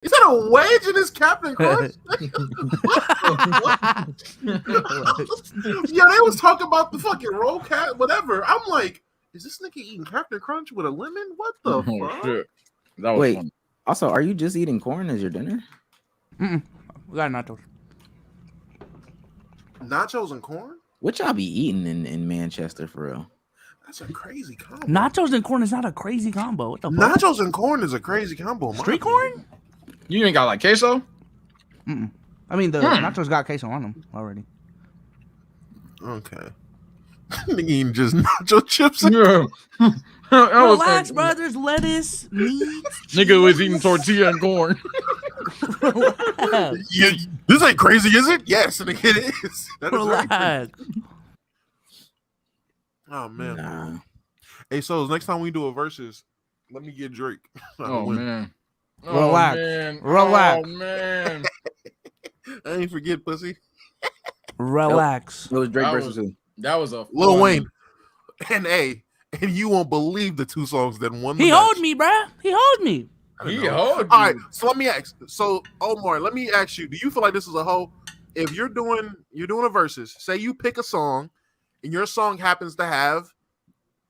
Is that a wage in his Captain Crunch? Yeah, they was talking about the fucking roll cat, whatever. I'm like, is this nigga eating Captain Crunch with a lemon? What the fuck? Shit. That was Wait. funny. Also, are you just eating corn as your dinner? We got nachos. Nachos and corn? What y'all be eating in Manchester for real? That's a crazy combo. Nachos and corn is not a crazy combo. What the fuck? Nachos and corn is a crazy combo. Street corn? You ain't got like queso? I mean, the nachos got queso on them already. Okay. Nigga eating just nacho chips. Yeah. Relax, bro. There's lettuce, meat. Nigga was eating tortilla and corn. Relax. Yeah, this ain't crazy, is it? Yes, nigga, it is. That is very crazy. Relax. Oh man. Nah. Hey, so next time we do a versus, let me get Drake. Oh man. Relax. Oh, man. Relax. Oh man. I ain't forget, pussy. Relax. It was Drake That versus was- who? That was a Lil fun- Wayne and and you won't believe the two songs that won. The He match. hold me, bruh. He hold me. I He don't know. hold you. All right, so let me ask. So Omar, let me ask you: do you feel like this is a hoe? If you're doing a versus, say you pick a song, and your song happens to have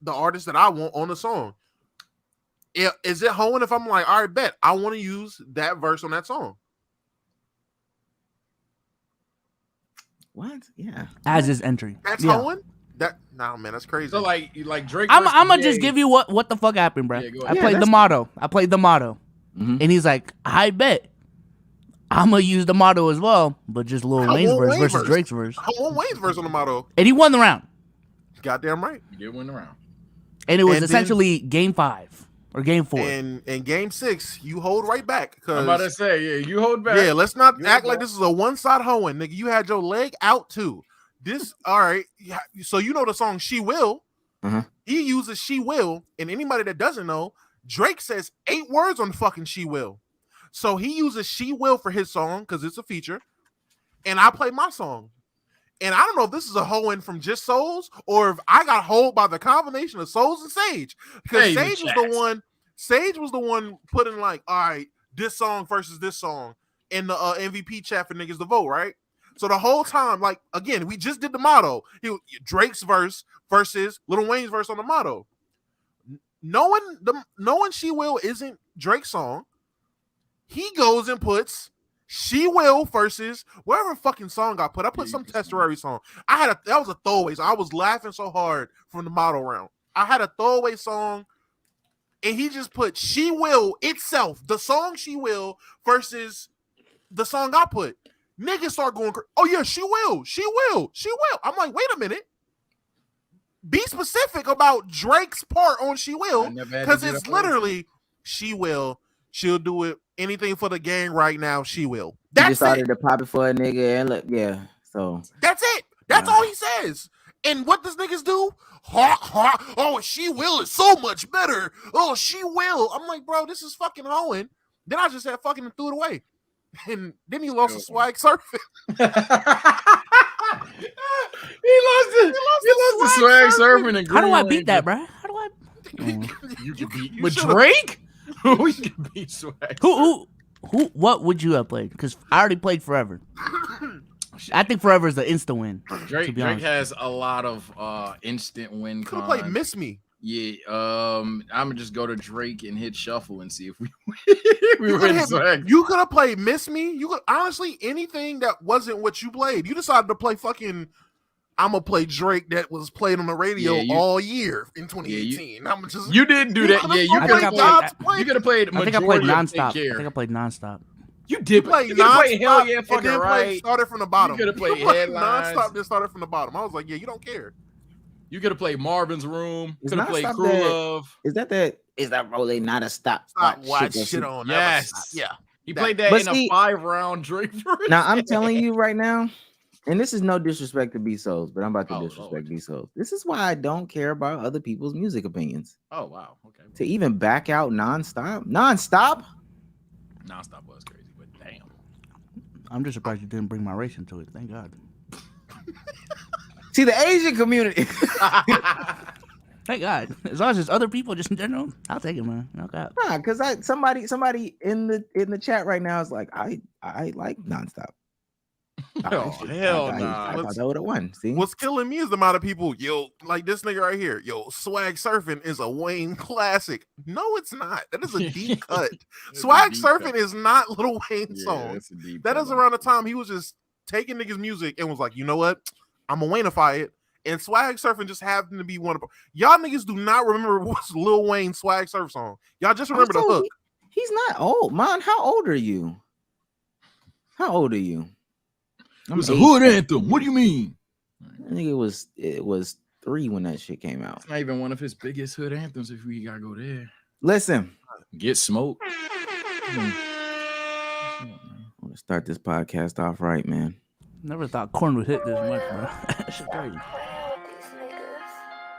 the artist that I want on the song, is it hoeing if I'm like, all right, bet I want to use that verse on that song? What? Yeah. As his entry. That's Yeah. hoeing. Nah, man, that's crazy. So like Drake. I'm versus gonna Ye. just give you what the fuck happened, bro. Yeah, go I ahead. Yeah, played the that's- motto. Mhm. And he's like, I bet I'm gonna use the motto as well, but just Lil I Wayne's want verse Wayne versus verse. Drake's verse. I want Wayne's verse on the motto. And he won the round. Goddamn right. You did win the round. And it was And then- essentially game 5 or game 4. And in game 6, you hold right back I'm about to because say, yeah, you hold back. yeah, let's not You act hold like back. this is a one-side hoeing, nigga. You had your leg out too. This all right. Yeah, so you know the song "She Will." Uh-huh. He uses "She Will," and anybody that doesn't know, Drake says 8 words on fucking "She Will." So he uses "She Will" for his song because it's a feature, and I play my song. And I don't know if this is a hoeing from just Souls or if I got hoed by the combination of Souls and Sage. Because Hey, Sage was Chaz. the one. Sage was the one putting like, all right, this song versus this song in the MVP chat for niggas to vote, right? So the whole time, like again, we just did the motto. Drake's verse versus Lil Wayne's verse on the motto. Knowing "She Will" isn't Drake's song, he goes and puts "She Will" versus whatever fucking song I put. I put some Testerary song. That was a throwaway. So I was laughing so hard from the model round. I had a throwaway song, and he just put "She Will" itself, the song "She Will" versus the song I put. Niggas start going, oh yeah, she will. I'm like, wait a minute. Be specific about Drake's part on "She Will," because it's literally "She will." She'll do it. Anything for the gang right now. She will. He That's just started it. to pop it for a nigga and look, yeah. So That's it. That's Wow. all he says. And what does niggas do? Ha, ha. Oh, "She Will" is so much better. Oh, "She Will." I'm like, bro, this is fucking hoeing. Then I just had fucking threw it away. And then he lost the swag surfing. He lost the swag surfing and How do I Green beat that, Ranger. bro? How do I? You can beat You with should've- Drake? We can beat swag. Who? What would you have played? Because I already played Forever. I think Forever is the insta win. Drake be honest. has a lot of instant win Could have played cons. "Miss Me." Yeah, I'm gonna just go to Drake and hit shuffle and see if we we You win could swag. have played "Miss Me." You could honestly anything that wasn't what you played. You decided to play fucking. I'm gonna play Drake that was played on the radio Yeah, all year in 2018. I'm just You didn't do that. could've Yeah, you played I could think I have played played. that. Play. You could have played. I think I played majority of nonstop. Take I Care. think I played nonstop. You did play You could have played Hell Yeah, and fucking then right. started from the bottom. You could have played You played Headlines. nonstop. Then started from the bottom. I was like, yeah, you don't care. You could have played Marvin's Room. Is Could have played Nonstop Crew that- Love. is that Rolling Not a Stop? Stop Watch watch that shit on. Yes. Never stop. Yeah. He That- played that But in see- a 5-round Drake verse. Now I'm telling you right now, and this is no disrespect to B Souls, but I'm about to Oh, disrespect Lord. B Souls. This is why I don't care about other people's music opinions. Oh wow. Okay. To even back out nonstop. Nonstop was crazy, but damn. I'm just surprised you didn't bring my race into it. Thank God. See the Asian community. Thank God. As long as it's other people, just in general, I'll take it, man. No doubt. Nah, because somebody in the chat right now is like, I like nonstop. Oh, hell nah. I thought that would have won. See, What's killing me is the amount of people, like this nigga right here. Swag Surfing is a Wayne classic. No, it's not. That is a deep cut. Swag Surfing is not Lil Wayne's song. That is around the time he was just taking niggas' music and was like, you know what? I'm gonna Wayneify it. And Swag Surfing just happened to be one of y'all niggas do not remember what's Lil Wayne's Swag Surf song. Y'all just remember the hook. He's not old, man. How old are you? How old are you? It was a hood anthem. What do you mean? I think it was 3 when that shit came out. It's not even one of his biggest hood anthems. If we gotta go there, listen, Get Smoked. I want to start this podcast off right, man. Never thought corn would hit this much, bro. That shit crazy.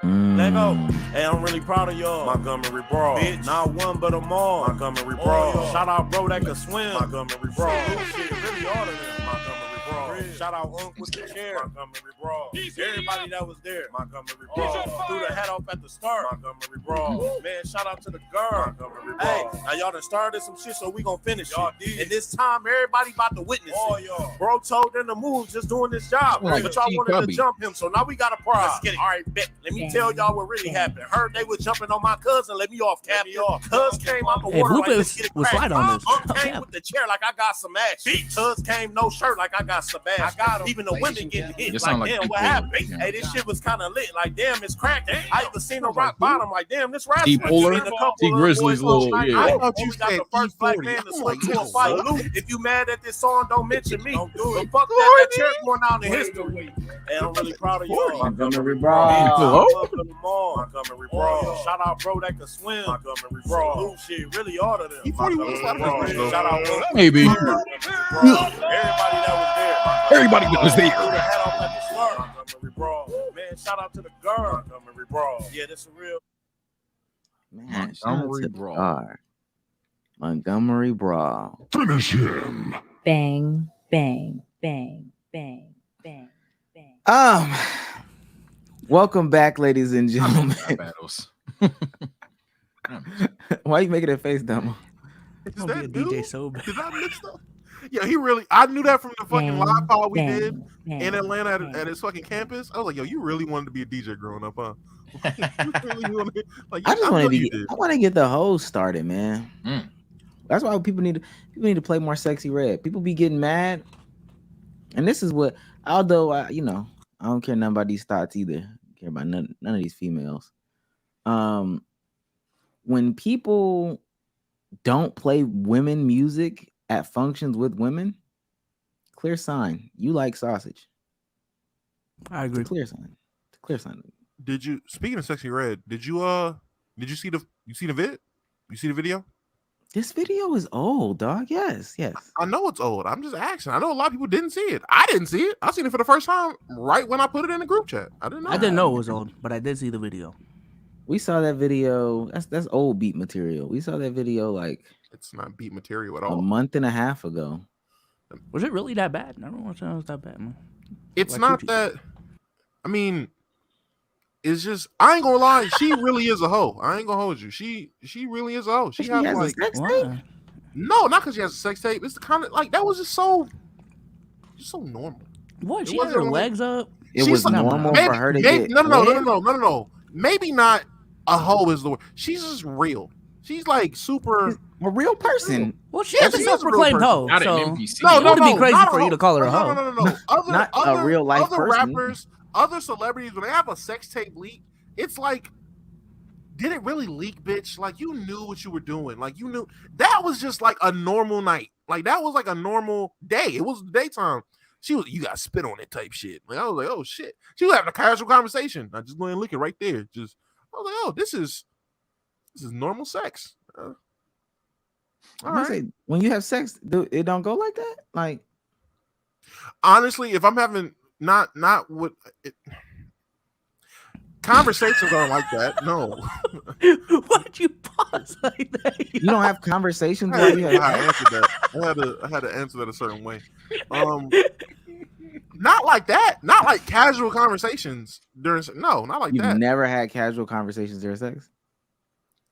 Let go. Hey, I'm really proud of y'all. Montgomery Brawl. Bitch. Not one, but them all. Montgomery Brawl. Shout out bro that can swim. Montgomery Brawl. Shit, really all of them. Montgomery Brawl. Shout out Unc with the chair. Montgomery Brawl. Everybody that was there. Montgomery Brawl. Threw the hat off at the start. Montgomery Brawl. Man, shout out to the girl. Montgomery Brawl. Hey, now y'all done started some shit, so we gonna finish y'all. And this time, everybody about to witness it. Y'all. Bro told them to move, just doing this job. Like but y'all wanted to jump him, so now we got a prize. All right, bet. Let me tell y'all what really happened. Heard they was jumping on my cousin. Let me off, Captain. Cuz came out the water like, let's get it cracked. Came with the chair like I got some action. Cuz came no shirt like I got some ass. I got him. Even the women getting hit. Like, damn, what happened? Hey, this shit was kind of lit. Like, damn, it's cracked. I even seen a rock bottom. Like, damn, this rap. T Puller, T Grizzly's little, yeah. I thought you got said the first black E40. man to I'm swim like, to a no, fight. son. If you mad at this song, don't mention me. Don't do it. But fuck that chair going down in history. Hey, I'm really proud of y'all. Montgomery Brawl. Montgomery Brawl. Shout out bro that can swim. Montgomery Brawl. Shit, really all of them. E40 was a lot of them, though. Shout out Maybe. everybody that was there. Everybody that was there. Threw the hat off at the start. Montgomery Brawl. Man, shout out to the girl. Montgomery Brawl. Yeah, this is real. Man, Montgomery Brawl. R. Montgomery Brawl. Finish him. Bang, bang, bang, bang, bang, bang. Welcome back, ladies and gentlemen. Battles. Why are you making that face, Dumbo? Is Gonna that be a DJ dude? so bad. Did I mix up? Yeah, he really. I knew that from the fucking live pod we Bang, did bang, in Atlanta bang. at his fucking campus. I was like, yo, you really wanted to be a DJ growing up, huh? You really wanted, like, I just know want you to did. I want to get the hoes started, man. Mm. That's why people need to play more Sexy Red. People be getting mad, and this is what. Although I don't care nothing about these thoughts either. I care about none of these females. When people don't play women music at functions with women, clear sign you like sausage. I It's a agree. clear sign. It's a clear sign. Did you? Speaking of Sexy Red, did you see the vid? You see the video? This video is old, dog. Yes. I know it's old. I'm just asking. I know a lot of people didn't see it. I didn't see it. I seen it for the first time right when I put it in the group chat. I didn't know. I didn't know it was old, but I did see the video. We saw that video. That's old beat material. We saw that video like It's not beat material at a all. month and a half ago. Was it really that bad? Everyone said it was that bad, man. It's Like not Gucci. that. I mean, it's just. I ain't gonna lie. She really is a hoe. I ain't gonna hold you. She really is a hoe. She has has like a sex tape? Why? no, not because she has a sex tape. It's the kind of like that was just so normal. What? It She had wasn't her like- legs up. It She's was like- normal Maybe, for her to maybe, get no. Maybe not a hoe is the word. She's just real. She's like super. a real person. Well, she Yeah, is a she is a real self-proclaimed person. hoe. Not So an NPC. No, it would be crazy not a for you to call her a hoe. No. Not a real life other person. rappers, other celebrities, when they have a sex tape leak, it's like, did it really leak, bitch? Like you knew what you were doing. Like you knew that was just like a normal night. Like that was like a normal day. It was daytime. You got spit on it type shit. Like I was like, oh shit. She was having a casual conversation. I just went and lick it right there. I was like, oh, this is normal sex. All I'm gonna right. say, when you have sex, it don't go like that. Like Honestly, if I'm having not what it, conversations aren't like that. No, Why'd you pause like that? you don't have conversations I where you had have to answer that. I had to answer that a certain way. Not like that. Not like casual conversations during. No, not like You've that. never had casual conversations during sex?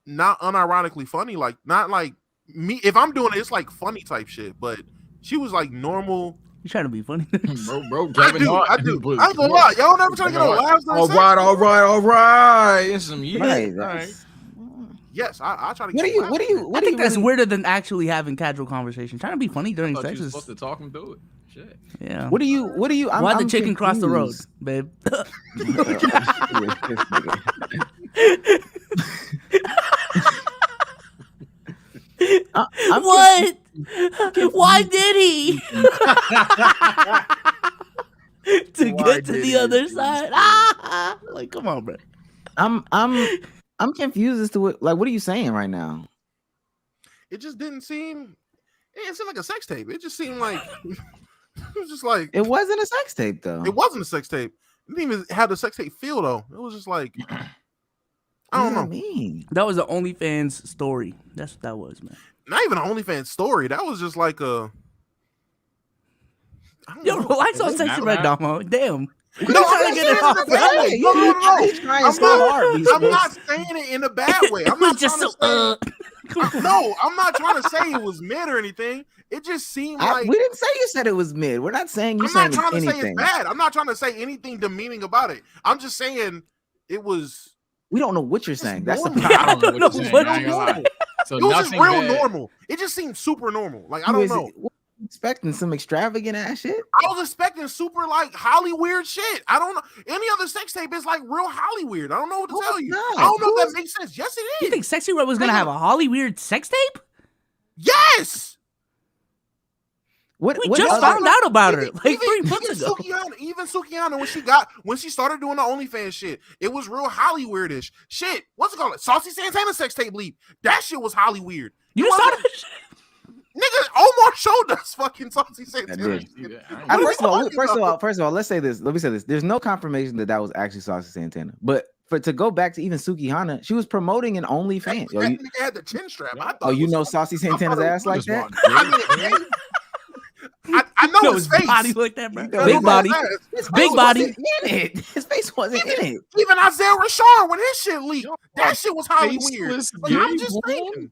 Not unironically funny. Like not like me. If I'm doing it, it's like funny type shit. But she was like normal. You trying to be funny? bro, I Kevin do. Hart. I do. I ain't gonna lie. Y'all never try to get no laughs. All right. It's some Right. All right. Yes, I try to. What get do you? laughs. What do you? What I do think you that's really, weirder than actually having casual conversation. Trying to be funny during I thought sex you were is supposed to talk him through it. Shit. yeah. What do you? What do you? Why'd the I'm chicken cross the road, confused. babe? I'm What? Why did he? To Why get to did the he? other side. Ah! Like, come on, bro. I'm confused as to what. Like, what are you saying right now? It just didn't seem. It didn't seem like a sex tape. It just seemed like. It was just like. It wasn't a sex tape though. It wasn't a sex tape. It didn't even have the sex tape feel though. It was just like. I don't know. Mean? That was the OnlyFans story. That's what that was, man. Not even an OnlyFans story. That was just like a. I don't Yo, know. relax on Is it sexy not red, rap? Damo. Damn. No, trying I'm to not get saying it off, it in a bad bro. way. No. He's trying I'm so hard. I'm not saying it in a bad way. I'm not Just trying so, to say. No, I'm not trying to say it was mid or anything. It just seemed like we didn't say you said it was mid. We're not saying you I'm saying not trying to say anything. it's bad. I'm not trying to say anything demeaning about it. I'm just saying it was. We don't know what you're saying. That's the normal. problem. I don't know you're saying. what I ain't you're gonna lie. So It was just nothing real bad. normal. It just seemed super normal. Like I don't Is it- know. what, expecting some extravagant ass shit? I was expecting super like Hollywood shit. I don't know. Any other sex tape is like real Hollywood. I don't know what to Who tell is you. not? I don't know Who if is- that makes sense. Yes, it You is. think Sexy Red was gonna have a Holly weird sex tape? Yes. What? We what just other- found out about her like 3 months ago. Even Sukiyana, when she started doing the OnlyFans shit, it was real Hollywoodish shit. What's it called? Saucy Santana sex tape leak. That shit was Hollywood. You It just wasn't- started. Nigga, Omar showed us fucking Saucy Santana. did. shit. I First of all, talking about? first of all, let's say this. Let me say this. There's no confirmation that was actually Saucy Santana. But to go back to even Sukihana, she was promoting an OnlyFans. That nigga had the chin strap. I thought Oh, it you was know Saucy. Saucy Santana's ass like that? I know No, his his face. body like that, bro. You know Big his body. ass. His Big face body. wasn't in it. His face wasn't in it. Even Isaiah Rashard when his shit leaked, that shit was Hollywood. faceless Like, I'm gay just boy. saying.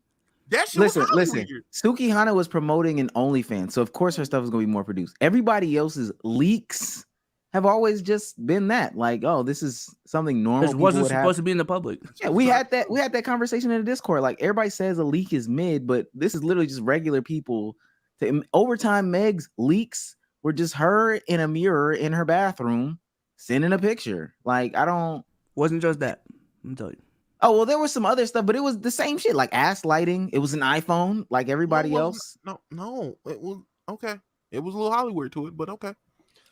That shit was Listen. Hollywood. Sukihana was promoting an OnlyFans, so of course her stuff is gonna be more produced. Everybody else's leaks have always just been that, like, oh, this is something normal. This people wasn't would have. supposed to be in the public. Yeah, we had that conversation in the Discord. Like everybody says a leak is mid, but this is literally just regular people. Overtime Meg's leaks were just her in a mirror in her bathroom sending a picture. Like I don't. Wasn't just that. I'm telling you. Oh well, there was some other stuff, but it was the same shit. Like ass lighting. It was an iPhone, like everybody No, it else. wasn't. No, it was okay. It was a little Hollywood to it, but okay.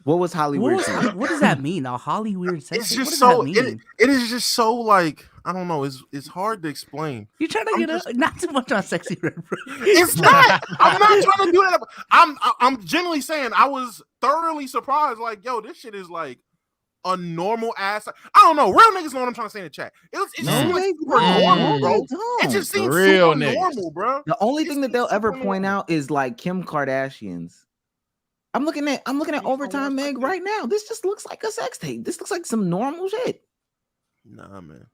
What was Hollywood? What does that mean? A Hollywood sex It's tape? What just does so that mean? it is just so like I don't know. It's hard to explain. You trying to I'm get just- not too much on Sexy Red, bro. It's not. I'm not trying to do that. I'm genuinely saying I was thoroughly surprised. Like, yo, this shit is like a normal ass. I don't know. Real niggas know what I'm trying to say in the chat. It seems like super normal, bro. It just seems Real super niggas. normal, bro. The only thing that they'll ever super point normal. out is like Kim Kardashian's. I'm looking at Overtime Meg right now. This just looks like a sex tape. This looks like some normal shit. Nah, man.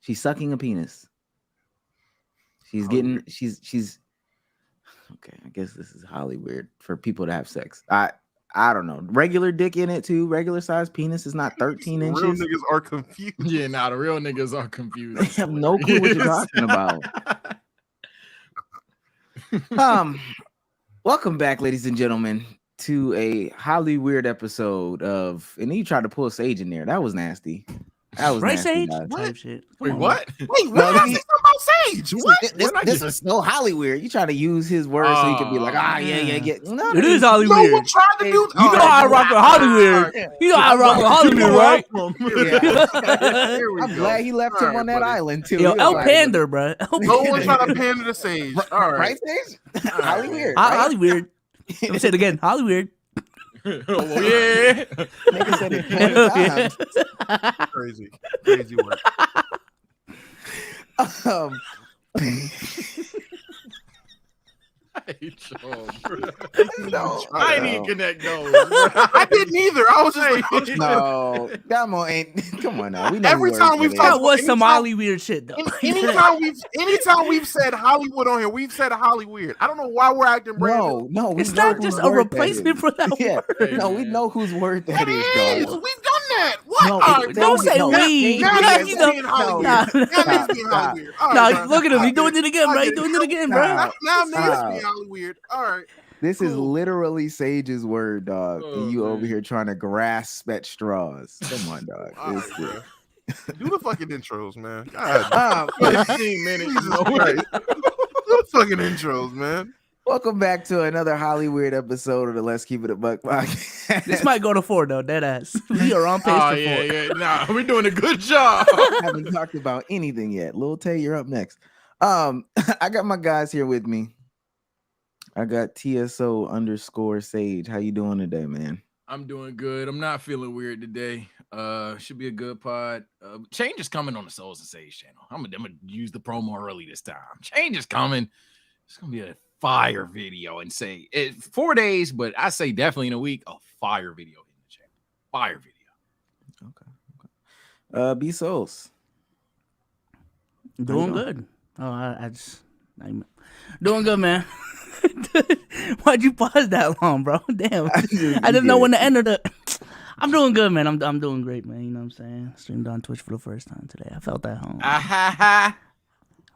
She's sucking a penis. She's Hollywood. getting she's okay. I guess this is Hollywood for people to have sex. I don't know. Regular dick in it too. Regular size penis is not 13 Real inches. niggas are confused. Yeah, nah, the real niggas are confused. They have no clue what you're talking about. Welcome back, ladies and gentlemen, to a Hollywood episode of. And then you tried to pull Sage in there. That was nasty. That was Right, nasty. Sage? guys. Type shit. Wait, Come on, what? Wait, No, what? I he- said something about Sage. What? This is so Hollywood. You try to use his words so you can be like, yeah. No, It is No Hollywood. one tried to do. You know how I rock with Hollywood. You know how I rock with Hollywood, right? Here we I'm go. glad he left All him right, on that buddy. island too. Yo, He was El like, Pander, bro. No one trying to pander to Sage. All right. right, Sage? Hollywood. Right? Hollywood. Let me say it again. Hollywood. Oh, yeah. Nigga said it 20 times. Crazy work. No, I ain't even connect those. I didn't either. I was just like, no, Damo ain't. Come on now. We know Every we time work we've for talked That was some anytime- Holly weird shit though. Anytime we've said Hollywood on here, we've said Hollyweird. I don't know why we're acting brand new. No, we It's know not just whose a word that replacement is. for that Yeah, word. no, we know whose word that That is, is. dog. We've done that. What? No, All right, don't say now- we. Now Yeah, niggas you know- being Hollyweird. Nah. Now niggas being Stop. Hollyweird. All Nah, right, bro. look at him. I He's get doing it again, I bro. get He's doing it again, bro. Stop. Now niggas Stop. being Hollyweird. All right. This is Cool. literally Sage's word, dog. Oh, and you over man. here trying to grasp at straws. Come on, dog. All right, It's bro. good. Do the fucking intros, man. God. 15 minutes. Jesus Christ. Do the fucking intros, man. Welcome back to another Hollyweird episode of the Let's Keep It a Buck podcast. This might go to 4 though, dead ass. We are on pace Oh, for 4. yeah. Nah, we're doing a good job. Haven't talked about anything yet. Lil Tay, you're up next. I got my guys here with me. I got TSO_Sage. How you doing today, man? I'm doing good. I'm not feeling weird today. Should be a good pod. Change is coming on the Souls and Sage channel. I'm gonna use the promo early this time. Change is coming. It's gonna be a fire video and say it 4 days, but I say definitely in a week, a fire video in the channel. Fire video. Okay. B Souls. Doing good. Oh, I'm doing good, man. Why'd you pause that long, bro? Damn. I didn't know when to enter the. I'm doing good, man. I'm doing great, man. You know what I'm saying? Streamed on Twitch for the first time today. I felt at home.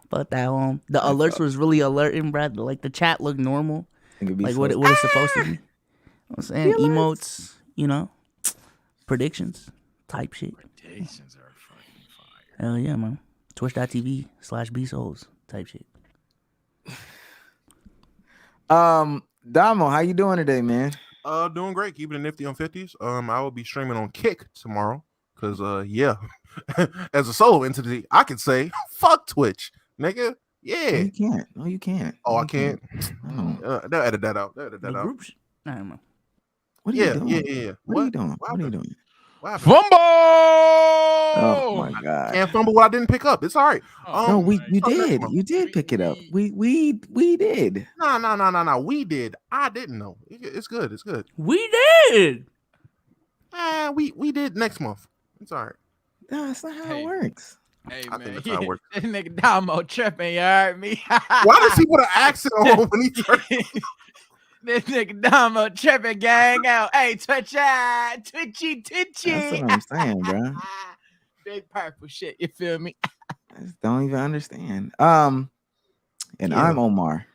Felt at home. The alerts was really alerting, Brad. Like the chat looked normal, like what it's supposed to be. You know what I'm saying? Emotes, you know, predictions type shit. Predictions are fucking fire. Hell yeah, man. Twitch.tv/bsouls type shit. Damo, how you doing today, man? Doing great. Keeping it nifty on 50s. I will be streaming on Kick tomorrow. Cause yeah. As a solo entity, I could say fuck Twitch, nigga. Yeah. No, you can't. No, you can't. Oh, No, I you can't. No. They'll edit that out. They'll edit The that out. group shit. I don't know. What are you doing? Yeah. What are you doing? What What are you happened? doing? What happened? Fumble! Oh my god. Can't fumble what I didn't pick up. It's all right. No, you okay, did. come on. You did pick it up. We did. No. We did. I didn't know. It's good. It's good. We did. We did next month. It's all right. No, that's not how Hey. it works. Hey, I man. think that's how it works. That nigga Damo tripping, you heard me? Why does he put an accent on when he turns? This nigga Damo tripping, gang out. Hey, twitchy. That's what I'm saying, bro. Big purple shit, you feel me? I just don't even understand. And Yeah. I'm Omar,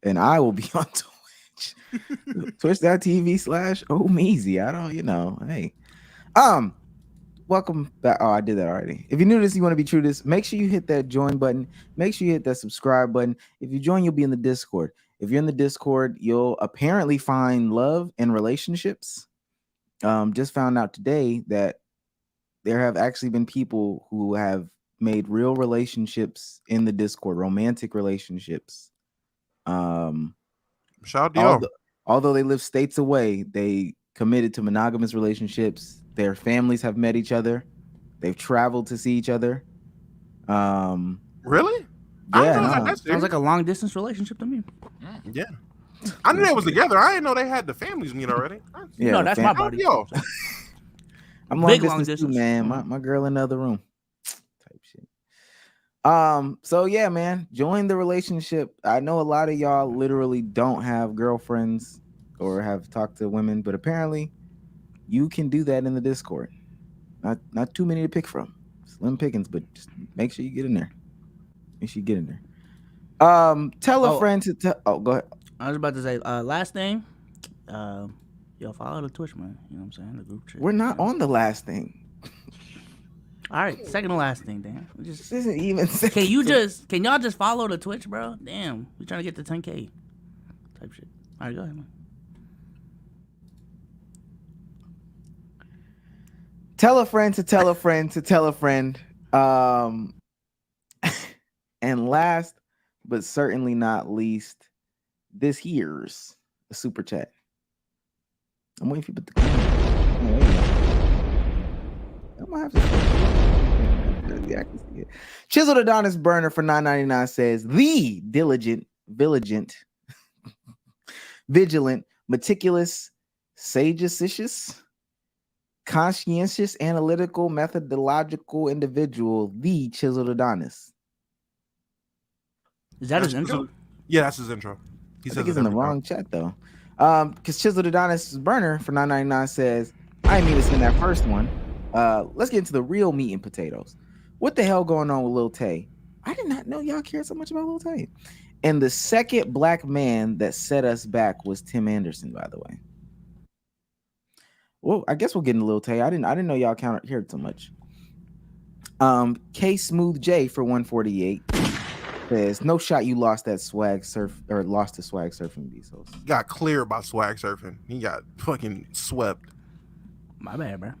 and I will be on Twitch. Twitch.tv/Omeezy. I don't, hey. Welcome back. Oh, I did that already. If you're new to this, you want to be true to this, make sure you hit that join button. Make sure you hit that subscribe button. If you join, you'll be in the Discord. If you're in the Discord, you'll apparently find love and relationships. Just found out today that there have actually been people who have made real relationships in the Discord, romantic relationships. Shout out to y'all. Although they live states away, they committed to monogamous relationships. Their families have met each other. They've traveled to see each other. Really? Yeah, no. Sounds like a long distance relationship to me. Yeah. I knew they was together. I didn't know they had the families meet already. Yeah, No, that's my How body. y'all? I'm long Big distance, long too, distance. man. My girl in the other room. Type shit. So yeah, man, join the relationship. I know a lot of y'all literally don't have girlfriends or have talked to women, but apparently you can do that in the Discord. Not too many to pick from. Slim pickings, but just make sure you get in there. Make sure you get in there. Tell a friend to tell. Oh, go ahead. I was about to say, last thing, yo, follow the Twitch, man. You know what I'm saying? The group chat. We're not on the last thing. All right, second to last thing, damn. We This just isn't even. can y'all just follow the Twitch, bro? Damn, we trying to get to 10K type shit. All right, go ahead, man. Tell a friend to tell a friend to tell a friend. And last but certainly not least, this here's a super chat. I'm waiting for you to put the I'm gonna have to. Yeah, I can see it. Chiseled Adonis Burner for $9.99 says the diligent vigilant, meticulous, sagacious, conscientious, analytical, methodological individual, the chiseled Adonis. Is that his That's- intro? Yeah, that's his intro. He I says think he's it in the every time. wrong chat though. Because Chiseled Adonis Burner for $9.99 says, I didn't mean to send that first one. Let's get into the real meat and potatoes. What the hell going on with Lil Tay? I did not know y'all cared so much about Lil Tay. And the second black man that set us back was Tim Anderson, by the way. Well, I guess we'll get into Lil Tay. I didn't know y'all cared so much. K Smoove J for 148 says, no shot you lost that swag surf or lost to swag surfing Bezos. Got cleared by swag surfing. He got fucking swept. My bad, bro.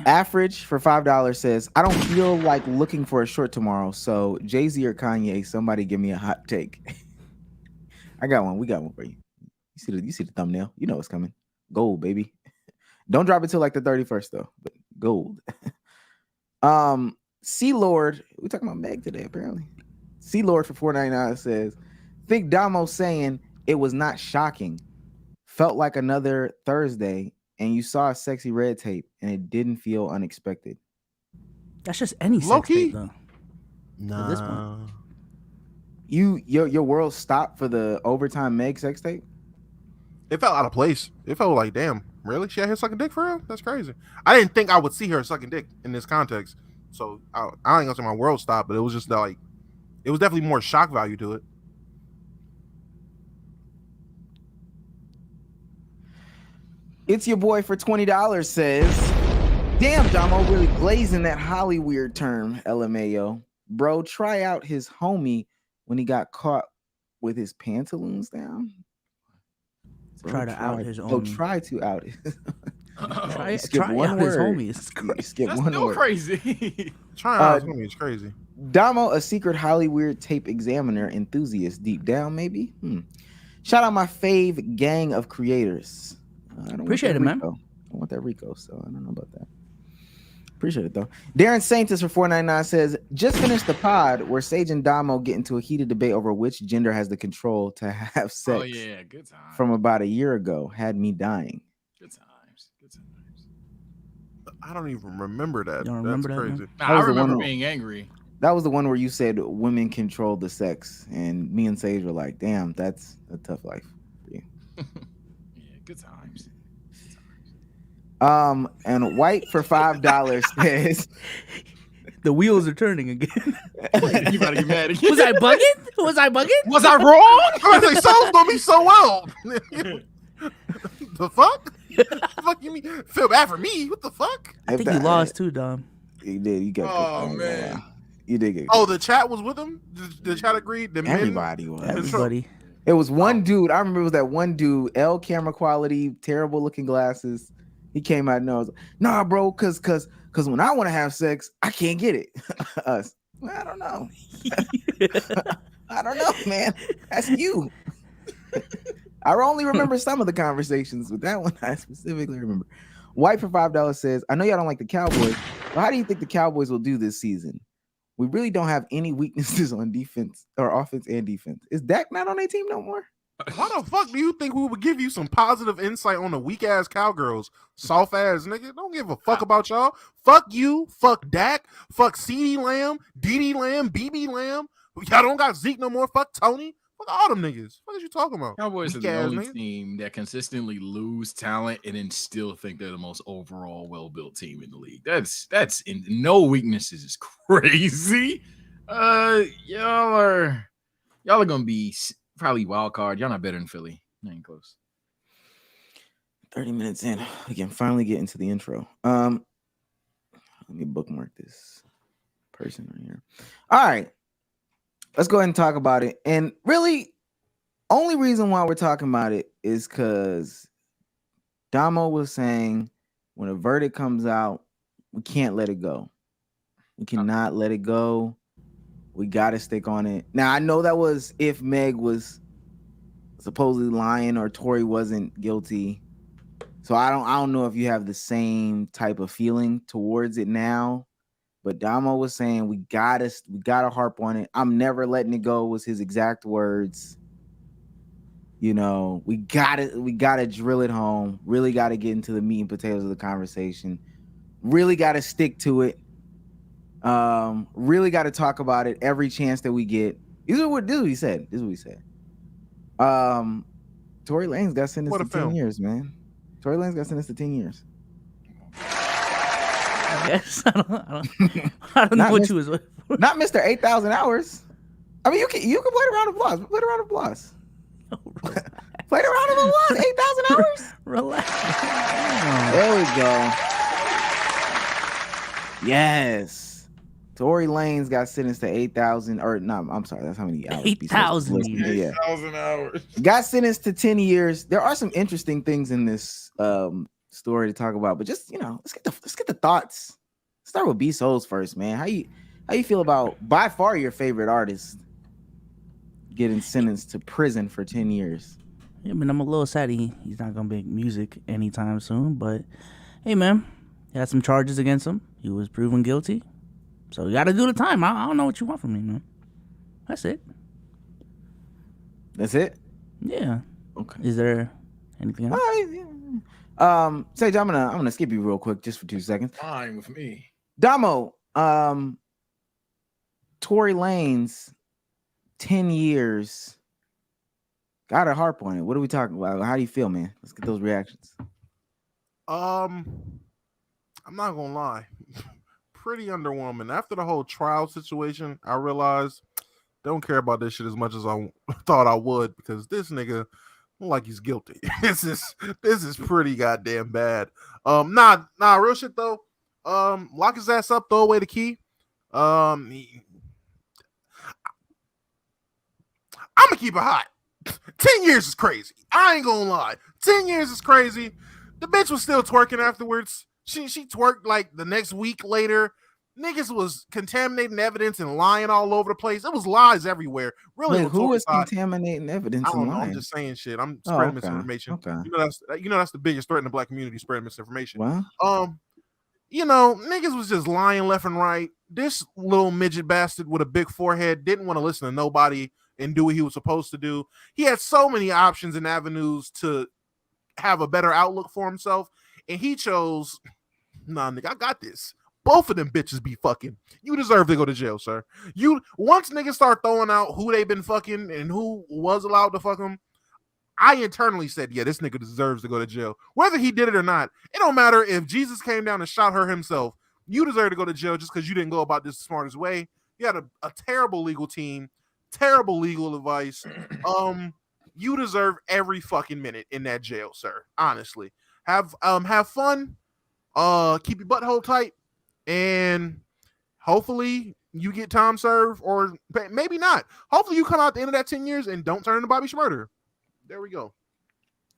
Average for $5 says, I don't feel like looking for a short tomorrow, so Jay-Z or Kanye, somebody give me a hot take. I got one. We got one for you. You see the thumbnail. You know what's coming. Gold, baby. Don't drop it till like the 31st though, but gold. Sea Lord, we talking about Meg today apparently. Sea Lord for $4.99 says, think Damo saying it was not shocking. Felt like another Thursday, and you saw a sexy red tape, and it didn't feel unexpected. That's just any Low sex key? tape, though. At this point. Your world stopped for the overtime Meg sex tape? It felt out of place. It felt like, damn, really? She out here sucking dick for real? That's crazy. I didn't think I would see her sucking dick in this context. So I ain't gonna say my world stopped, but it was just like, it was definitely more shock value to it. It's your boy for $20 says, damn, Damo really blazing that Hollyweird term, LMAO. Bro, try out his homie when he got caught with his pantaloons down. Bro, Try to out his Oh, homie. try to out it. Try one out his word. homies. Skip That's one still word. crazy. Trying out something is crazy. Damo, a secret Hollyweird tape examiner enthusiast, deep down maybe. Shout out my fave gang of creators. I don't Appreciate want it, that man. Rico. I want that Rico, so I don't know about that. Appreciate it though. Darren Saintis for $4.99 says, just finished the pod where Sage and Damo get into a heated debate over which gender has the control to have sex. Oh yeah, good time. From about a year ago, had me dying. Good times. Good times. I don't even remember that. You don't remember That's that, man? crazy. Nah, That I was the remember one- being angry. That was the one where you said women control the sex, and me and Sage were like, damn, that's a tough life for you. Yeah, good times. And White for $5 says, The wheels are turning again. You gotta get mad again. Was I bugging? Was I bugging? Was I wrong? I was like, sounds gonna be so well. The fuck? The fuck you mean? Feel bad for me? What the fuck? I think you lost too, Dom. You did. You got. Oh, man. You did get. Oh, the chat was with him. The chat agreed. The men- everybody was. Everybody. It was one dude. I remember it was that one dude. L camera quality, terrible looking glasses. He came out and was like, nah, bro, cause when I want to have sex, I can't get it. Us. Well, I don't know. I don't know, man. That's you. I only remember some of the conversations, but that one I specifically remember. White for $5 says, I know y'all don't like the Cowboys, but how do you think the Cowboys will do this season? We really don't have any weaknesses on defense or offense and defense. Is Dak not on their team no more? Why the fuck do you think we would give you some positive insight on the weak ass Cowgirls? Soft ass nigga. Don't give a fuck about y'all. Fuck you. Fuck Dak. Fuck CeeDee Lamb, DD Lamb, BB Lamb. Y'all don't got Zeke no more. Fuck Tony. Fuck all them niggas. What are you talking about? Cowboys are Weak the ass only nigga. team that consistently lose talent and then still think they're the most overall well-built team in the league. That's in no weaknesses is crazy. Y'all are gonna be probably wild card. Y'all not better than Philly. Ain't close. 30 minutes in, we can finally get into the intro. Let me bookmark this person right here. All right, let's go ahead and talk about it. And really, only reason why we're talking about it is because Damo was saying when a verdict comes out, we can't let it go. We cannot let it go. We got to stick on it. Now, I know that was if Meg was supposedly lying or Tory wasn't guilty. So I don't know if you have the same type of feeling towards it now. But Damo was saying we gotta harp on it. I'm never letting it go was his exact words. You know, we gotta drill it home. Really gotta get into the meat and potatoes of the conversation. Really gotta stick to it. Really gotta talk about it every chance that we get. This is what he said. Tory Lanez got sentenced to 10 years, man. Tory Lanez got sentenced to 10 years. I guess I don't know what you was with. Not Mr. 8,000 hours. I mean, you can play the round of applause. Play the round of applause. Play the round of applause. 8,000 hours. Relax. There we go. Yes. Tory Lanez got sentenced to 8,000 or no, I'm sorry, that's how many hours. 8,000 years. Yeah. 8,000 hours. Got sentenced to 10 years. There are some interesting things in this story to talk about, but just, you know, let's get the thoughts. Start with B Souls first, man. How you feel about by far your favorite artist getting sentenced to prison for 10 years? I mean, I'm a little sad he's not gonna make music anytime soon, but hey, man, he had some charges against him. He was proven guilty, so you got to do the time. I don't know what you want from me, man. That's it. That's it. Yeah. Okay. Is there anything else? Sage, I'm gonna skip you real quick just for 2 seconds. Fine with me. Damo, Tory Lanez, 10 years. Got a harp on it. What are we talking about? How do you feel, man? Let's get those reactions. I'm not gonna lie. Pretty underwhelming. After the whole trial situation, I realized don't care about this shit as much as I thought I would, because this nigga look like he's guilty. This is pretty goddamn bad. Nah, real shit though. Lock his ass up, throw away the key. I'm gonna keep it hot. 10 years is crazy. I ain't gonna lie. 10 years is crazy. The bitch was still twerking afterwards. She twerked like the next week later. Niggas was contaminating evidence and lying all over the place. It was lies everywhere. Really, wait, who is contaminating evidence? I don't and know. lying? I'm just saying shit. I'm spreading okay. misinformation. Okay. You know that's the biggest threat in the black community, spreading misinformation. Well, You know, niggas was just lying left and right. This little midget bastard with a big forehead didn't want to listen to nobody and do what he was supposed to do. He had so many options and avenues to have a better outlook for himself, and he chose, nah, nigga, I got this. Both of them bitches be fucking. You deserve to go to jail, sir. Once niggas start throwing out who they been fucking and who was allowed to fuck them, I internally said, yeah, this nigga deserves to go to jail. Whether he did it or not, it don't matter if Jesus came down and shot her himself. You deserve to go to jail just because you didn't go about this the smartest way. You had a terrible legal team, terrible legal advice. You deserve every fucking minute in that jail, sir. Honestly, have fun. Keep your butthole tight, and hopefully you get time served, or maybe not. Hopefully you come out at the end of that 10 years and don't turn into Bobby Schmurder. There we go.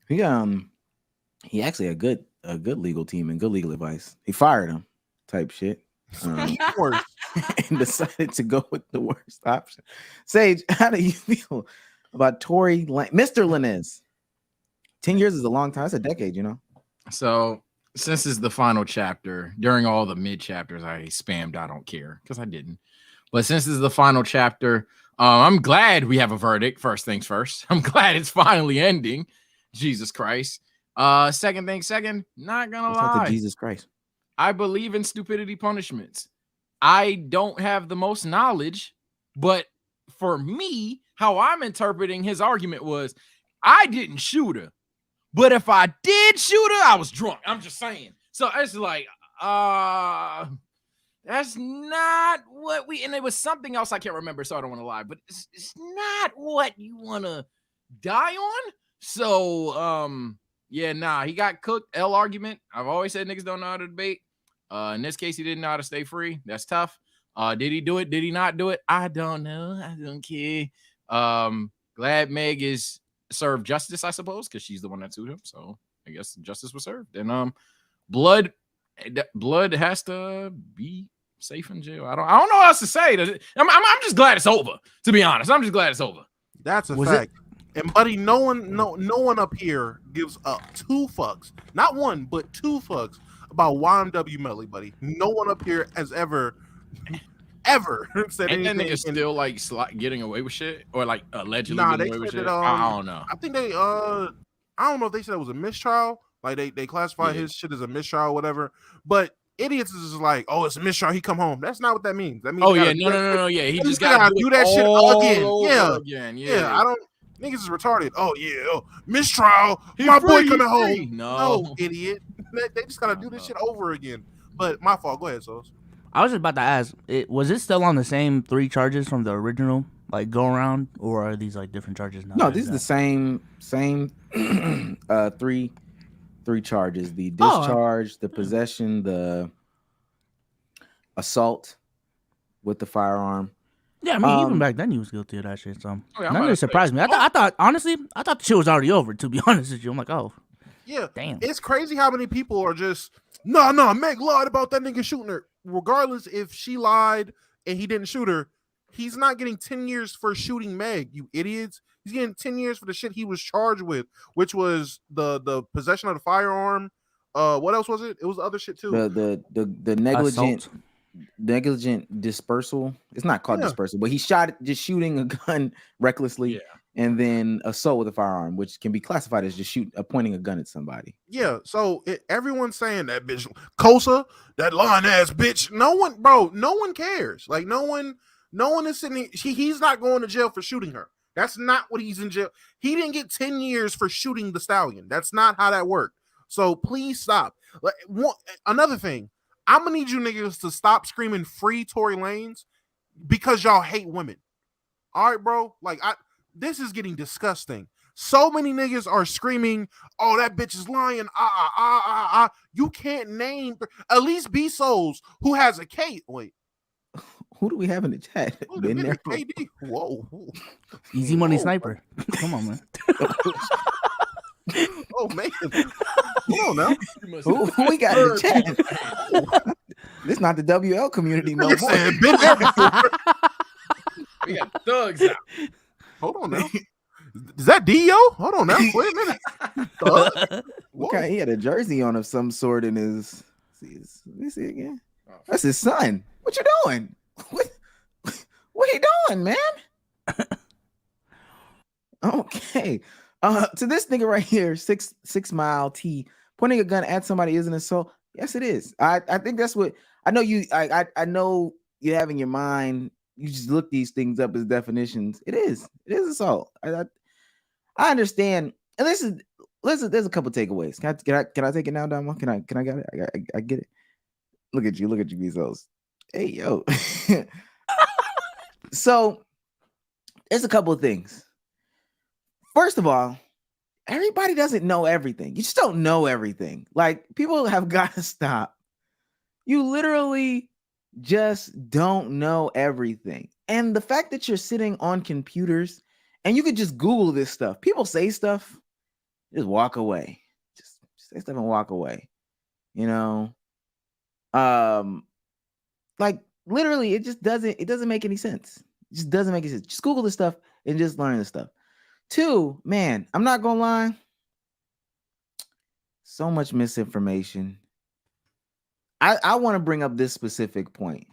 he actually had a good legal team and good legal advice. He fired him, type shit. And decided to go with the worst option. Sage, how do you feel about Tory Mr. Lanez? 10 years is a long time. It's a decade, you know. So since it's the final chapter, during all the mid chapters, I spammed I don't care because I didn't. But since this is the final chapter, I'm glad we have a verdict. First things first. I'm glad it's finally ending. Jesus Christ. Second, not gonna lie. Jesus Christ. I believe in stupidity punishments. I don't have the most knowledge, but for me, how I'm interpreting his argument was, I didn't shoot her, but if I did shoot her, I was drunk. I'm just saying. So it's like, that's not what and it was something else I can't remember, so I don't want to lie, but it's not what you want to die on. So, yeah, nah, he got cooked. L argument. I've always said niggas don't know how to debate. In this case, he didn't know how to stay free. That's tough. Did he do it? Did he not do it? I don't know. I don't care. Glad Meg is served justice, I suppose, because she's the one that sued him. So I guess justice was served. And blood has to be safe in jail. I don't know what else to say. I'm just glad it's over. To be honest, I'm just glad it's over. That's a fact. And buddy, no one up here gives up 2 fucks, not 1, but 2 fucks about YMW Melly, buddy. No one up here has ever ever said Ain't that anything. nigga still like getting away with shit or like allegedly Nah, getting they away with said shit? that. I don't know. I think they I don't know if they said it was a mistrial. Like they classified his shit as a mistrial, or whatever. But idiots is just like, oh, it's a mistrial. He come home. That's not what that means. That means Oh yeah, no. Yeah, he just gotta do that shit again. again. Yeah. I don't. Niggas is retarded. Oh yeah, mistrial. My boy coming home. No, idiot. They just gotta do this shit over again. But my fault. Go ahead, Sos. I was just about to ask, was it still on the same 3 charges from the original, like go around, or are these like different charges now? No, these are the same 3 charges: the discharge, the possession, the assault with the firearm. Yeah, I mean, even back then he was guilty of that shit. So yeah, none of it surprised me. I thought honestly, I thought the shit was already over. To be honest with you, I'm like, oh, yeah, damn. It's crazy how many people are just no. Meg lied about that nigga shooting her. Regardless if she lied and he didn't shoot her, he's not getting 10 years for shooting Meg. You idiots. He's getting 10 years for the shit he was charged with, which was the possession of the firearm. What else was it? It was the other shit too. The negligent dispersal. It's not called dispersal, but he just shooting a gun recklessly. Yeah. And then assault with a firearm, which can be classified as just pointing a gun at somebody. Yeah, so everyone's saying that bitch Kosa, that lying ass bitch. No one cares. Like no one is sitting. He's not going to jail for shooting her. That's not what he's in jail. He didn't get 10 years for shooting the stallion. That's not how that worked. So please stop. Like another thing, I'm gonna need you niggas to stop screaming free Tory Lanez because y'all hate women. All right, bro. Like this is getting disgusting. So many niggas are screaming, oh, that bitch is lying. You can't name at least B Souls who has a K. Wait. Who do we have in the chat? Been there. KD. Whoa. Easy money sniper. Come on, man. Oh man. Hold on now. Who we got in the chat? This not the WL community no more. Been there before. We got thugs out. Hold on now. Is that Dio? Hold on now. Wait a minute. Okay, he had a jersey on of some sort in his. Let me see again. That's his son. What you doing? What you doing, man? Okay. To this nigga right here, 6 Mile T, pointing a gun at somebody is an assault. Yes, it is. I think that's what I know. I know you have in your mind. You just look these things up as definitions. It is assault. I understand. And listen, there's a couple takeaways. Can I take it now, Damo? Can I get it? I get it. Look at you, Bezos. Hey, yo. So there's a couple of things. First of all, everybody doesn't know everything. You just don't know everything. Like, people have got to stop. You literally just don't know everything. And the fact that you're sitting on computers and you could just Google this stuff. People say stuff, just walk away. Just say stuff and walk away. You know? Like, literally, it doesn't make any sense. It just doesn't make any sense. Just Google this stuff and just learn this stuff. 2, man, I'm not gonna lie. So much misinformation. I want to bring up this specific point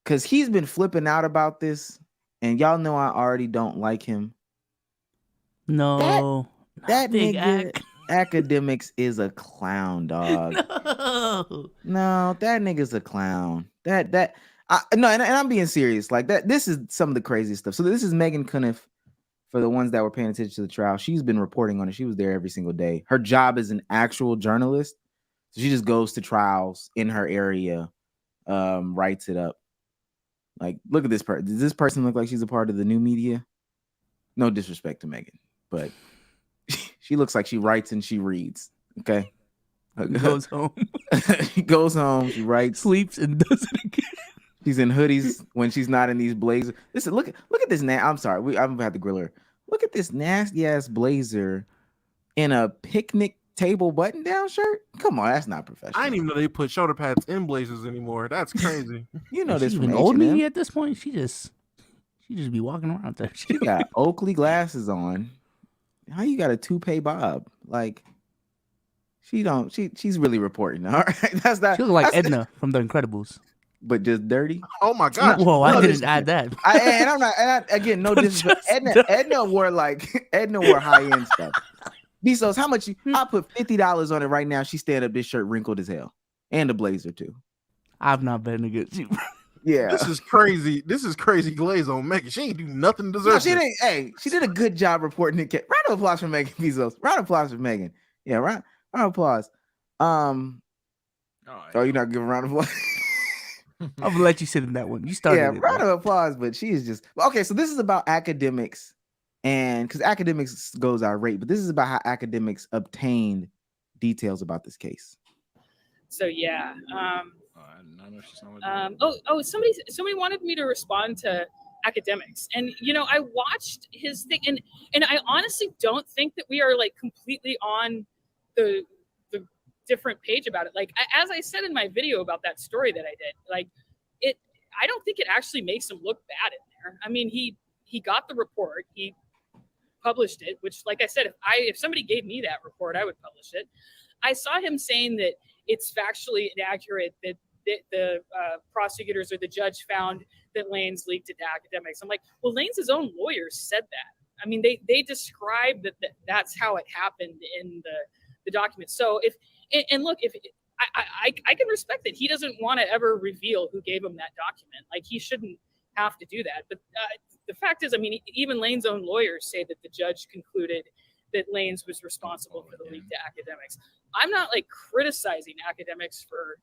because he's been flipping out about this, and y'all know I already don't like him. No, that nigga academics is a clown, dog. No, that nigga's a clown. No, and I'm being serious. Like that. This is some of the crazy stuff. So this is Megan Cuniff. For the ones that were paying attention to the trial, she's been reporting on it. She was there every single day. Her job is an actual journalist. So she just goes to trials in her area, writes it up. Like, look at this person. Does this person look like she's a part of the new media? No disrespect to Megan, but she looks like she writes and she reads. Okay. Goes home. She goes home. She writes, sleeps, and does it again. She's in hoodies when she's not in these blazers. Listen, look at this. I'm sorry. I'm gonna have to grill her. Look at this nasty ass blazer in a picnic table button down shirt. Come on, that's not professional. I didn't even know they put shoulder pads in blazers anymore. That's crazy. You know this from old media at this point. She just be walking around there. She got Oakley glasses on. How you got a toupee bob? Like she's really reporting. All right, that's that. She looks like Edna from The Incredibles. but just dirty. Oh my gosh. Whoa, I No, didn't this- add that. And I'm not. And again, no disrespect. Edna wore high end stuff. Bezos, how much? I put $50 on it right now. She stand up. This shirt wrinkled as hell, and the blazer too. I've not been against you. Yeah, This is crazy. This is crazy glaze on Megan. She ain't do nothing to deserve no, she this. didn't. Hey, she did a good job reporting it. Round of applause for Megan Bezos. Round of applause for Megan. Yeah, round of applause. Oh, you're not giving a round of applause. I'm gonna let you sit in that one. You started. Yeah, it, round man. of applause. But she is just okay. So this is about academics, and because academics goes irate, but this is about how academics obtained details about this case. So yeah. I know she's not Somebody wanted me to respond to academics, and I watched his thing, and I honestly don't think that we are like completely on the different page about it. Like as I said in my video about that story that I did, like I don't think it actually makes him look bad in there. I mean, he got the report, he published it, which, like I said, if somebody gave me that report, I would publish it. I saw him saying that it's factually inaccurate that the prosecutors or the judge found that Lanes leaked it to academics. I'm like, well, Lanes' own lawyers said that. I mean, they described that that's how it happened in the document. So if I can respect that he doesn't want to ever reveal who gave him that document. Like, he shouldn't have to do that. But the fact is, I mean, even Lane's own lawyers say that the judge concluded that Lanes was responsible for the leak to academics. I'm not like criticizing academics for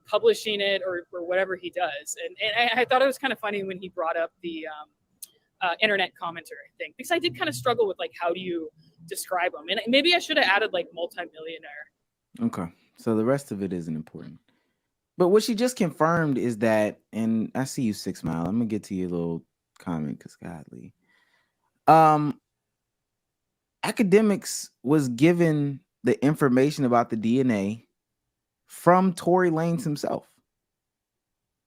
publishing it or whatever he does. And I thought it was kind of funny when he brought up the internet commenter thing, because I did kind of struggle with like, how do you describe him? And maybe I should have added like multimillionaire. Okay, so the rest of it isn't important. But what she just confirmed is that, and I see you, 6 Mile. I'm gonna get to your little comment because godly. Academics was given the information about the DNA from Tory Lanez himself.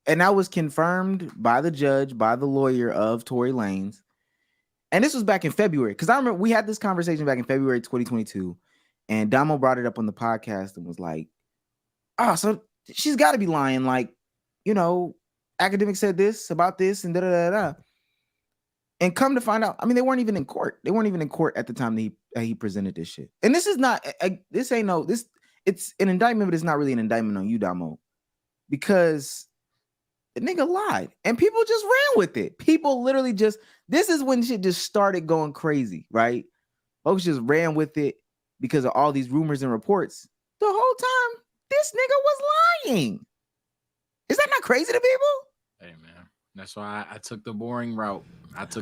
And that was confirmed by the judge, by the lawyer of Tory Lanez. And this was back in February, because I remember we had this conversation back in February 2022, and Damo brought it up on the podcast and was like, so she's got to be lying. Like, academics said this about this and da-da-da-da. And come to find out, I mean, they weren't even in court. They weren't even in court at the time that he presented this shit. And this is not, it's an indictment, but it's not really an indictment on you, Damo, because the nigga lied and people just ran with it. People literally this is when shit just started going crazy, right? Folks just ran with it because of all these rumors and reports. The whole time, this nigga was lying. Is that not crazy to people? Hey, man. That's why I took the boring route.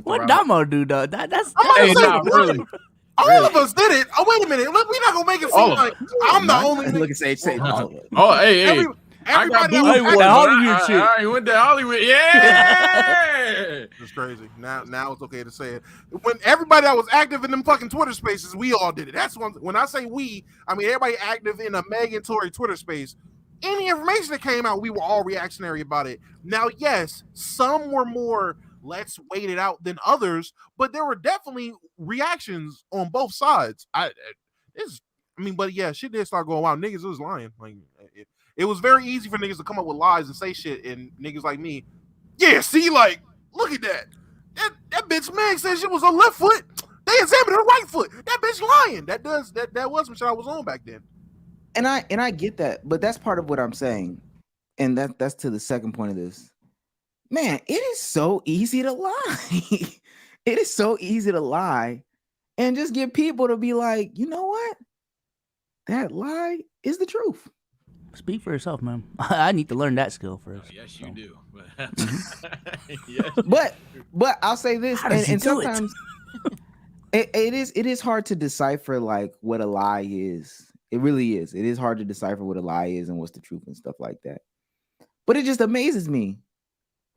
What Damo do though? That's I'm not really. All of us did it. Oh, wait a minute. Look, we're not gonna make it seem like I'm the only. Look and say Oh, hey. Everybody I else. got that Hollywood shit. I went to Hollywood. Yeah. It's crazy. Now it's okay to say it. When everybody that was active in them fucking Twitter spaces, we all did it. That's when I say we, I mean everybody active in a Megan Tory Twitter space. Any information that came out, we were all reactionary about it. Now, yes, some were more let's wait it out than others, but there were definitely reactions on both sides. But yeah, shit did start going wild. Niggas was lying. Like it was very easy for niggas to come up with lies and say shit, and niggas like me, yeah, see, like, look at that. That bitch Meg said she was on left foot. They examined her right foot. That bitch lying. That was some shit I was on back then. And I get that, but that's part of what I'm saying. And that's to the second point of this. Man, it is so easy to lie. It is so easy to lie and just get people to be like, you know what? That lie is the truth. Speak for yourself, man. I need to learn that skill first. Oh, yes, you do. Yes. But I'll say this, and sometimes it is hard to decipher like what a lie is. It really is. It is hard to decipher what a lie is and what's the truth and stuff like that. But it just amazes me.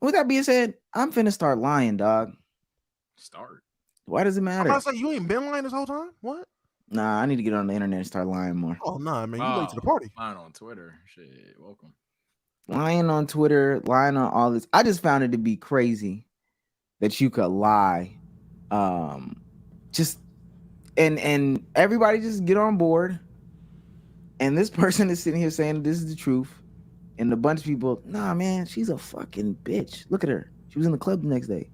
With that being said, I'm finna start lying, dog. Start. Why does it matter? I'm about to say, you ain't been lying this whole time? What? Nah, I need to get on the internet and start lying more. Oh, nah, man. You late to the party. Lying on Twitter. Shit, welcome. Lying on Twitter, lying on all this. I just found it to be crazy that you could lie. And everybody just get on board. And this person is sitting here saying this is the truth. And a bunch of people, nah, man, she's a fucking bitch. Look at her. She was in the club the next day.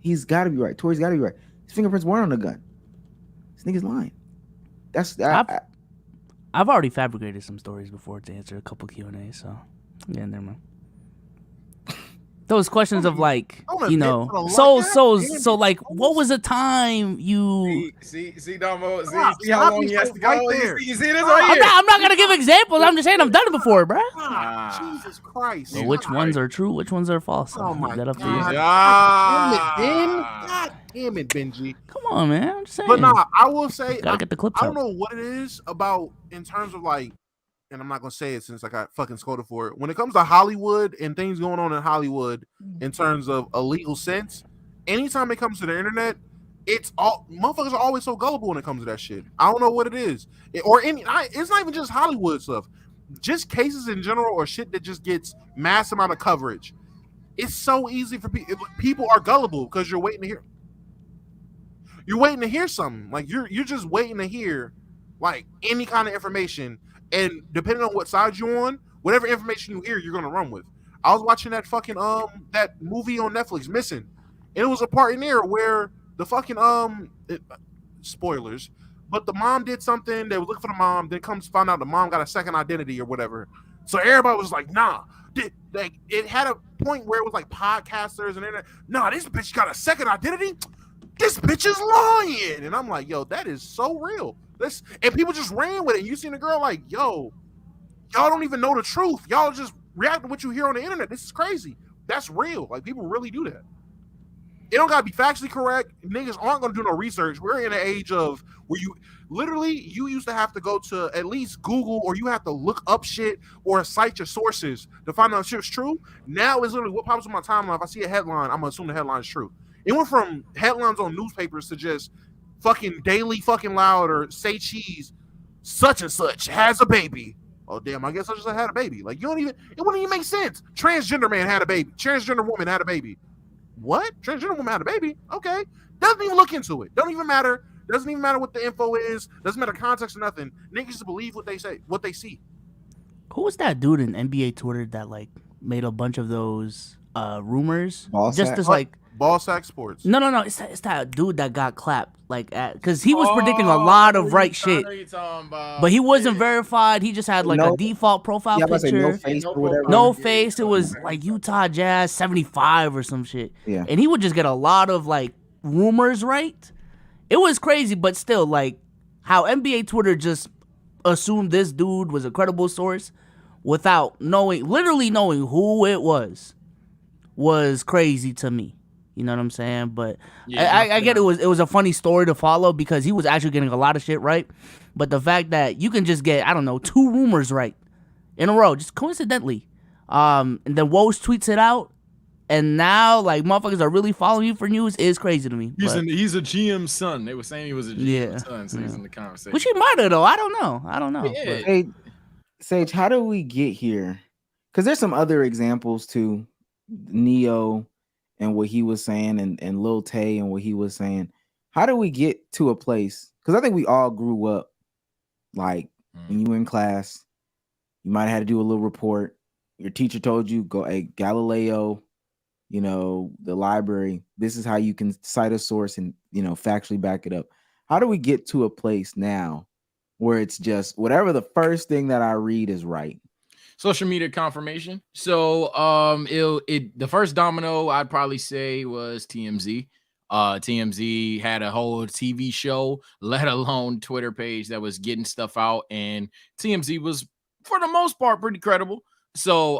He's got to be right. Tory's got to be right. His fingerprints weren't on the gun. This nigga's lying. That's that. I've already fabricated some stories before to answer a couple Q&A, so yeah, never mind. Those questions of like, you know, so like, what was the time you see Domo, see how long he has to go? You see this right here? I'm not gonna give examples. I'm just saying I've done it before, bro. Jesus Christ! So which ones are true? Which ones are false? Oh my God. God damn it, Benji. Come on, man. I'm just saying. But nah, I will say, gotta get the clips I out. don't know what it is about in terms of like, and I'm not gonna say it since I got fucking scolded for it. When it comes to Hollywood and things going on in Hollywood in terms of a legal sense, anytime it comes to the internet, it's all motherfuckers are always so gullible when it comes to that shit. I don't know what it is, it's not even just Hollywood stuff, just cases in general or shit that just gets mass amount of coverage. It's so easy for people are gullible because you're waiting to hear something. Like you're just waiting to hear like any kind of information. And depending on what side you're on, whatever information you hear, you're gonna run with. I was watching that fucking that movie on Netflix, Missing, and it was a part in there where the fucking spoilers, but the mom did something. They were looking for the mom. Then comes to find out the mom got a second identity or whatever. So everybody was like, "Nah." Like it had a point where it was like podcasters and internet. Nah, this bitch got a second identity. This bitch is lying, and I'm like, "Yo, that is so real." And people just ran with it. You seen the girl like, yo, y'all don't even know the truth. Y'all just react to what you hear on the internet. This is crazy. That's real. Like people really do that. It don't gotta be factually correct. Niggas aren't gonna do no research. We're in an age of where you used to have to go to at least Google or you have to look up shit or cite your sources to find out if shit's true. Now it's literally what pops on my timeline. If I see a headline, I'm gonna assume the headline is true. It went from headlines on newspapers to just fucking Daily fucking Loud or Say Cheese, such and such has a baby. Oh damn, I guess I just had a baby. Like it wouldn't even make sense. Transgender man had a baby. Transgender woman had a baby. What? Transgender woman had a baby? Okay. Doesn't even look into it. Doesn't even matter what the info is. Doesn't matter context or nothing. Niggas just believe what they say, what they see. Who was that dude in NBA Twitter that like made a bunch of those rumors? Just as like Ballsack Sports. No. It's that dude that got clapped, like, because he was predicting a lot of right shit. But he wasn't verified. He just had like a default profile picture. No face. It was like Utah Jazz 75 or some shit. Yeah. And he would just get a lot of like rumors right. It was crazy, but still, like how NBA Twitter just assumed this dude was a credible source without literally knowing who it was crazy to me. You know what I'm saying? But yeah, I get it was a funny story to follow because he was actually getting a lot of shit right. But the fact that you can just get, I don't know, 2 rumors right in a row, just coincidentally. And then Woj tweets it out. And now, like, motherfuckers are really following you for news is crazy to me. He's a GM son. They were saying he was a GM son, so he's in the conversation. Which he might have, though. I don't know. Yeah. Hey, Sage, how do we get here? Because there's some other examples, too. Neo and what he was saying and Lil Tay and what he was saying. How do we get to a place? Because I think we all grew up, like, when you were in class, you might have had to do a little report. Your teacher told you, go, hey, Galileo, you know, the library, this is how you can cite a source and, you know, factually back it up. How do we get to a place now where it's just whatever the first thing that I read is right? Social media confirmation. So the first domino I'd probably say was TMZ. TMZ had a whole TV show, let alone Twitter page that was getting stuff out, and TMZ was for the most part pretty credible. So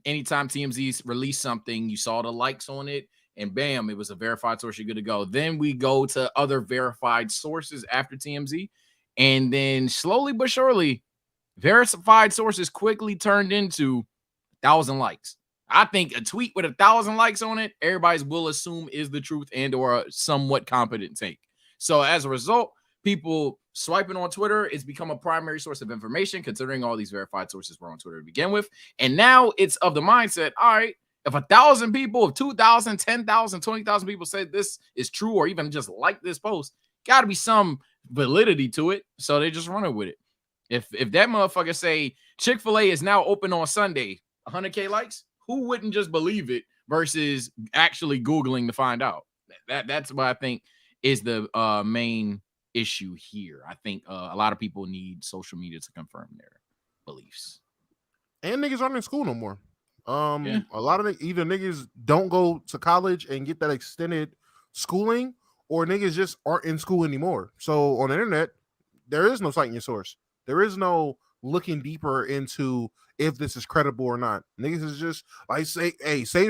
anytime TMZ released something, you saw the likes on it, and bam, it was a verified source. You're good to go. Then we go to other verified sources after TMZ, and then slowly but surely, verified sources quickly turned into 1,000 likes. I think a tweet with 1,000 likes on it, everybody will assume is the truth and or a somewhat competent take. So as a result, people swiping on Twitter, it's become a primary source of information, considering all these verified sources were on Twitter to begin with. And now it's of the mindset, all right, if 1,000 people, if 2,000, 10,000, 20,000 people say this is true or even just like this post, got to be some validity to it. So they just run it with it. If that motherfucker say Chick-fil-A is now open on Sunday, 100K likes, who wouldn't just believe it versus actually Googling to find out? That's what I think is the main issue here. I think a lot of people need social media to confirm their beliefs. And niggas aren't in school no more. Yeah. A lot of either niggas don't go to college and get that extended schooling, or niggas just aren't in school anymore. So on the internet, there is no citing your source. There is no looking deeper into if this is credible or not. Niggas is just like Sage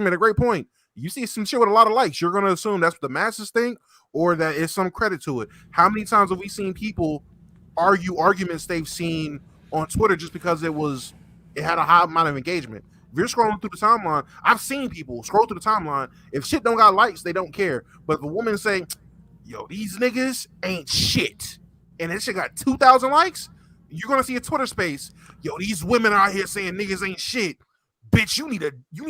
made a great point. You see some shit with a lot of likes, you're gonna assume that's what the masses think, or that it's some credit to it. How many times have we seen people argue arguments they've seen on Twitter just because it had a high amount of engagement? If you're scrolling through the timeline, I've seen people scroll through the timeline. If shit don't got likes, they don't care. But if a woman say, yo, these niggas ain't shit, and this shit got 2,000 likes, you're gonna see a Twitter space. Yo, these women out here saying niggas ain't shit. Bitch, you need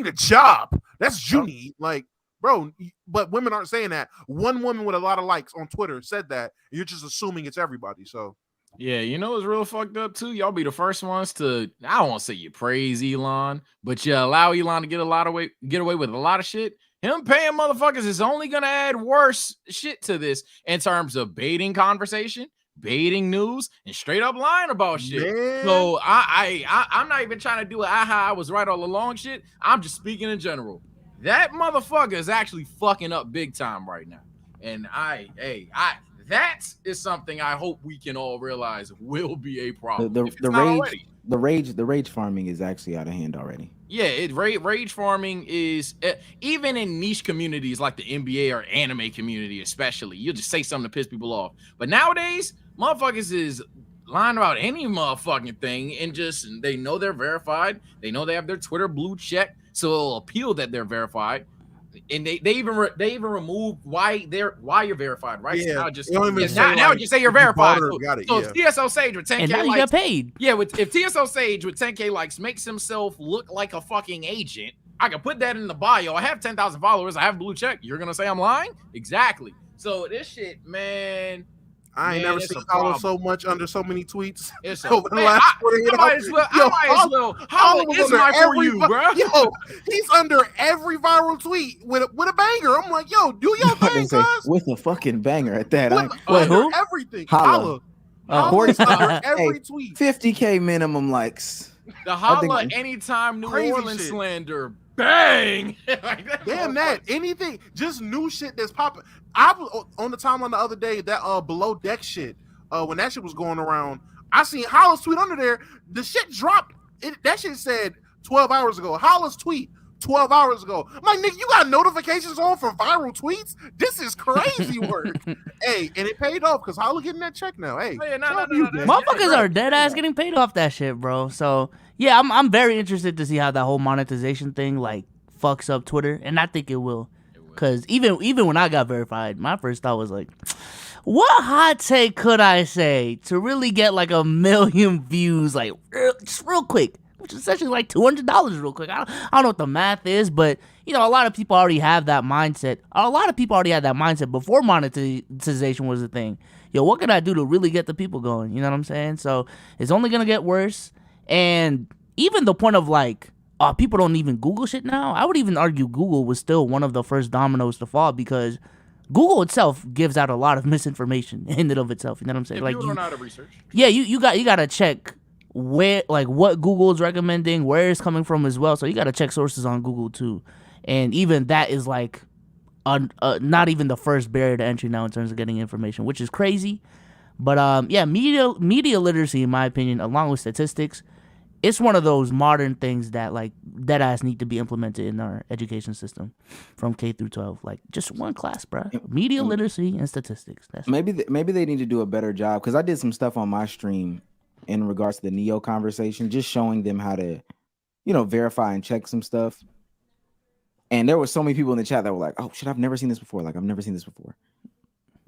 a job. That's what you need. Like, bro, but women aren't saying that. One woman with a lot of likes on Twitter said that. And you're just assuming it's everybody. So yeah, you know what's real fucked up too? Y'all be the first ones to, I don't want to say you praise Elon, but you allow Elon to get away with a lot of shit. Him paying motherfuckers is only gonna add worse shit to this in terms of baiting conversation, baiting news, and straight up lying about shit. Man. So I'm not even trying to do I was right all along shit. I'm just speaking in general. That motherfucker is actually fucking up big time right now. And that is something I hope we can all realize will be a problem. The rage farming is actually out of hand already. Yeah, rage farming is even in niche communities like the NBA or anime community, especially. You'll just say something to piss people off. But nowadays, motherfuckers is lying about any motherfucking thing, and just they know they're verified. They know they have their Twitter blue check, so it'll appeal that they're verified. And they even remove why you're verified, right? Yeah. So now just say you're verified. So if TSO Sage with 10K And now you likes, get paid. yeah, if TSO Sage with 10K likes makes himself look like a fucking agent, I can put that in the bio. I have 10,000 followers. I have blue check. You're gonna say I'm lying? Exactly. So this shit, man. I ain't never seen Hollow so much under so many tweets. It's over the last 48 I might as well. Hollow is my for you, bro. Yo, he's under every viral tweet with a banger. I'm like, yo, do your thing, guys. With a fucking banger at that. Wait, who? Everything. Hollow. Hollow under every tweet. 50K minimum likes. The holla anytime New Orleans shit. Slander. Bang! Damn that. Anything, just new shit that's popping. I was on the timeline the other day, that below deck shit. When that shit was going around, I seen Hollow's tweet under there. The shit dropped. That shit said 12 hours ago. Hollow's tweet 12 hours ago. I'm like, nigga, you got notifications on for viral tweets? This is crazy work. Hey, and it paid off because Hollow getting that check now. Hey, motherfuckers are dead ass getting paid off that shit, bro. So yeah, I'm very interested to see how that whole monetization thing like fucks up Twitter, and I think it will. Cause even when I got verified, my first thought was like, what hot take could I say to really get like 1 million views, like just real quick, which is essentially like $200 real quick. I don't know what the math is, but you know, a lot of people already have that mindset. A lot of people already had that mindset before monetization was a thing. Yo, what can I do to really get the people going? You know what I'm saying? So it's only gonna get worse. And even the point of like, people don't even Google shit now. I would even argue Google was still one of the first dominoes to fall because Google itself gives out a lot of misinformation in and of itself. You know what I'm saying? Like you don't know how to research. Yeah, you gotta check where, like, what Google is recommending, where it's coming from as well. So you gotta check sources on Google too. And even that is like not even the first barrier to entry now in terms of getting information, which is crazy. But yeah, media literacy, in my opinion, along with statistics, it's one of those modern things that like deadass need to be implemented in our education system from K through 12. Like just one class, bro. Media literacy and statistics. Maybe they need to do a better job, because I did some stuff on my stream in regards to the Neo conversation, just showing them how to, you know, verify and check some stuff. And there were so many people in the chat that were like, "Oh shit, I've never seen this before. Like I've never seen this before."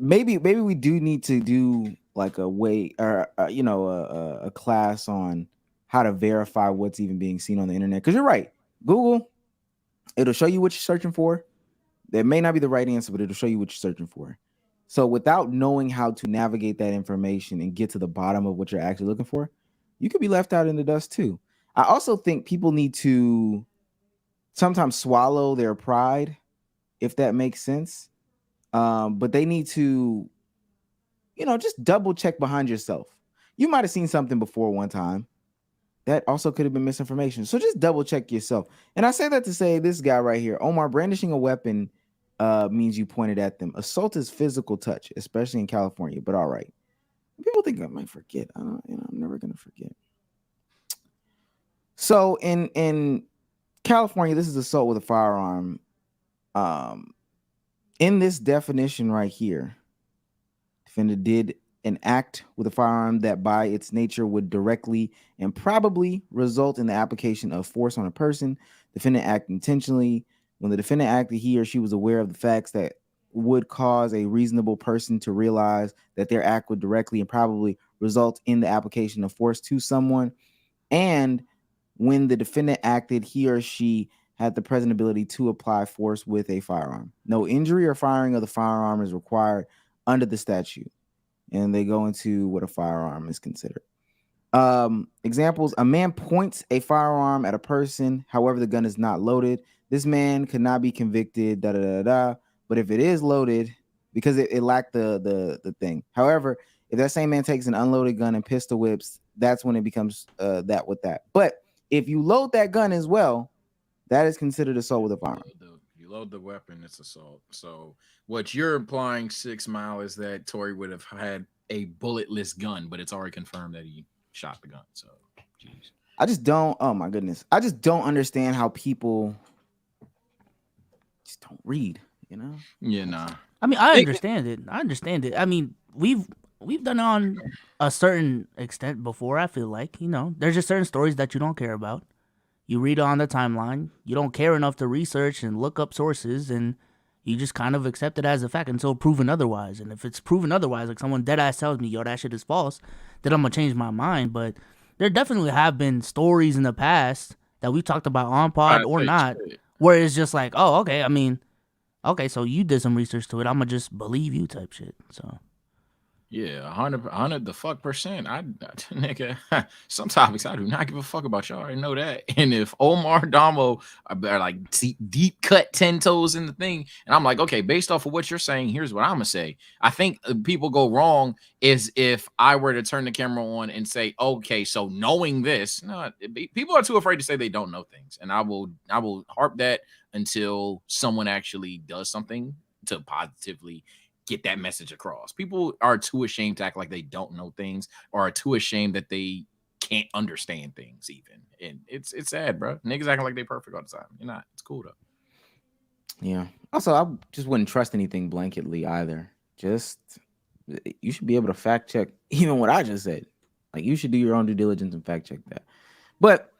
Maybe we do need to do like a way or a class on how to verify what's even being seen on the internet. Because you're right, Google, it'll show you what you're searching for. That may not be the right answer, but it'll show you what you're searching for. So without knowing how to navigate that information and get to the bottom of what you're actually looking for, you could be left out in the dust too. I also think people need to sometimes swallow their pride, if that makes sense. But they need to, just double check behind yourself. You might have seen something before one time. That also could have been misinformation. So just double check yourself. And I say that to say this guy right here, Omar, brandishing a weapon means you pointed at them. Assault is physical touch, especially in California. But all right. People think I might forget. I'm never gonna forget. So in California, this is assault with a firearm. In this definition right here, defendant did an act with a firearm that by its nature would directly and probably result in the application of force on a person. Defendant acted intentionally. When the defendant acted, he or she was aware of the facts that would cause a reasonable person to realize that their act would directly and probably result in the application of force to someone. And when the defendant acted, he or she had the present ability to apply force with a firearm. No injury or firing of the firearm is required under the statute. And they go into what a firearm is considered. Examples: a man points a firearm at a person, however, the gun is not loaded. This man could not be convicted, but if it is loaded, because it lacked the thing. However, if that same man takes an unloaded gun and pistol whips, that's when it becomes that with that. But if you load that gun as well, that is considered assault with a firearm. You load the weapon, it's assault. So what you're implying, 6 Mile, is that Tory would have had a bulletless gun, but it's already confirmed that he shot the gun. So, geez. I just don't. Oh my goodness, I just don't understand how people just don't read. Yeah, nah. I mean, I understand it. I mean, we've done it on a certain extent before. I feel like there's just certain stories that you don't care about. You read on the timeline. You don't care enough to research and look up sources, and you just kind of accept it as a fact until proven otherwise. And if it's proven otherwise, like someone dead ass tells me, yo, that shit is false, then I'm gonna change my mind. But there definitely have been stories in the past that we talked about on pod or not, where it's just like, oh, okay. I mean, okay, so you did some research to it. I'm gonna just believe you type shit. So. Yeah, 100 the fuck percent. Nigga, some topics I do not give a fuck about. Y'all already know that. And if Omar Damo are like deep cut 10 toes in the thing, and I'm like, okay, based off of what you're saying, here's what I'm gonna say. I think people go wrong is if I were to turn the camera on and say, okay, so knowing this, no, people are too afraid to say they don't know things, and I will harp that until someone actually does something to positively get that message across. People are too ashamed to act like they don't know things, or are too ashamed that they can't understand things even. And it's sad, bro. Niggas acting like they perfect all the time. You're not. It's cool though. Yeah. Also, I just wouldn't trust anything blanketly either. Just, you should be able to fact check even what I just said. Like, you should do your own due diligence and fact check that. But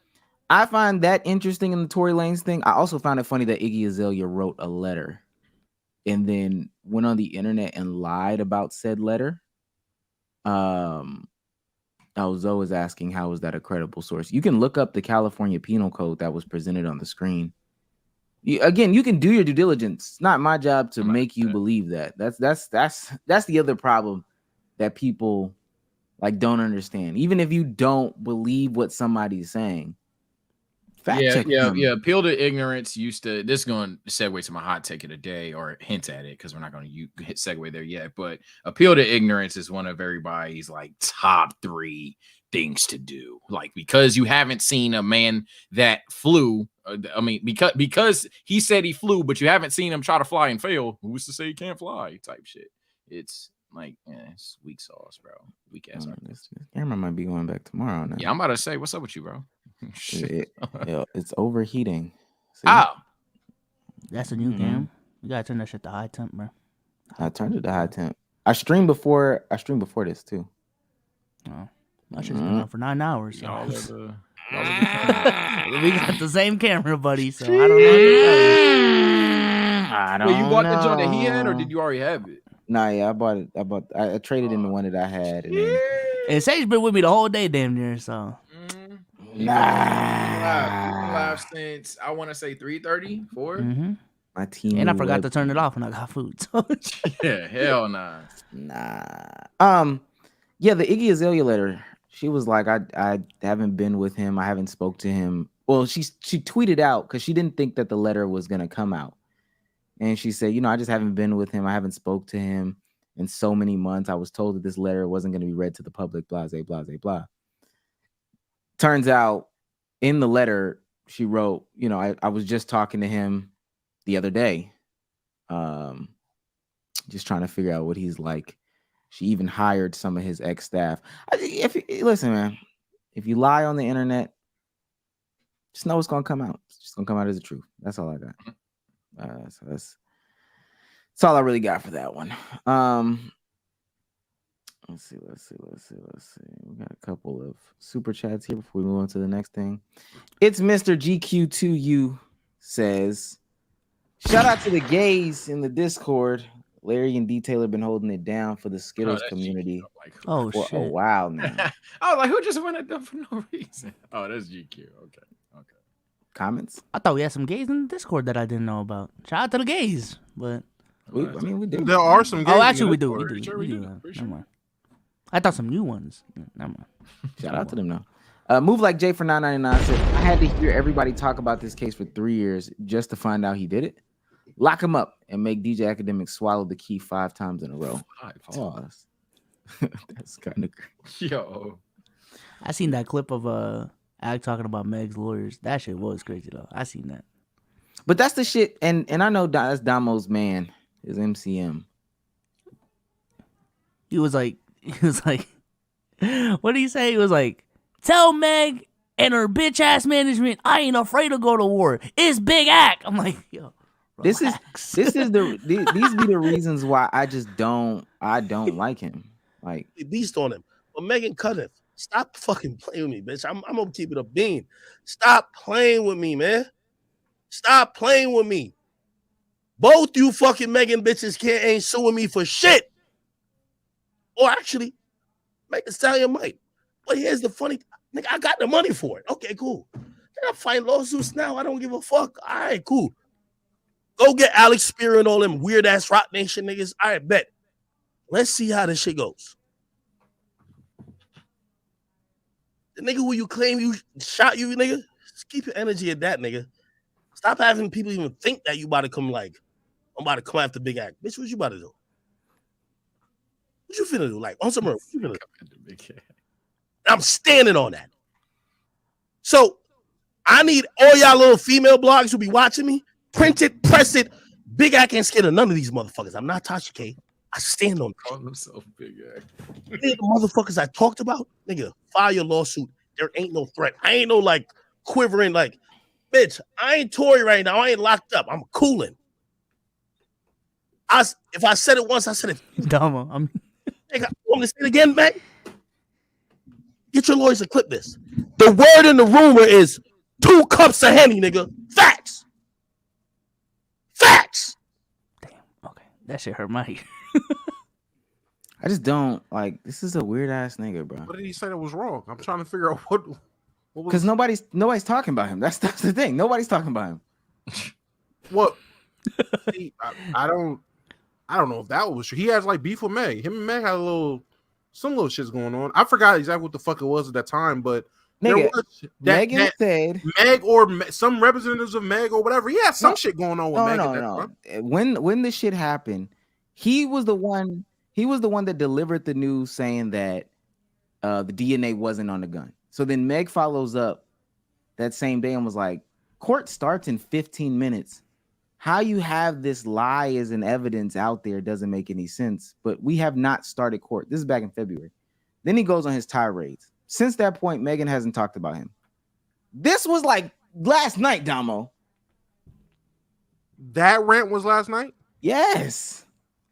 I find that interesting in the Tory Lanez thing. I also found it funny that Iggy Azalea wrote a letter and then went on the internet and lied about said letter. Alzo is asking, how is that a credible source? You can look up the California Penal Code that was presented on the screen. Again, you can do your due diligence. It's not my job to make you believe that. That's the other problem that people like don't understand. Even if you don't believe what somebody's saying, fact check them. Yeah. Appeal to ignorance used to. This is going to segue to my hot take of the day, or hint at it, because we're not going to hit segue there yet. But appeal to ignorance is one of everybody's like top 3 things to do. Like, because you haven't seen a man that flew. I mean, because he said he flew, but you haven't seen him try to fly and fail. Who's to say he can't fly? Type shit. It's like, it's weak sauce, bro. Weak ass. This camera might be going back tomorrow now. Yeah, I'm about to say, what's up with you, bro? It's overheating. See? Oh, That's a new game. You gotta turn that shit to high temp, bro. I turned it to high temp. I streamed before this too. Oh, my shit's been on for 9 hours. So. y'all We got the same camera, buddy. So I don't know. What to tell you. You bought the joint that he had, or did you already have it? Nah, yeah, I bought it. I traded in the one that I had. And then... And Sage been with me the whole day, damn near. So. Live since I want to say 3:30, 4. My team. And I forgot to turn it off when I got food. So. Yeah, hell nah. Nah. Yeah, the Iggy Azalea letter. She was like, I haven't been with him. I haven't spoke to him. Well, she tweeted out because she didn't think that the letter was gonna come out. And she said, I just haven't been with him. I haven't spoke to him in so many months. I was told that this letter wasn't going to be read to the public, blah, blah, blah, blah. Turns out in the letter, she wrote, I was just talking to him the other day. Just trying to figure out what he's like. She even hired some of his ex-staff. Listen, man, if you lie on the internet, just know it's going to come out. It's just going to come out as the truth. That's all I got. So that's all I really got for that one. Let's see. We got a couple of super chats here before we move on to the next thing. It's Mr. GQ2U says, shout out to the gays in the Discord. Larry and D-Taylor been holding it down for the Skittles community. Oh, shit. Oh, wow, man. I was like, who just went at them for no reason? Oh, that's GQ. Okay. Comments? I thought we had some gays in the Discord that I didn't know about. Shout out to the gays, but we do. There are some gays. oh, actually, we do. Discord. We do. Sure We we do. do. For Never sure. mind. I thought some new ones. Never mind. Shout out to them though. Move like Jay for $9.99 said, I had to hear everybody talk about this case for 3 years just to find out he did it. Lock him up and make DJ Academic swallow the key 5 times in a row. Pause. That's kind of crazy. Yo. I seen that clip of Ag talking about Meg's lawyers. That shit was crazy though. I seen that. But that's the shit, and I know that's Damo's man, his MCM. He was like, what did he say? He was like, tell Meg and her bitch ass management I ain't afraid to go to war. It's Big Act. I'm like, yo, This relax. is these be the reasons why I don't like him. Like, beast on him. But Megan Cunneth, stop fucking playing with me, bitch. I'm gonna keep it a bean. Stop playing with me, man. Stop playing with me. Both you fucking Megan bitches ain't suing me for shit. Or actually, Megan Stallion might. But here's the funny nigga, I got the money for it. Okay, cool. Can I fight lawsuits now? I don't give a fuck. All right, cool. Go get Alex Spear and all them weird ass Rock Nation niggas. All right, bet. Let's see how this shit goes. The nigga who you claim you shot you, nigga, just keep your energy at that, nigga. Stop having people even think that you about to come like, I'm about to come after Big Act. Bitch, what you about to do? What you finna do? Like, on some real, what you finna do? I'm standing on that. So, I need all y'all little female blogs who be watching me, print it, press it. Big Act ain't scared of none of these motherfuckers. I'm not Tasha K. I stand on Call himself Big Act. the motherfuckers I talked about, nigga, file your lawsuit. There ain't no threat. I ain't no like quivering, like, bitch, I ain't Tory right now. I ain't locked up. I'm cooling. If I said it once, I said it. Dama, I'm Nigga, want me to say it again, man? Get your lawyers to clip this. The word in the rumor is 2 cups of Henny, nigga. Facts. Facts. damn. Okay, that shit hurt my ear. I just don't like. This is a weird ass nigga, bro. What did he say that was wrong? I'm trying to figure out what was. Because nobody's talking about him. That's the thing. Nobody's talking about him. What? See, I don't know if that was true. He has like beef with Meg. Him and Meg had some little shit's going on. I forgot exactly what the fuck it was at that time, but there Nigga, was Megan said Meg or some representatives of Meg or whatever. He had some shit going on with Meg. No. When this shit happened, he was the one that delivered the news saying that the DNA wasn't on the gun. So then Meg follows up that same day and was like, court starts in 15 minutes. How you have this lie as an evidence out there doesn't make any sense, but we have not started court. This is back in February. Then he goes on his tirades. Since that point, Megan hasn't talked about him. This was like last night, Damo. That rant was last night? Yes.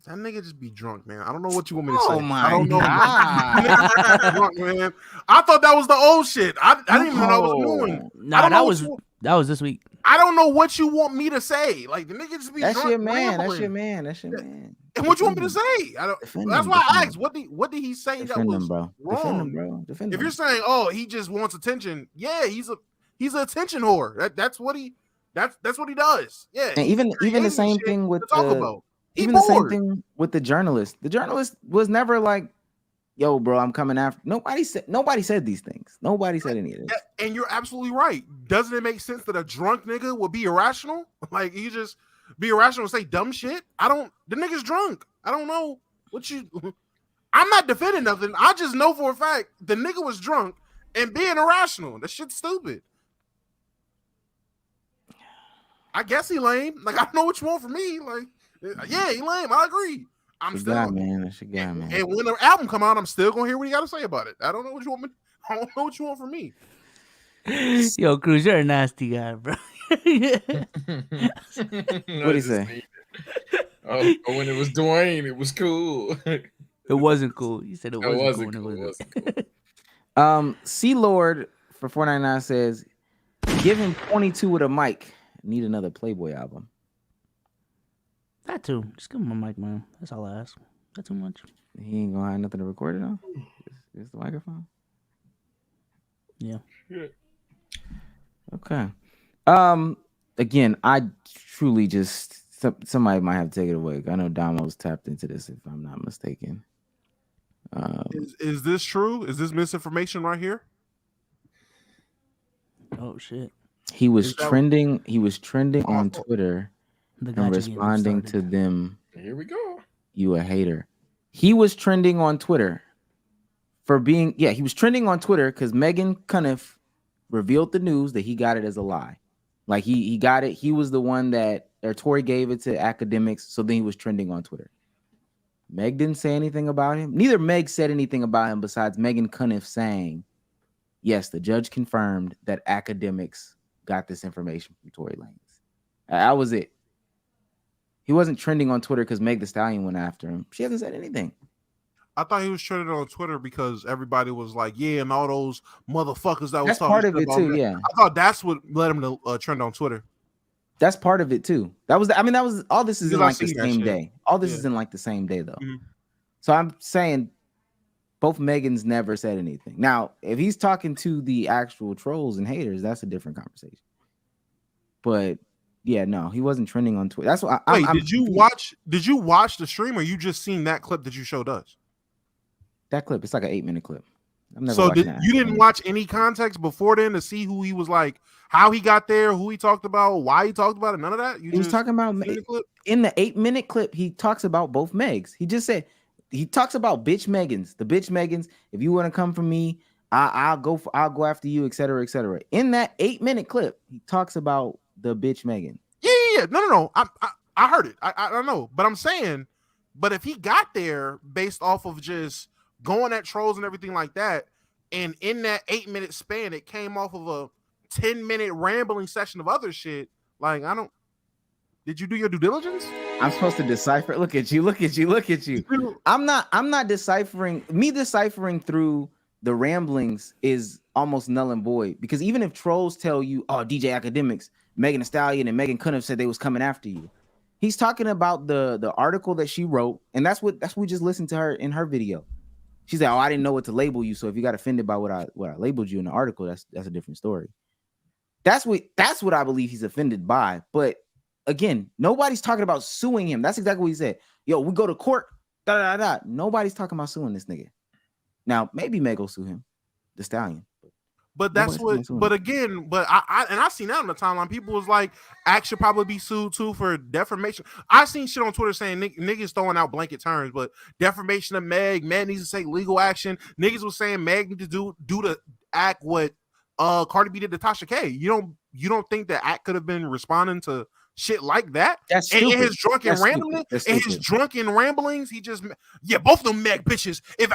That nigga just be drunk, man. I don't know what you want me to say. Oh my I don't know. God. Drunk, man. I thought that was the old shit. I didn't even know that was new one. Nah, that was this week. I don't know what you want me to say. Like the nigga just be That's drunk. your man. rambling. That's your man. That's your man. And what you want me to say? I don't. Defend That's him, why I defend asked. What did he say that Defend was him, bro. wrong? Defend him, bro. Defend If him. you're saying, oh, he just wants attention, yeah, he's an attention whore. That's what he does. Yeah. And even the same thing with to talk about. even the same thing with the journalist. The journalist was never like yo, bro, I'm coming after. Nobody said these things. Nobody said any of this. And you're absolutely right. Doesn't it make sense that a drunk nigga would be irrational? Like, you just be irrational and say dumb shit? The nigga's drunk. I don't know what you. I'm not defending nothing. I just know for a fact the nigga was drunk and being irrational. That shit's stupid. I guess he lame. Like, I don't know what you want from me. Like, yeah, he lame. I agree. That's a guy, man. And when the album come out, I'm still gonna hear what he got to say about it. I don't know what you want. I don't know what you want from me. Yo, Cruz, you're a nasty guy, bro. What'd he say? Oh, when it was Dwayne, it was cool. It wasn't cool. He said it wasn't cool. C Lord for $4.99 says, give him 22 with a mic. Need another Playboy album. That too. Just give him a mic, man. That's all I ask. That's too much. He ain't gonna have nothing to record it on. Just the microphone. Yeah. Okay. Again, I truly just somebody might have to take it away. I know Damo's tapped into this, if I'm not mistaken. Is this true? Is this misinformation right here? Oh shit. He was trending on Twitter and responding to them. Here we go. You a hater. He was trending on Twitter for being, he was trending on Twitter because Megan Cuniff revealed the news that he got it as a lie. Like he got it. He was the one that, or Tory gave it to academics. So then he was trending on Twitter. Meg didn't say anything about him. Neither Meg said anything about him besides Megan Cuniff saying, yes, the judge confirmed that academics got this information from Tory Lanez. That was it. He wasn't trending on Twitter because Meg Thee Stallion went after him. She hasn't said anything. I thought he was trending on Twitter because everybody was like, yeah, and all those motherfuckers that that's was part of it too. That. Yeah, I thought that's what led him to trend on Twitter. That's part of it too. That was all this is in like the same day. All this is in like the same day though. Mm-hmm. So I'm saying both Megans never said anything. Now, if he's talking to the actual trolls and haters, that's a different conversation. But yeah, no, he wasn't trending on Twitter. That's what. Did you watch the stream, or you just seen that clip that you showed us? That clip, it's like an 8-minute clip. So you didn't watch any context before then to see who he was like, how he got there, who he talked about, why he talked about it? None of that. He was talking about in the 8-minute clip. He talks about both Megs. He just said he talks about bitch Megans, the bitch Megans. If you want to come for me, I'll go after you, etc., etc. In that 8-minute clip, he talks about the bitch Megan. Yeah. No. I heard it. I don't know, but I'm saying, but if he got there based off of just going at trolls and everything like that, and in that 8-minute span, it came off of a 10-minute rambling session of other shit. Like, did you do your due diligence? I'm supposed to decipher. Look at you. I'm not deciphering. Me deciphering through the ramblings is almost null and void, because even if trolls tell you, oh, DJ Academics, Megan Thee Stallion and Megan Cuniff said they was coming after you, he's talking about the article that she wrote, and that's what we just listened to her in her video. She said, oh, I didn't know what to label you, so if you got offended by what I labeled you in the article, that's a different story. That's what I believe he's offended by. But again, nobody's talking about suing him. That's exactly what he said. Yo, we go to court. Nobody's talking about suing this nigga. Now, maybe Meg will sue him, the Stallion. But that's what. But again, I seen that on the timeline. People was like, Axe should probably be sued too for defamation. I seen shit on Twitter saying niggas throwing out blanket terms, but defamation of Meg needs to take legal action. Niggas was saying Meg need to do to act what Cardi B did to Tasha K. You don't think that Act could have been responding to shit like that? That's stupid. In his drunken ramblings, he just both of them Meg bitches. If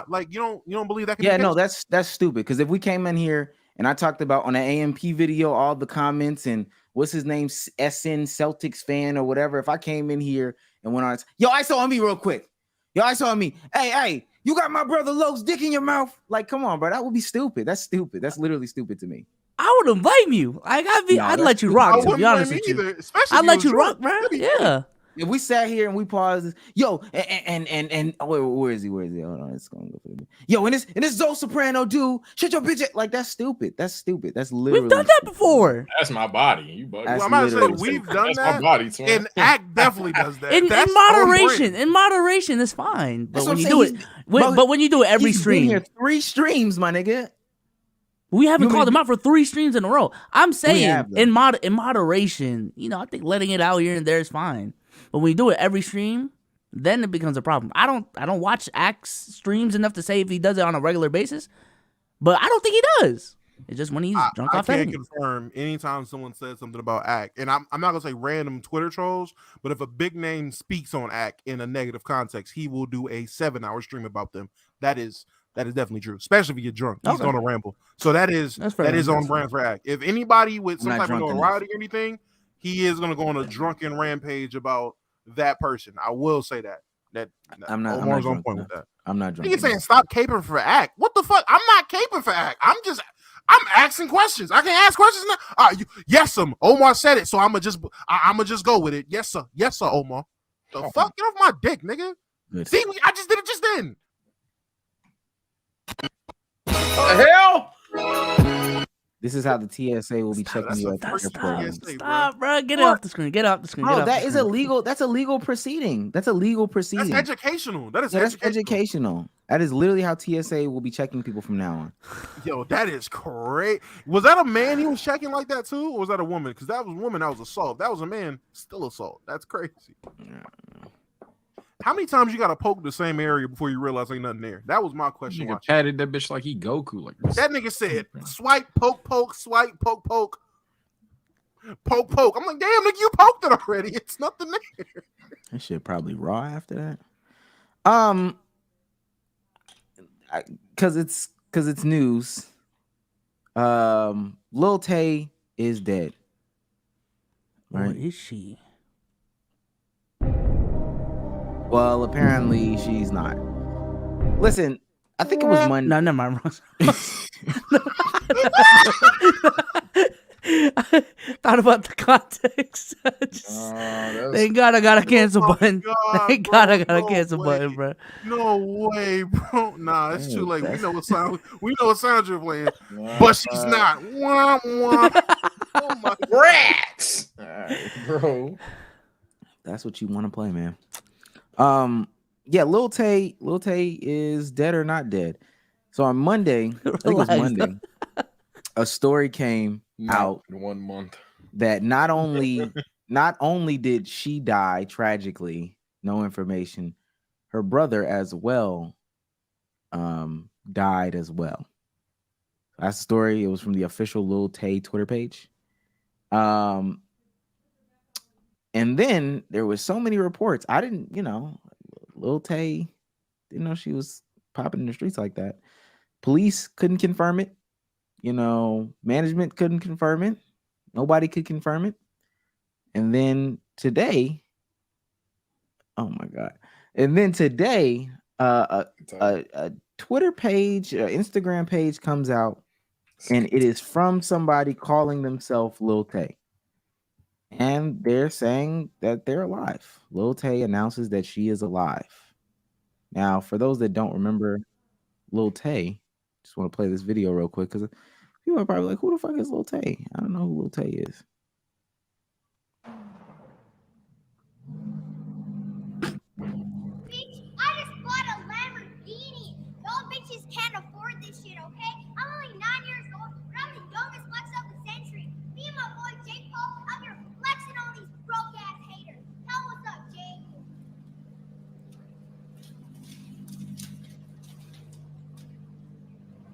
like you don't believe that? No, that's stupid. Because if we came in here and I talked about on an AMP video all the comments and what's his name, SN Celtics fan or whatever, if I came in here and went on, yo, I saw me real quick. Hey, you got my brother Lowe's dick in your mouth. Like, come on, bro. That would be stupid. That's stupid. That's literally stupid to me. I wouldn't blame you. I'd let you rock. To be honest with you, I'd let you rock, bro. Yeah. if we sat here and we paused, yo, and where is he? Where is he? Hold on, it's gonna go for a bit. Yo, and this Zoe Soprano dude, shut your bitch. Like that's stupid. That's stupid. That's literally. We've done that before. That's my body. You bugging. That's Well, I'm about to say literally we've done That's my that. body, twin. And Act definitely does that. In That's moderation, on in moderation, it's fine. But That's when what you I'm do saying. it, but when you do it every He's been stream, here 3 streams, my nigga. we haven't You called mean- him out for 3 streams in a row. I'm saying have, though. in moderation, I think letting it out here and there is fine. But when you do it every stream, then it becomes a problem. I don't watch Axe streams enough to say if he does it on a regular basis, but I don't think he does. It's just when he's drunk I off can't editing. confirm anytime someone says something about Act, and I'm not gonna say random Twitter trolls, but if a big name speaks on Act in a negative context, he will do a 7-hour stream about them. That is definitely true, especially if you get drunk. He's Okay. gonna ramble. So that is That's fair. on That's brand for Act. If anybody with some not type of drunk enough. notoriety or anything, he is gonna go on a drunken rampage about that person. I will say that. I'm not Omar's on drunk point enough. with that. I'm not drunk. Nigga saying stop caping for Act. What the fuck? I'm not caping for Act. I'm asking questions. I can ask questions now. Yes, sir. Omar said it, so I'ma just go with it. Yes, sir. Yes, sir, Omar. The fuck? Get off my dick, nigga. Good. See, I just did it just then. The hell? This is how the TSA will be checking That's you a at the first airport. TSA. Stop, bro. Get it What? off the screen. Get it off the screen. Bro, Get it off that the is screen. illegal. That's a legal proceeding. That's a legal proceeding. That's educational. That is Yeah, that's educational. educational. That is literally how TSA will be checking people from now on. Yo, that is great. Was that a man he was checking like that too, or was that a woman? Because that was a woman, that was assault. That was a man, still assault. That's crazy. How many times you gotta poke the same area before you realize ain't nothing there? That was my question. Nigga watching. patted that bitch like he Goku. Like That nigga said, swipe, poke, swipe, poke. Poke. I'm like, damn, nigga, you poked it already. It's nothing there. That shit probably raw after that. Cause it's news. Lil Tay is dead. Or Right. is she? Well, apparently she's not. Listen, I think it was Monday. No, never mind. I thought about the context. Thank God I got a cancel button. Thank God I got a cancel button, bro. No way, bro. Nah, it's too late. We That's- know what sound you're playing, but she's not. Wah, wah. Oh my rats. All right, bro. That's what you want to play, man. Yeah, Lil Tay is dead or not dead. So on Monday, I think it was Relax. Monday, a story came out in 1 month. that not only did she die tragically, no information, her brother as well died as well. That's the story. It was from the official Lil Tay Twitter page. And then there was so many reports. I didn't, Lil Tay didn't know she was popping in the streets like that. Police couldn't confirm it. Management couldn't confirm it. Nobody could confirm it. And then today, oh my God. And then today, a Twitter page, Instagram page comes out, and it is from somebody calling themselves Lil Tay. And they're saying that they're alive. Lil Tay announces that she is alive. Now, for those that don't remember Lil Tay, just want to play this video real quick because people are probably like, who the fuck is Lil Tay? I don't know who Lil Tay is. Bitch, I just bought a Lamborghini. Y'all bitches can't afford this shit, okay? I'm only 9 years old, but I'm the youngest flex of the century. Me and my boy Jake Paul out here flexing on these broke ass haters. Tell what's up, Jake.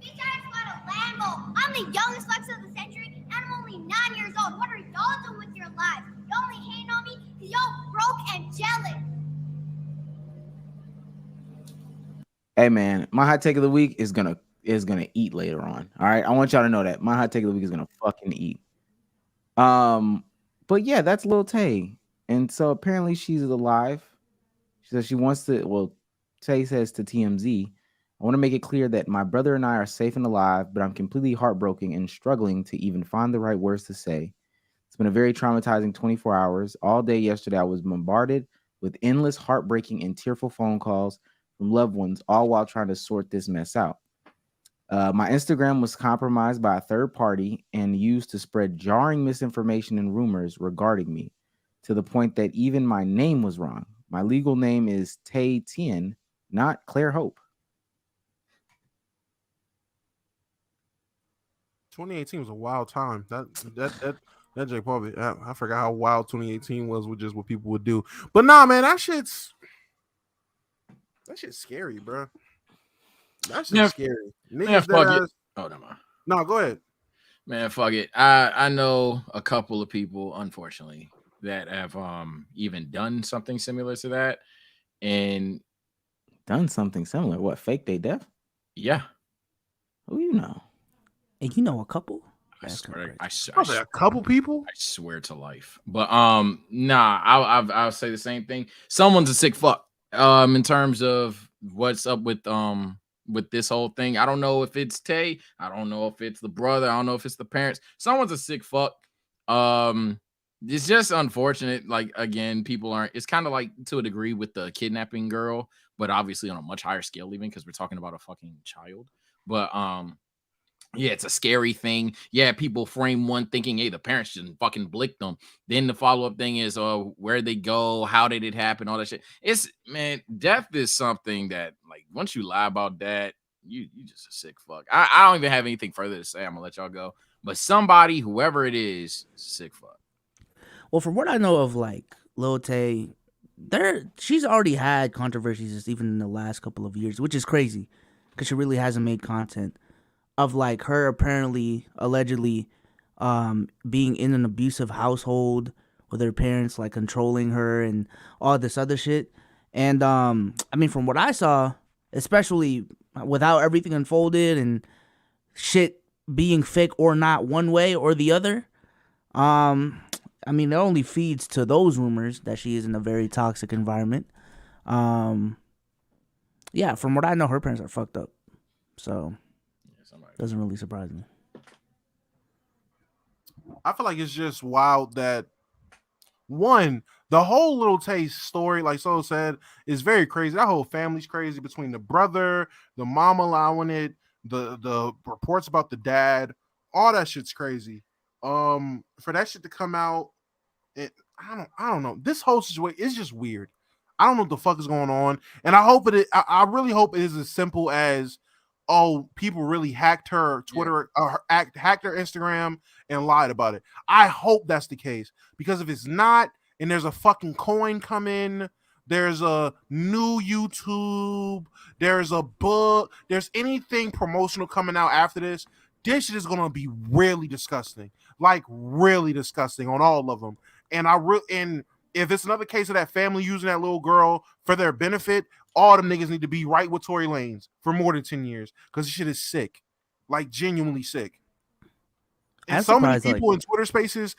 Bitch, I just bought a Lambo. I'm the youngest flex of the century, and I'm only 9 years old. What are y'all doing with your lives? Y'all only hating on me because y'all broke and jealous. Hey man, my hot take of the week is gonna eat later on. All right, I want y'all to know that my hot take of the week is gonna fucking eat. But yeah, that's Lil Tay, and so apparently she's alive. She says she wants to. Well, Tay says to TMZ, "I want to make it clear that my brother and I are safe and alive, but I'm completely heartbroken and struggling to even find the right words to say. It's been a very traumatizing 24 hours. All day yesterday, I was bombarded with endless, heartbreaking, and tearful phone calls from loved ones, all while trying to sort this mess out. My Instagram was compromised by a third party and used to spread jarring misinformation and rumors regarding me, to the point that even my name was wrong. My legal name is Tay Tien, not Claire Hope. 2018 was a wild time. That Jake Paul, I forgot how wild 2018 was with just what people would do. But nah, man, that shit's scary, bro. That shit's scary. Niggas fuck that it. Oh, no, man. No, go ahead. Man, fuck it. I know a couple of people, unfortunately, that have even done something similar to that. And Done something similar? What, fake they death? Yeah. Who you know? And you know a couple? I swear, a couple people. I swear to life. But nah, I'll say the same thing. Someone's a sick fuck. In terms of what's up with this whole thing. I don't know if it's Tay. I don't know if it's the brother. I don't know if it's the parents. Someone's a sick fuck. It's just unfortunate. Like, again, people aren't. It's kind of like to a degree with the kidnapping girl, but obviously on a much higher scale, even because we're talking about a fucking child. But yeah, it's a scary thing. Yeah, people frame one thinking, hey, the parents just fucking blicked them. Then the follow-up thing is, where'd they go? How did it happen? All that shit. It's, man, death is something that, like, once you lie about that, you just a sick fuck. I don't even have anything further to say. I'm gonna let y'all go. But somebody, whoever it is sick fuck. Well, from what I know of, like, Lil Tay, she's already had controversies just even in the last couple of years, which is crazy because she really hasn't made content of, like, her apparently, allegedly, being in an abusive household with her parents, like, controlling her and all this other shit. And, I mean, from what I saw, especially without everything unfolded and shit being fake or not one way or the other, I mean, it only feeds to those rumors that she is in a very toxic environment. Yeah, from what I know, her parents are fucked up. So doesn't really surprise me. I feel like it's just wild that the whole Lil Tay story, like Soul said, is very crazy. That whole family's crazy between the brother, the mom allowing it, the reports about the dad, all that shit's crazy. For that shit to come out, I don't know. This whole situation is just weird. I don't know what the fuck is going on, and I really hope it is as simple as, oh, people really hacked her Twitter, hacked her Instagram and lied about it. I hope that's the case, because if it's not, and there's a fucking coin coming, there's a new YouTube, there's a book, there's anything promotional coming out after this shit is gonna be really disgusting, like really disgusting on all of them. And if it's another case of that family using that little girl for their benefit, all them niggas need to be right with Tory Lanez for more than 10 years, because this shit is sick, like genuinely sick. And so many people in Twitter spaces,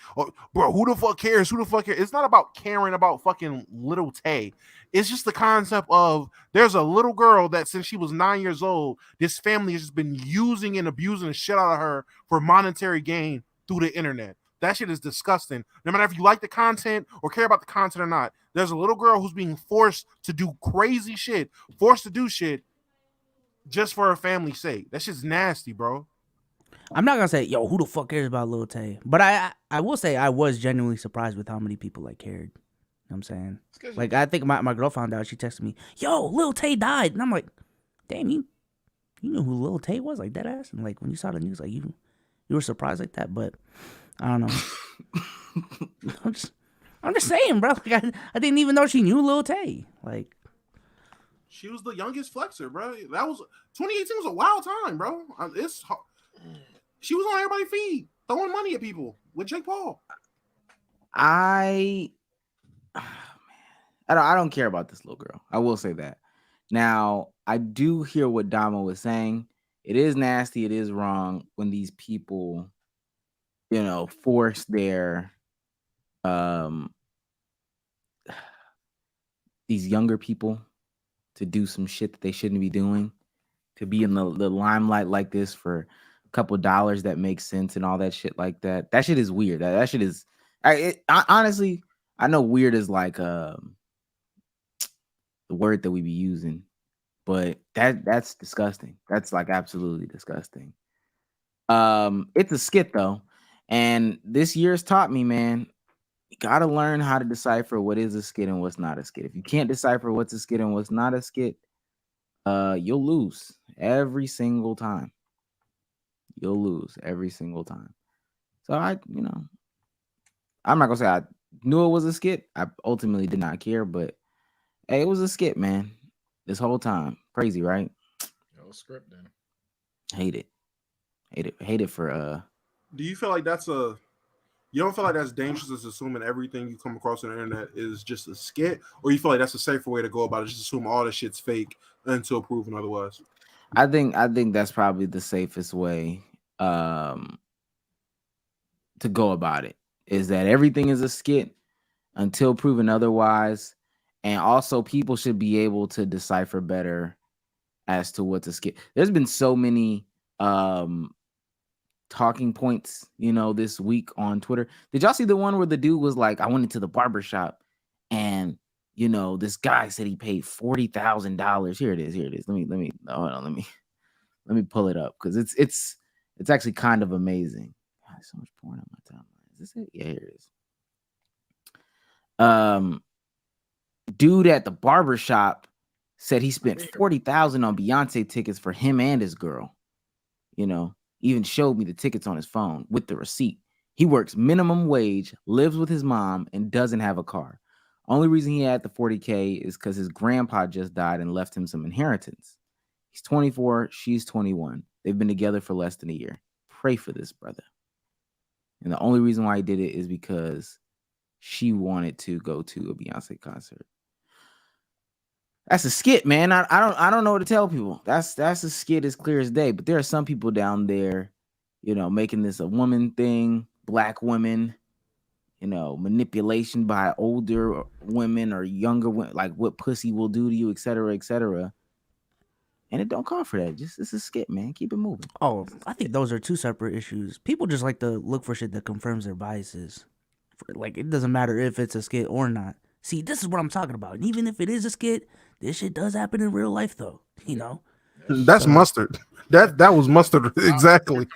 bro, who the fuck cares? Who the fuck cares? It's not about caring about fucking Lil Tay. It's just the concept of there's a little girl that since she was 9 years old, this family has just been using and abusing the shit out of her for monetary gain through the internet. That shit is disgusting. No matter if you like the content or care about the content or not, there's a little girl who's being forced to do crazy shit, forced to do shit just for her family's sake. That shit's nasty, bro. I'm not gonna say, yo, who the fuck cares about Lil Tay? But I will say I was genuinely surprised with how many people like cared. You know what I'm saying? Like, I think my girl found out, she texted me, yo, Lil Tay died. And I'm like, damn, you knew who Lil Tay was? Like, dead ass? And like, when you saw the news, like, you were surprised like that, but I don't know. I'm just saying, bro. Like, I didn't even know she knew Lil Tay. Like, she was the youngest flexer, bro. That was 2018 was a wild time, bro. She was on everybody's feed, throwing money at people with Jake Paul. I don't care about this little girl. I will say that. Now, I do hear what Damo was saying. It is nasty. It is wrong when these people, force their these younger people to do some shit that they shouldn't be doing, to be in the limelight like this for a couple dollars that makes sense and all that shit like that. That shit is weird. That shit is Honestly, I know weird is like the word that we be using, but that's disgusting. That's like absolutely disgusting. It's a skit though, and this year's taught me, man, you gotta learn how to decipher what is a skit and what's not a skit. If you can't decipher what's a skit and what's not a skit, you'll lose every single time. You'll lose every single time. So I'm not gonna say I knew it was a skit. I ultimately did not care, but hey, it was a skit, man. This whole time, crazy, right? Yo, script then. Hate it for Do you feel like that's a? You don't feel like that's dangerous, as assuming everything you come across on the internet is just a skit, or you feel like that's a safer way to go about it? Just assume all the shit's fake until proven otherwise. I think that's probably the safest way to go about it. Is that everything is a skit until proven otherwise, and also people should be able to decipher better as to what's a skit. There's been so many talking points, this week on Twitter. Did y'all see the one where the dude was like, I went into the barbershop and this guy said he paid $40,000. Here it is. Let me hold on, let me pull it up because it's actually kind of amazing. God, so much porn on my timeline. Is this it? Yeah, here it is. Dude at the barbershop said he spent $40,000 on Beyonce tickets for him and his girl. Even showed me the tickets on his phone with the receipt. He works minimum wage, lives with his mom, and doesn't have a car. Only reason he had the $40K is because his grandpa just died and left him some inheritance. He's 24, she's 21. They've been together for less than a year. Pray for this brother. And the only reason why he did it is because she wanted to go to a Beyonce concert. That's a skit, man. I don't know what to tell people. That's a skit as clear as day. But there are some people down there, making this a woman thing, black women, manipulation by older women or younger women, like what pussy will do to you, et cetera, et cetera. And it don't call for that. It's a skit, man. Keep it moving. Oh, I think those are two separate issues. People just like to look for shit that confirms their biases. Like, it doesn't matter if it's a skit or not. See, this is what I'm talking about. And even if it is a skit, this shit does happen in real life, though. That's mustard. That was mustard exactly.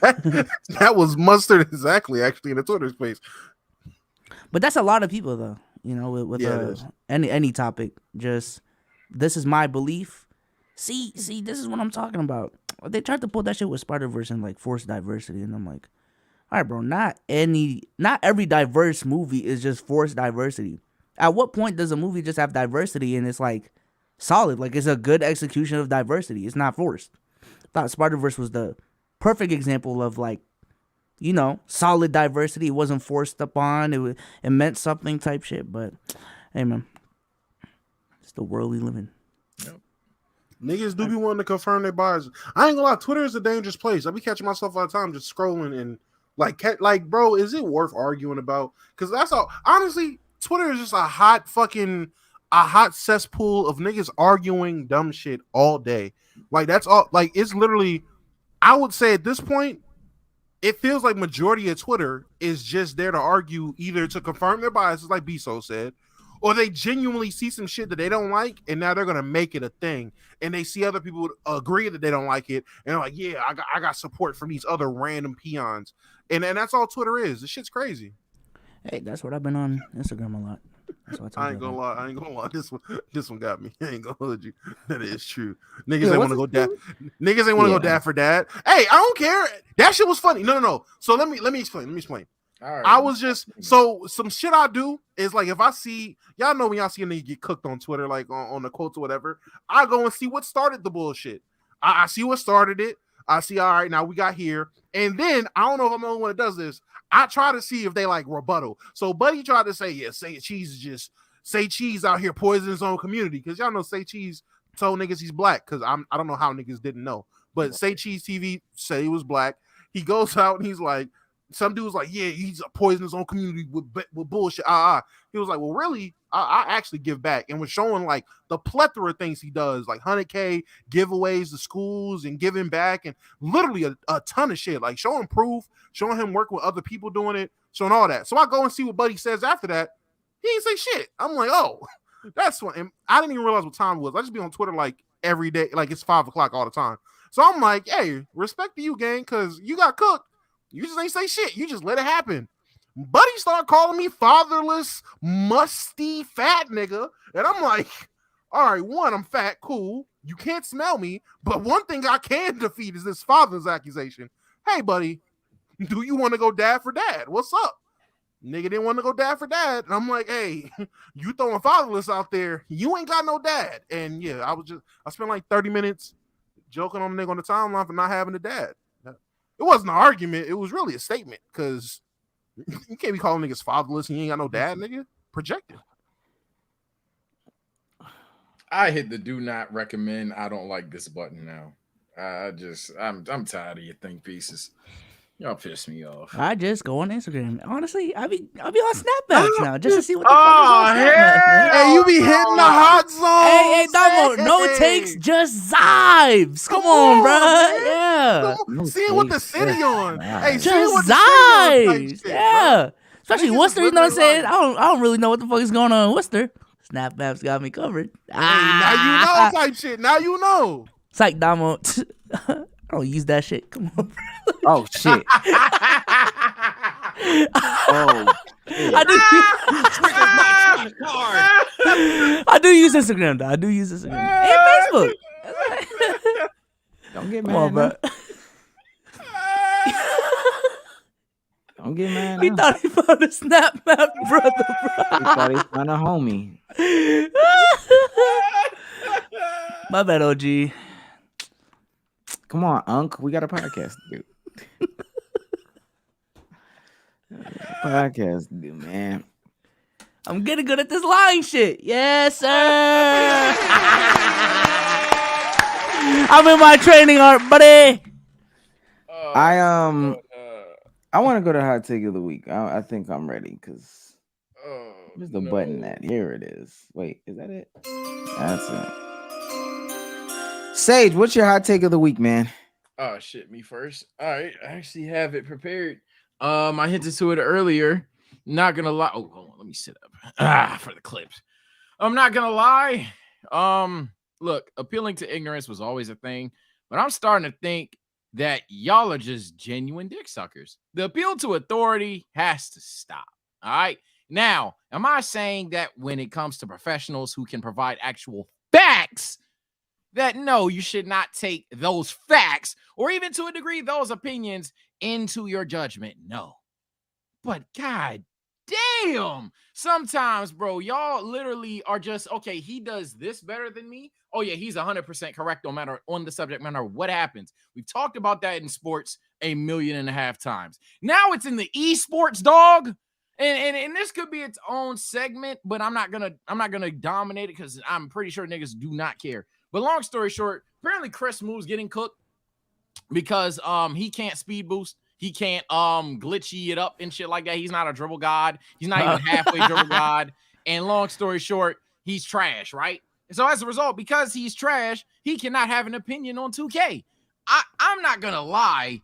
That was mustard exactly. Actually, in the Twitter space. But that's a lot of people, though. With any topic. Just this is my belief. See, this is what I'm talking about. They tried to pull that shit with Spider-Verse and like forced diversity, and I'm like, all right, bro. Not every diverse movie is just forced diversity. At what point does a movie just have diversity and it's like solid? Like, it's a good execution of diversity. It's not forced. I thought Spider-Verse was the perfect example of like, solid diversity. It wasn't forced upon. It meant something type shit. But hey, man, it's the world we live in. Yep. Niggas do be wanting to confirm their bias. I ain't gonna lie, Twitter is a dangerous place. I be catching myself all the time just scrolling and like, bro, is it worth arguing about? Because that's all. Honestly, Twitter is just a hot cesspool of niggas arguing dumb shit all day. Like, that's all. Like, it's literally, I would say at this point, it feels like majority of Twitter is just there to argue, either to confirm their biases, like Biso said, or they genuinely see some shit that they don't like, and now they're gonna make it a thing. And they see other people agree that they don't like it, and they're like, yeah, I got support from these other random peons. And that's all Twitter is. This shit's crazy. Hey, that's what I've been on Instagram a lot. That's what I ain't gonna lie. This one got me. I ain't gonna hold you. That is true. Niggas ain't want to go dad. Niggas ain't want to go dad for dad. Hey, I don't care. That shit was funny. No. So let me explain. All right. I was just some shit I do is like, if I see, y'all know when y'all see a nigga get cooked on Twitter, like on the quotes or whatever, I go and see what started the bullshit. I see what started it. I see, all right, now we got here. And then I don't know if I'm the only one that does this. I try to see if they like rebuttal. So Buddy tried to say, yeah, Say Cheese out here poisoning his own community. Because y'all know Say Cheese told niggas he's black. Because I don't know how niggas didn't know. But Say Cheese TV said he was black. He goes out and he's like, some dude was like, yeah, he's poisoning his own community with bullshit. He was like, well, really, I actually give back, and was showing like the plethora of things he does, like 100K giveaways to schools and giving back, and literally a ton of shit, like showing proof, showing him working with other people doing it, showing all that. So I go and see what Buddy says after that. He didn't say shit. I'm like, oh, that's what. And I didn't even realize what time it was. I just be on Twitter like every day, like it's 5 o'clock all the time. So I'm like, hey, respect to you, gang, because you got cooked. You just ain't say shit. You just let it happen. Buddy started calling me fatherless, musty, fat nigga. And I'm like, all right, one, I'm fat, cool. You can't smell me. But one thing I can defeat is this father's accusation. Hey, buddy, do you want to go dad for dad? What's up? Nigga didn't want to go dad for dad. And I'm like, hey, you throwing fatherless out there. You ain't got no dad. And yeah, I spent like 30 minutes joking on the nigga on the timeline for not having a dad. It wasn't an argument. It was really a statement, because you can't be calling niggas fatherless and you ain't got no dad, nigga. Projected. I hit the do not recommend. I don't like this button now. I'm tired of your think pieces. Y'all piss me off. I just go on Instagram. Honestly, I be on Snapchat now just to see what the fuck is on Snapchat. Hey, you be hitting the hot zone. Hey, Damo, no takes, just vibes. Come on, bro. Yeah. Seeing what the city on. Hey, just vibes. Yeah. Especially Worcester, you know what I'm saying? I don't really know what the fuck is going on in Worcester. Snapmaps got me covered. Hey, now you know type shit. Now you know. Psych, Damo. I don't use that shit. Come on, bro. Oh shit. Oh. I do use Instagram though. I do use Instagram and Facebook. Don't get mad. Come on, bro. Don't get mad. He thought he found a snap map, brother. Bro. He thought he found a homie. My bad, OG. Come on, Unc. We got a podcast to do. Podcast to do, man. I'm getting good at this lying shit. Yes, sir. I'm in my training art, buddy. I want to go to hot take of the week. I think I'm ready because where's the button at? Here it is. Wait, is that it? That's it. Sage, what's your hot take of the week, man? Oh shit, me first. All right, I actually have it prepared. I hinted to it earlier. Not gonna lie. Oh, hold on, let me sit up. For the clips. I'm not gonna lie. Look, appealing to ignorance was always a thing, but I'm starting to think that y'all are just genuine dick suckers. The appeal to authority has to stop. All right. Now, am I saying that when it comes to professionals who can provide actual facts, that no, you should not take those facts or even to a degree those opinions into your judgment? No. But god damn, sometimes, bro, y'all literally are just, okay, he does this better than me. Oh yeah, he's 100% correct on the subject matter. What happens? We've talked about that in sports 1.5 million times. Now it's in the esports, dog. And this could be its own segment, but I'm not gonna dominate it because I'm pretty sure niggas do not care. But long story short, apparently Chris Smoove's getting cooked because he can't speed boost. He can't glitchy it up and shit like that. He's not a dribble god. He's not even halfway dribble god. And long story short, he's trash, right? And so as a result, because he's trash, he cannot have an opinion on 2K. I'm not gonna lie.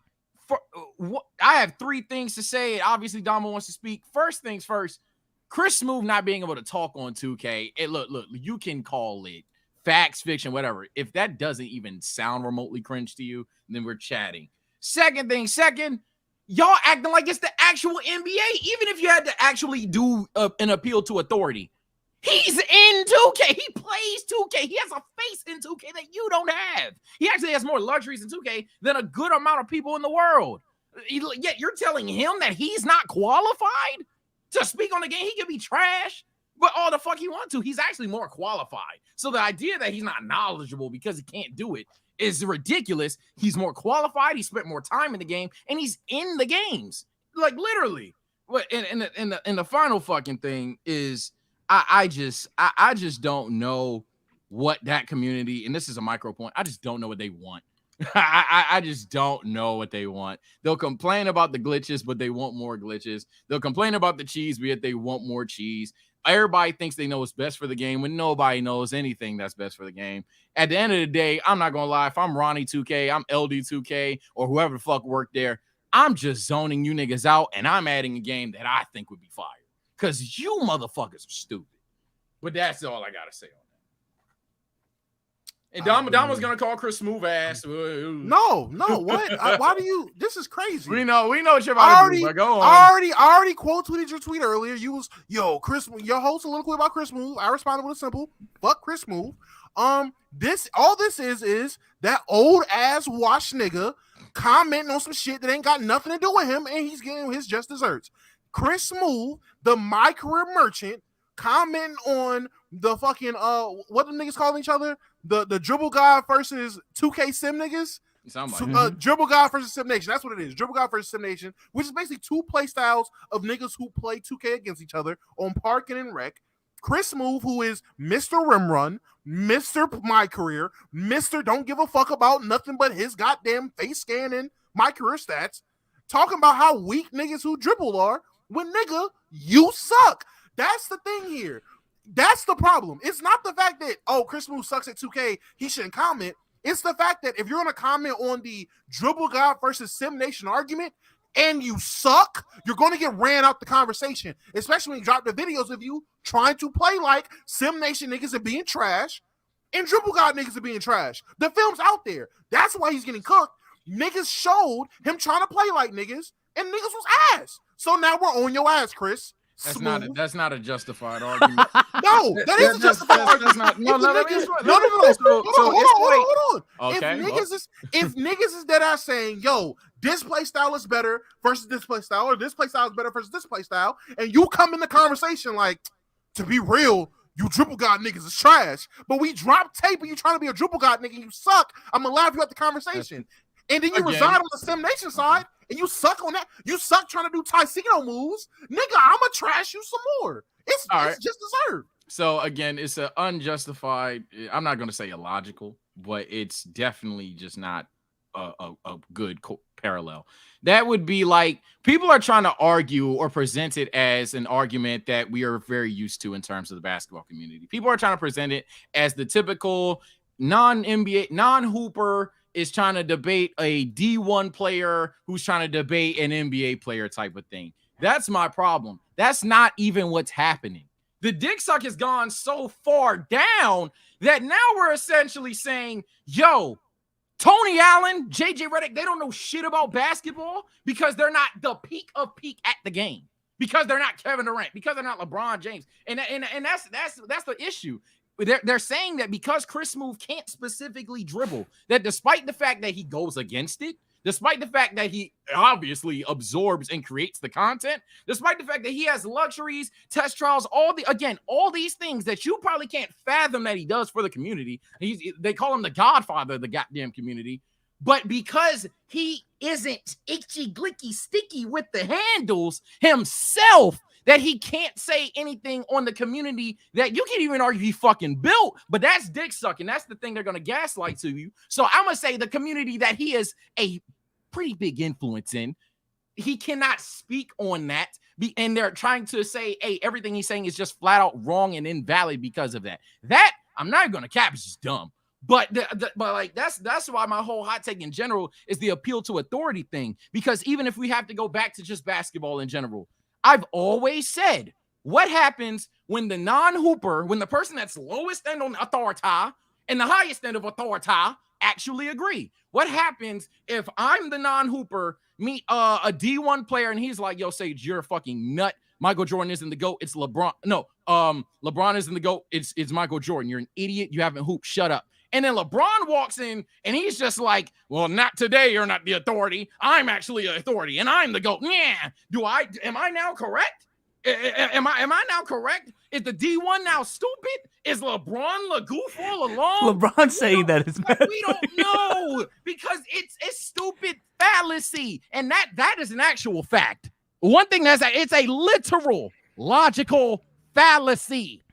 I have 3 things to say. Obviously, Damo wants to speak. First things first, Chris Smoove not being able to talk on 2K. Look, you can call it facts, fiction, whatever. If that doesn't even sound remotely cringe to you, then we're chatting. Second, y'all acting like it's the actual NBA, even if you had to actually do an appeal to authority. He's in 2K. He plays 2K. He has a face in 2K that you don't have. He actually has more luxuries in 2K than a good amount of people in the world. Yet you're telling him that he's not qualified to speak on the game. He could be trash, but all the fuck he wants to. He's actually more qualified. So the idea that he's not knowledgeable because he can't do it is ridiculous. He's more qualified. He spent more time in the game, and he's in the games, like literally. And the final fucking thing is, I just don't know what that community, and this is a micro point, I just don't know what they want. I just don't know what they want. They'll complain about the glitches, but they want more glitches. They'll complain about the cheese, but yet they want more cheese. Everybody thinks they know what's best for the game when nobody knows anything that's best for the game. At the end of the day, I'm not going to lie. If I'm Ronnie 2K, I'm LD 2K, or whoever the fuck worked there, I'm just zoning you niggas out, and I'm adding a game that I think would be fire. Because you motherfuckers are stupid. But that's all I got to say on that. And Dom was gonna call Chris Smoove ass. No, what? Why do you? This is crazy. We know what you're about to do. Go on. I already quote tweeted your tweet earlier. You was Chris, your whole soliloquy about Chris Smoove. I responded with a simple fuck Chris Smoove. This is that old ass wash nigga commenting on some shit that ain't got nothing to do with him, and he's getting his just desserts. Chris Smoove, the My Career Merchant, commenting on the fucking what the niggas calling each other. The Dribble God versus 2K Sim niggas. Dribble God versus Sim Nation. That's what it is. Dribble God versus Sim Nation, which is basically two play styles of niggas who play 2K against each other on Parking and Rec. Chris Smoove, who is Mr. Rimrun, Mr. My Career, Mr. Don't give a fuck about nothing but his goddamn face scan and My Career stats, talking about how weak niggas who dribble are when nigga, you suck. That's the thing here. That's the problem. It's not the fact that, Chris Smoove sucks at 2K, he shouldn't comment. It's the fact that if you're going to comment on the Dribble God versus Sim Nation argument and you suck, you're going to get ran out the conversation, especially when you drop the videos of you trying to play like Sim Nation niggas are being trash and Dribble God niggas are being trash. The film's out there. That's why he's getting cooked. Niggas showed him trying to play like niggas and niggas was ass. So now we're on your ass, Chris. That's not a justified argument. No, that is a justified argument. No. Hold on. Okay, if niggas is dead ass saying, yo, this play style is better versus this play style, or this play style is better versus this play style, and you come in the conversation like, to be real, you Dribble God niggas is trash, but we drop tape and you trying to be a Dribble God nigga and you suck, I'm gonna laugh you at the conversation. And then you reside on the Sim Nation side, and you suck on that. You suck trying to do Ticino moves. Nigga, I'ma trash you some more. It's just deserved. So, again, it's an unjustified, I'm not going to say illogical, but it's definitely just not a good parallel. That would be like, people are trying to argue or present it as an argument that we are very used to in terms of the basketball community. People are trying to present it as the typical non-NBA, non-hooper is trying to debate a D1 player who's trying to debate an NBA player type of thing. That's my problem. That's not even what's happening. The dick suck has gone so far down that now we're essentially saying, yo, Tony Allen, JJ Redick, they don't know shit about basketball because they're not the peak of peak at the game, because they're not Kevin Durant, because they're not LeBron James. And that's the issue. They're saying that because Chris Smoove can't specifically dribble, that despite the fact that he goes against it, despite the fact that he obviously absorbs and creates the content, despite the fact that he has luxuries, test trials, all these things that you probably can't fathom that he does for the community. They call him the godfather of the goddamn community. But because he isn't itchy, glicky, sticky with the handles himself, that he can't say anything on the community that you can't even argue he fucking built, but that's dick sucking. That's the thing they're going to gaslight to you. So I'm going to say the community that he is a pretty big influence in, he cannot speak on that. And they're trying to say, hey, everything he's saying is just flat out wrong and invalid because of that. That, I'm not going to cap, it's just dumb. But that's why my whole hot take in general is the appeal to authority thing. Because even if we have to go back to just basketball in general, I've always said, what happens when the non-hooper, when the person that's lowest end on authority and the highest end of authority actually agree? What happens if I'm the non-hooper, meet a D1 player, and he's like, yo, Sage, you're a fucking nut. Michael Jordan isn't the GOAT. It's LeBron. No, LeBron isn't the GOAT. It's Michael Jordan. You're an idiot. You haven't hooped. Shut up. And then LeBron walks in and he's just like, well, not today. You're not the authority. I'm actually an authority and I'm the GOAT. Yeah. Am I now correct? Am I now correct? Is the D1 now stupid? Is LeBron the goof all along? LeBron saying that is bad. We don't know because it's stupid fallacy. And that is an actual fact. One thing it's a literal logical fallacy.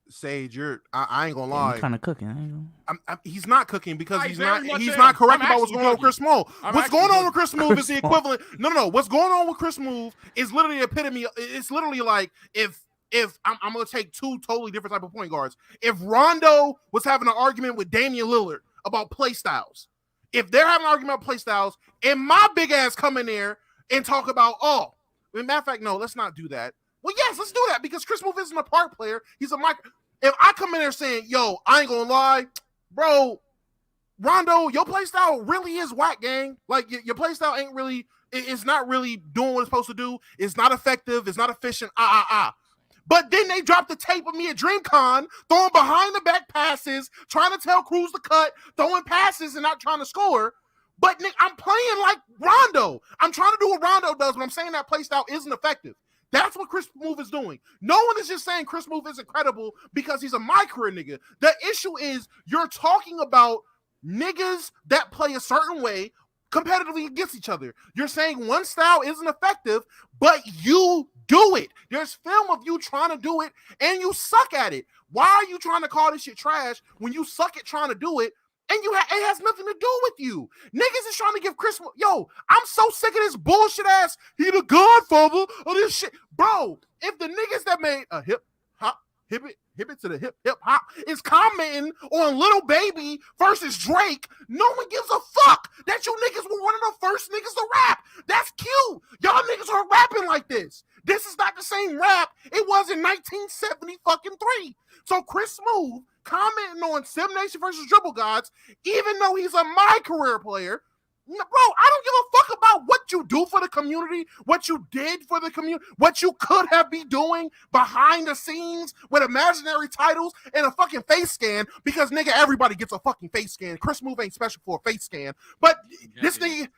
Sage, I ain't gonna Yeah, lie. I'm kind of cooking. I ain't gonna... He's not cooking because I he's very not much he's am. not correct I'm about what's actually going on with Chris Smoove. I'm What's actually going on cooking. with Chris Smoove is the Chris equivalent. No. What's going on with Chris Smoove is literally the epitome. It's literally like if I'm gonna take two totally different type of point guards. If Rondo was having an argument with Damian Lillard about play styles, if they're having an argument about play styles, and my big ass come in there and talk about, matter of fact, no, let's not do that. Well, yes, let's do that because Chris Smoove isn't a part player. He's a micro. If I come in there saying, yo, I ain't gonna lie, bro, Rondo, your play style really is whack, gang. Like your play style ain't really, it's not really doing what it's supposed to do. It's not effective. It's not efficient. But then they dropped the tape of me at DreamCon, throwing behind the back passes, trying to tell Cruz to cut, throwing passes and not trying to score. But Nick, I'm playing like Rondo. I'm trying to do what Rondo does, but I'm saying that play style isn't effective. That's what Chris Smoove is doing. No one is just saying Chris Smoove is incredible because he's a micro nigga. The issue is you're talking about niggas that play a certain way competitively against each other. You're saying one style isn't effective, but you do it. There's film of you trying to do it and you suck at it. Why are you trying to call this shit trash when you suck at trying to do it? And it has nothing to do with you. Niggas is trying to give Chris. Yo, I'm so sick of this bullshit ass. He the godfather of this shit, bro. If the niggas that made a hip hop, hip it to the hip hop is commenting on Lil Baby versus Drake, no one gives a fuck that you niggas were one of the first niggas to rap. That's cute. Y'all niggas are rapping like this. This is not the same rap it was in 1973. So Chris Smoove commenting on Sim Nation versus Dribble Gods, even though he's my career player. Bro, I don't give a fuck about what you do for the community, what you did for the community, what you could have been doing behind the scenes with imaginary titles and a fucking face scan, because nigga, everybody gets a fucking face scan. Chris Smoove ain't special for a face scan, but this nigga,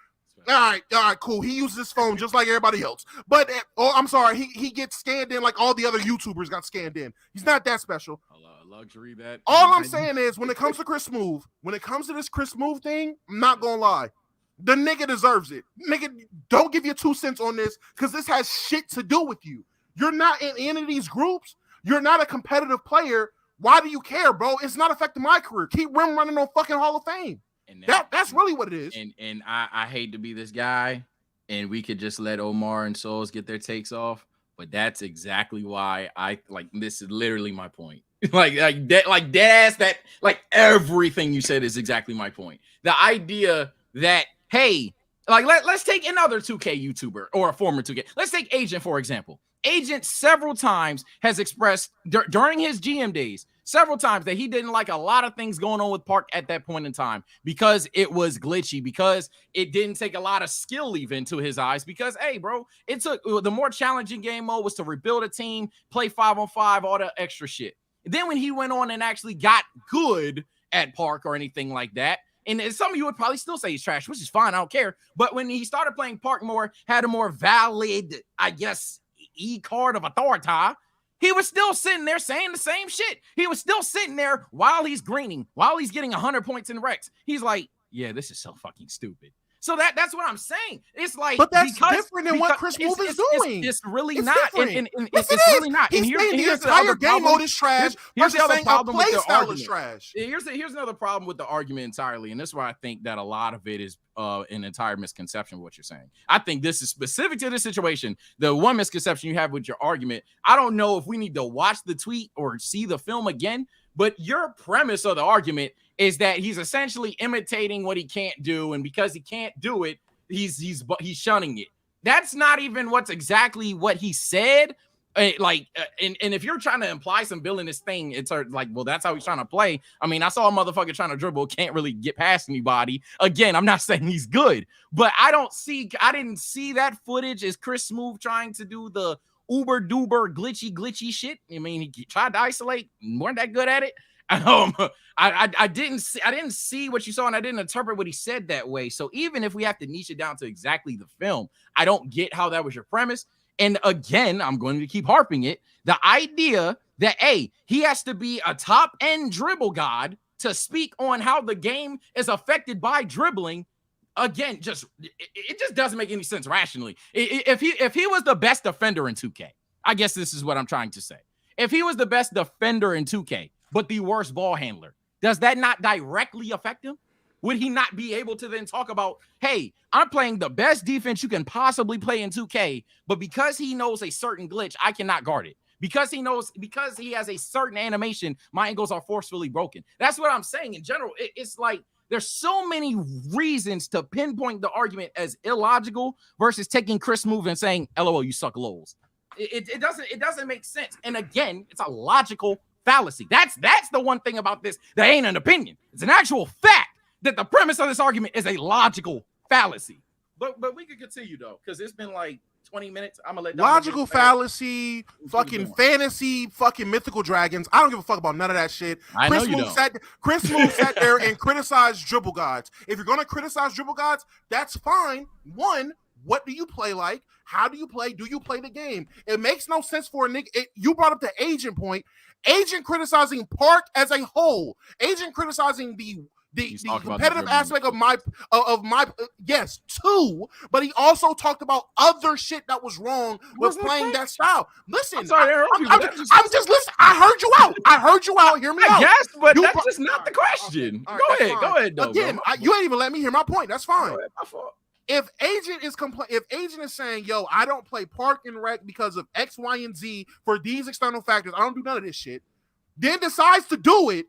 all right, cool. He uses his phone just like everybody else. But, I'm sorry, he gets scanned in like all the other YouTubers got scanned in. He's not that special. Luxury that. All I'm saying is, when it comes to Chris Smoove, when it comes to this Chris Smoove thing, I'm not gonna lie. The nigga deserves it. Nigga, don't give your 2 cents on this because this has shit to do with you. You're not in any of these groups. You're not a competitive player. Why do you care, bro? It's not affecting my career. Keep rim running on fucking Hall of Fame. And that's really what it is. And I hate to be this guy, and we could just let Omar and Souls get their takes off, but that's exactly why I like. This is literally my point. like dead ass. That like everything you said is exactly my point. The idea that, hey, like let's take another 2K YouTuber or a former 2K. Let's take Agent, for example. Agent several times has expressed during his GM days several times that he didn't like a lot of things going on with Park at that point in time because it was glitchy, because it didn't take a lot of skill even to his eyes, because, hey, bro, it took the more challenging game mode was to rebuild a team, play 5-on-5, all the extra shit. Then when he went on and actually got good at Park or anything like that, and some of you would probably still say he's trash, which is fine, I don't care. But when he started playing Park more, had a more valid, I guess, card of authority, he was still sitting there saying the same shit. He was still sitting there while he's greening, while he's getting 100 points in Rex. He's like, yeah, this is so fucking stupid. So that's what I'm saying. It's like, but that's different than what Chris Smoove is doing. It's really not. It's really not. He's saying the entire game mode is trash. Here's the other problem with the style is trash. Here's another problem with the argument entirely, and this is why I think that a lot of it is an entire misconception of what you're saying. I think this is specific to this situation. The one misconception you have with your argument, I don't know if we need to watch the tweet or see the film again, but your premise of the argument is that he's essentially imitating what he can't do, and because he can't do it, he's shunning it. That's not even what's exactly what he said. And if you're trying to imply some villainous thing, it's like, well, that's how he's trying to play. I mean, I saw a motherfucker trying to dribble, can't really get past anybody. Again, I'm not saying he's good, but I didn't see that footage as Chris Smoove trying to do the uber duber glitchy shit. I mean, he tried to isolate, weren't that good at it. I didn't see what you saw, and I didn't interpret what he said that way. So even if we have to niche it down to exactly the film, I don't get how that was your premise. And again, I'm going to keep harping it. The idea that, hey, he has to be a top end dribble god to speak on how the game is affected by dribbling. Again, it just doesn't make any sense rationally. If he was the best defender in 2K, I guess this is what I'm trying to say. If he was the best defender in 2K, but the worst ball handler, does that not directly affect him? Would he not be able to then talk about, hey, I'm playing the best defense you can possibly play in 2K, but because he knows a certain glitch, I cannot guard it. Because he has a certain animation, my angles are forcefully broken. That's what I'm saying. In general, it's like there's so many reasons to pinpoint the argument as illogical versus taking Chris Smoove and saying, LOL, you suck lols. It doesn't make sense. And again, it's a logical fallacy. That's the one thing about this that ain't an opinion. It's an actual fact that the premise of this argument is a logical fallacy. But we could continue though, because it's been like 20 minutes. I'm gonna let logical fallacy, fucking fantasy, fucking mythical dragons. I don't give a fuck about none of that shit. Chris Smoove sat there and criticized dribble gods. If you're gonna criticize dribble gods, that's fine. One, what do you play like? How do you play? Do you play the game? It makes no sense for a nigga. You brought up the agent point. Agent criticizing Park as a whole. Agent criticizing the competitive aspect of my yes, too, but he also talked about other shit that was wrong with playing that style. Listen, I'm just listening. I heard you out. Hear me out. Yes, but that's just not the question. Okay. Go ahead. Though, again, you ain't even let me hear my point. That's fine. If Agent is saying, yo, I don't play Park and Rec because of X, Y, and Z for these external factors, I don't do none of this shit, then decides to do it,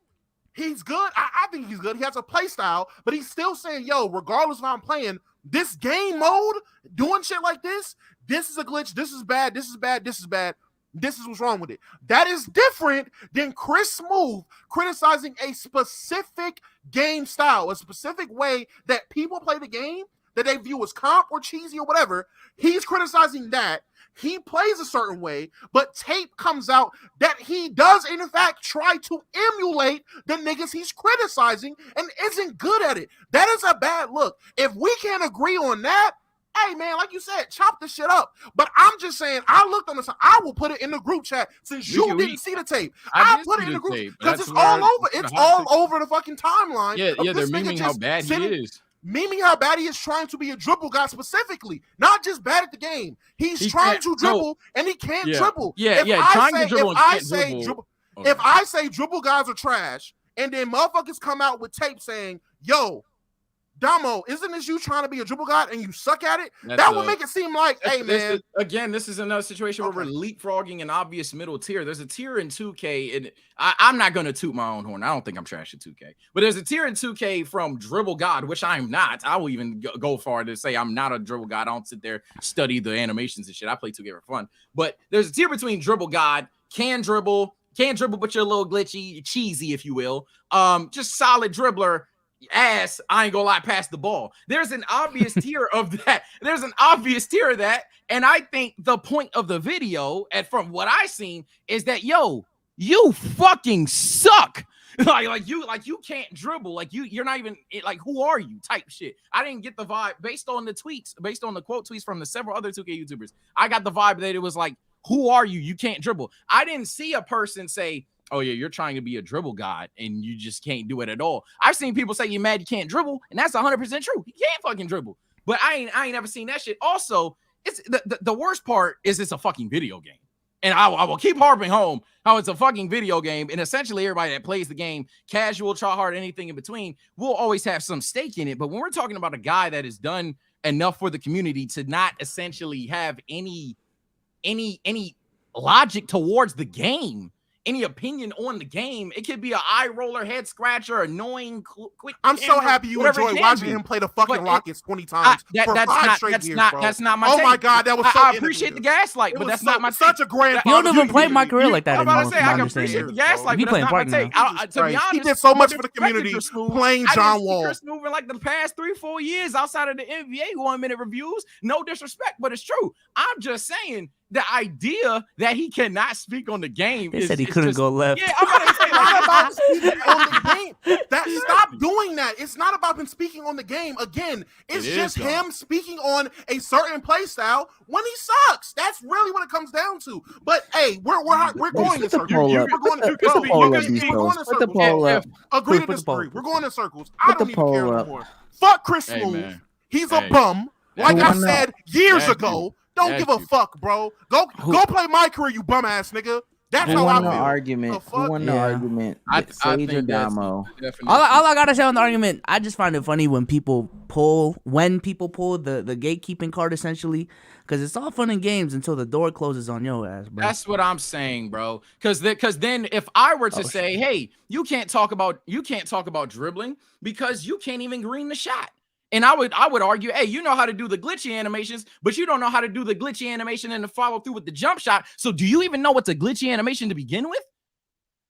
he's good. I think he's good. He has a play style, but he's still saying, yo, regardless of how I'm playing, this game mode, doing shit like this is a glitch, this is bad, this is bad, this is bad, this is what's wrong with it. That is different than Chris Smoove criticizing a specific game style, a specific way that people play the game that they view as comp or cheesy or whatever. He's criticizing that. He plays a certain way, but tape comes out that he does, in fact, try to emulate the niggas he's criticizing and isn't good at it. That is a bad look. If we can't agree on that, hey, man, like you said, chop this shit up. But I'm just saying, I looked on this. I will put it in the group chat since you didn't see the tape. I'll put it in the group because it's all over. It's all over the fucking timeline. Yeah, they're memeing how bad he is. Meaning how bad he is trying to be a dribble guy specifically, not just bad at the game. He's trying to dribble and he can't dribble. If I say dribble guys are trash, and then motherfuckers come out with tape saying, yo, Damo, isn't this you trying to be a dribble guy and you suck at it? That would make it seem like, hey, man. This is another situation where we're leapfrogging an obvious middle tier. There's a tier in 2K, and I'm not going to toot my own horn. I don't think I'm trash at 2K. But there's a tier in 2K from Dribble God, which I'm not. I will even go far to say I'm not a dribble god. I don't sit there, study the animations and shit. I play 2K for fun. But there's a tier between Dribble God, can dribble, but you're a little glitchy, cheesy, if you will. Just solid dribbler. Ass, I ain't gonna lie, pass the ball. There's an obvious tier of that. And I think the point of the video, and from what I seen, is that you fucking suck. like you can't dribble. Like you're not even like, who are you? Type shit. I didn't get the vibe based on the tweets, based on the quote tweets from the several other 2K YouTubers. I got the vibe that it was like, who are you? You can't dribble. I didn't see a person say, oh yeah, you're trying to be a dribble god and you just can't do it at all. I've seen people say you're mad you can't dribble, and that's 100% true. You can't fucking dribble. But I ain't never seen that shit. Also, it's the worst part is it's a fucking video game. And I will keep harping home how it's a fucking video game. And essentially everybody that plays the game, casual, try hard, anything in between, will always have some stake in it. But when we're talking about a guy that has done enough for the community to not essentially have any logic towards the game, any opinion on the game, it could be an eye roller, head scratcher, annoying, quick. I'm so happy you enjoy watching him play the fucking Rockets 20 times. That's not my. Oh my god, that was. I appreciate the gaslight, but that's not my. Such a grand. You don't even play my career like that. I'm about to say I can appreciate the gaslight, but that's not my take. To be honest, he did so much for the community playing John Wall. Chris Smoove in like the past 3-4 years outside of the NBA 1-minute reviews. No disrespect, but it's true. I'm just saying. The idea that he cannot speak on the game. They said he couldn't go left. Yeah, I'm gonna say not about speaking on the game. Stop doing that. It's not about him speaking on the game. Again, it's just him speaking on a certain play style when he sucks. That's really what it comes down to. But hey, we're going in circles. We're going in circles. Agree to disagree. We're going in circles. I don't even care anymore. Fuck Chris Smoove. He's a bum. Like I said years ago. Don't give a fuck, bro. Go play my career, you bum ass nigga. That's Who how I won feel. the argument? The Who fuck? won the Yeah. argument? I Sage or think that's Damo? the definition. All I gotta say on the argument, I just find it funny when people pull the gatekeeping card essentially, because it's all fun and games until the door closes on your ass, bro. That's what I'm saying, bro. Because then if I were to say, hey, you can't talk about dribbling because you can't even green the shot. And I would argue, hey, you know how to do the glitchy animations, but you don't know how to do the glitchy animation and to follow through with the jump shot. So do you even know what's a glitchy animation to begin with?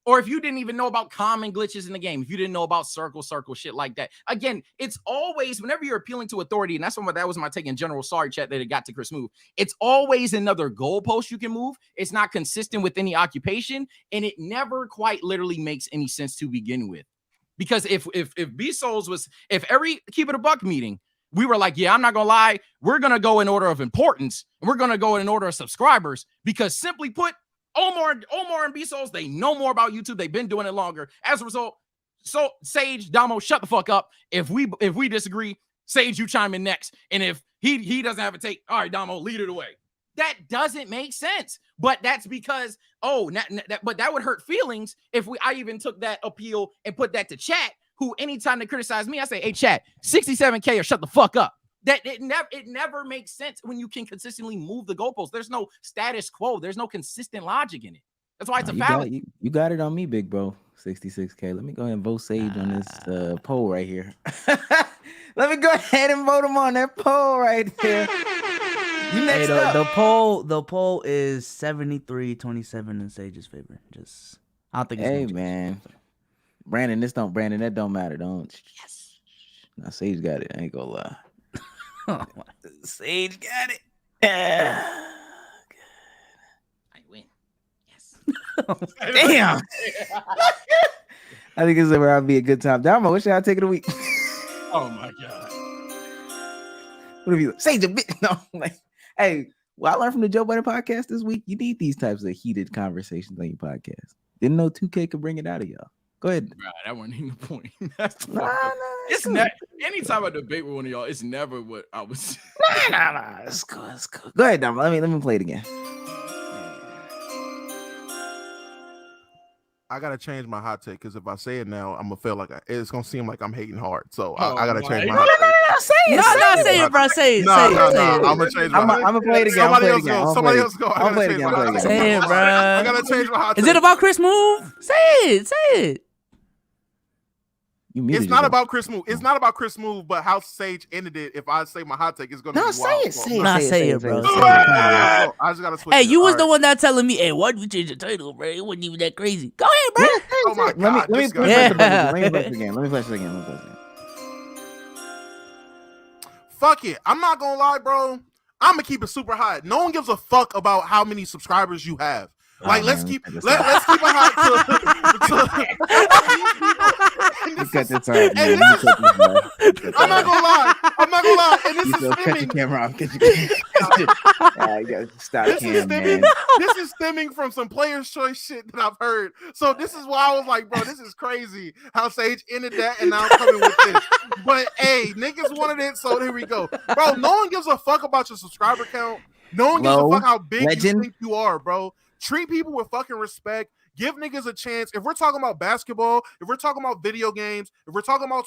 Or if you didn't even know about common glitches in the game, if you didn't know about circle, shit like that. Again, it's always, whenever you're appealing to authority, and that was my take in general, sorry, chat, that it got to Chris Smoove. It's always another goalpost you can move. It's not consistent with any occupation, and it never quite literally makes any sense to begin with. Because if B-Souls was, if every Keep It a Buck meeting, we were like, yeah, I'm not gonna lie, we're gonna go in order of importance, and we're gonna go in order of subscribers, because simply put, Omar and B-Souls, they know more about YouTube. They've been doing it longer. As a result, so Sage, Damo, shut the fuck up. If we disagree, Sage, you chime in next. And if he doesn't have a take, all right, Damo, lead it away. That doesn't make sense. But that's because, but that would hurt feelings if I even took that appeal and put that to chat, who anytime they criticize me, I say, hey, chat, 67K or shut the fuck up. That it never makes sense when you can consistently move the goalposts. There's no status quo. There's no consistent logic in it. That's why it's a fallacy. You got it on me, big bro. 66K. Let me go ahead and vote Sage on this poll right here. Let me go ahead and vote him on that poll right there. You next up. The poll is 73-27 in Sage's favor. Just I don't think it's Hey gonna man. Brandon, that don't matter. Don't. Yes. Now Sage got it. I ain't gonna lie. Sage got it. I win. Yes. Damn. I think this is where I'll be a good time. Damo, what should I take of the week? Oh my god. What have you Sage a bit? No, like, hey, well, I learned from the Joe Budden podcast this week. You need these types of heated conversations on your podcast. Didn't know 2K could bring it out of y'all. Go ahead. Bro, that wasn't even the point. That's the Nah, point. It's cool. not. Anytime I debate with one of y'all, it's never what I was. Nah. It's cool. Go ahead, Dom. Let me play it again. I gotta change my hot take because if I say it now, I'm gonna feel like it's gonna seem like I'm hating hard. So I gotta change my hot take. say it, bro. Say it. I'm gonna change my hot take. I'm gonna play it again. Somebody else go. I gotta change my hot take. Say it, bro. I gotta change my hot take. Is it about Chris Smoove? Say it. It's not about Chris Smoove. It's not about Chris Smoove, but how Sage ended it. If I say my hot take, it's gonna be wild. Say it, bro. I just gotta switch. Hey, you was All the right. one that telling me, hey, why'd you change the title, bro? It wasn't even that crazy. Go ahead, bro. Oh my god! Let me play it again. Fuck it. I'm not gonna lie, bro. I'm gonna keep it super hot. No one gives a fuck about how many subscribers you have. Like, let's keep it hot I'm not gonna lie. And this is stemming. This is stemming from some player's choice shit that I've heard. So this is why I was like, bro, this is crazy how Sage ended that, and now I'm coming with this. But hey, niggas wanted it, so here we go. Bro, no one gives a fuck about your subscriber count. No one gives a fuck how big you think you are, bro. Treat people with fucking respect. Give niggas a chance. If we're talking about basketball, if we're talking about video games, if we're talking about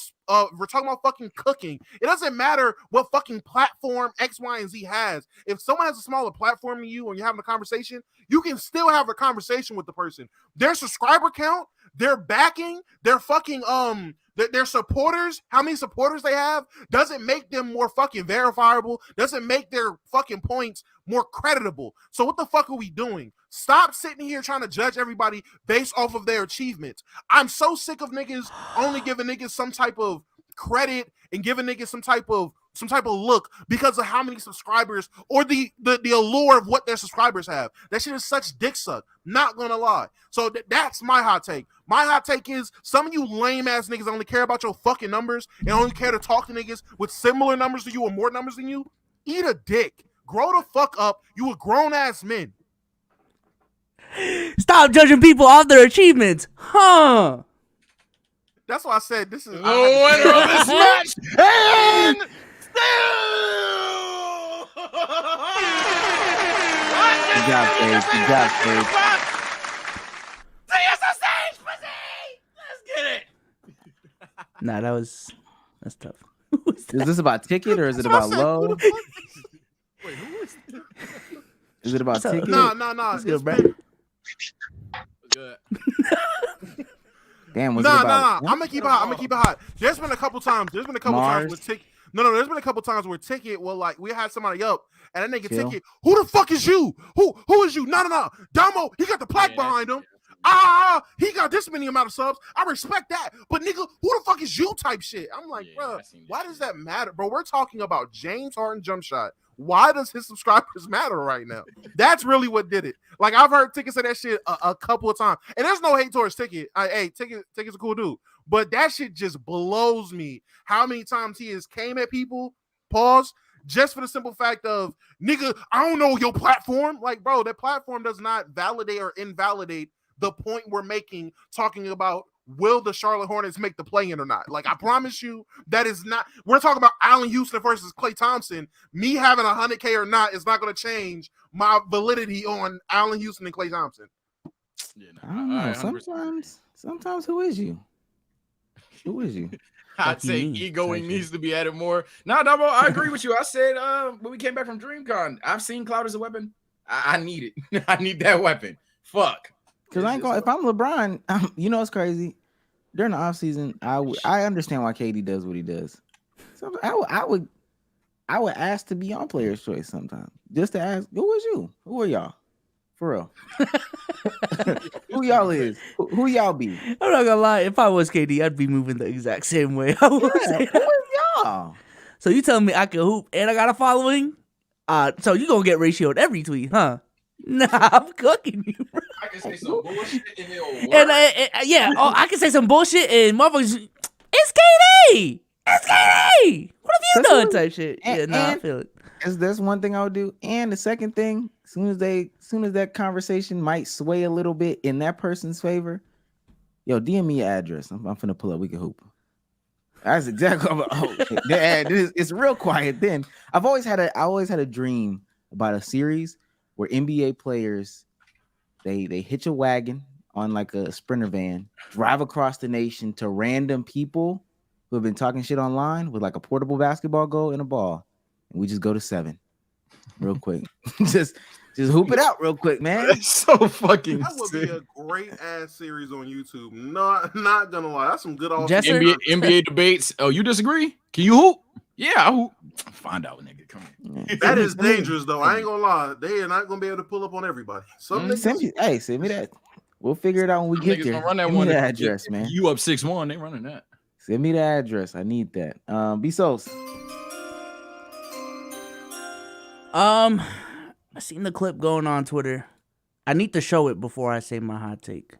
fucking cooking, it doesn't matter what fucking platform X, Y, and Z has. If someone has a smaller platform than you and you're having a conversation, you can still have a conversation with the person. Their subscriber count, their backing, their fucking their supporters, how many supporters they have, doesn't make them more fucking verifiable, doesn't make their fucking points more creditable. So what the fuck are we doing? Stop sitting here trying to judge everybody based off of their achievements. I'm so sick of niggas only giving niggas some type of credit and giving niggas some type of look because of how many subscribers or the allure of what their subscribers have. That shit is such dick suck. Not gonna lie. So that's my hot take. My hot take is some of you lame ass niggas only care about your fucking numbers and only care to talk to niggas with similar numbers to you or more numbers than you. Eat a dick. Grow the fuck up. You a grown ass men. Stop judging people off their achievements, huh? That's why I said this is the winner of this match. And Good job, Sage. Nah, that's tough. Is this about ticket or is it about low? Wait, who is this? Is it about So- ticket? Nah. What's good, It's bro? been- Good. Damn, was it Nah. about? I'm gonna keep it hot. There's been a couple times Mars? with ticket. No. There's been a couple times where ticket will like we had somebody up and that nigga Chill. ticket. Who the fuck is you? Who is you? No. Damo, he got the plaque behind him. He got this many amount of subs. I respect that. But nigga, who the fuck is you type shit? I'm like, bro, why does that matter? Bro, we're talking about James Harden jump shot. Why does his subscribers matter right now? That's really what did it. Like I've heard Ticket say that shit a couple of times. And there's no hate towards Ticket. Ticket's a cool dude. But that shit just blows me how many times he has came at people, pause, just for the simple fact of, nigga, I don't know your platform. Like, bro, that platform does not validate or invalidate the point we're making, talking about will the Charlotte Hornets make the play-in or not. Like, I promise you that is not, we're talking about Allen Houston versus Klay Thompson. Me having 100K or not is not going to change my validity on Allen Houston and Klay Thompson. Yeah, I don't know. Sometimes who is you? Who is you? I'd say egoing needs to be added more. Nah, Damo, I agree with you. I said when we came back from DreamCon, I've seen Cloud as a weapon. I need it. I need that weapon. Fuck. Because I ain't going. If I'm LeBron, you know it's crazy. During the offseason, I understand why KD does what he does. So I would ask to be on Player's Choice sometimes, just to ask, who is you? Who are y'all? For real. Who y'all is? Who y'all be? I'm not gonna lie. If I was KD, I'd be moving the exact same way. I would say Who is y'all? So you telling me I can hoop and I got a following? So you gonna get ratioed every tweet, huh? Nah, I'm cooking you, bro. I can say some bullshit and it'll work. And I can say some bullshit and motherfuckers. It's KD. It's KD. What have you done? Type shit. I feel it. That's one thing I would do. And the second thing, as soon as that conversation might sway a little bit in that person's favor, yo, DM me your address. I'm finna pull up. We can hoop. That's exactly. It's real quiet. Then I always had a dream about a series where NBA players they hitch a wagon on like a Sprinter van, drive across the nation to random people who have been talking shit online with like a portable basketball goal and a ball, and we just go to 7 real quick. just hoop it out real quick, man. That's so fucking That would sick. be a great ass series on YouTube. Not gonna lie, that's some good off NBA debates. Oh, you disagree? Can you hoop? Yeah, I hoop. Find out, nigga. Come here. That is dangerous, though. I ain't gonna lie. They are not gonna be able to pull up on everybody. Some niggas, Send me that. We'll figure it out when we get there. Run that Send one. me the address, man. You up 6-1? They running that. Send me the address. I need that. Bezos. I seen the clip going on Twitter. I need to show it before I say my hot take.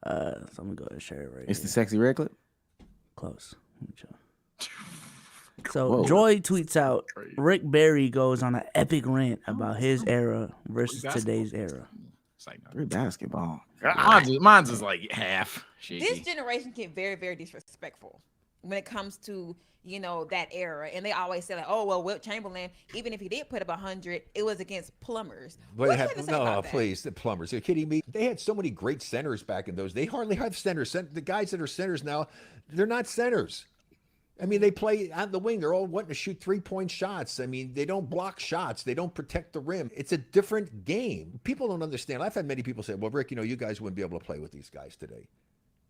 So I'm gonna go ahead and share it right It's here. the sexy red clip. Close. Let me show. So Joy tweets out, Rick Barry goes on an epic rant about his era versus today's era. It's like Free basketball. Mine's is like half. Shaky. This generation get very, very disrespectful when it comes to, that era. And they always say like, oh, well, Wilt Chamberlain, even if he did put up 100, it was against plumbers. Please, the plumbers. Are you kidding me? They had so many great centers back in those. They hardly have centers. The guys that are centers now, they're not centers. I mean, they play on the wing. They're all wanting to shoot 3-point shots. I mean, they don't block shots. They don't protect the rim. It's a different game. People don't understand. I've had many people say, well, Rick, you guys wouldn't be able to play with these guys today.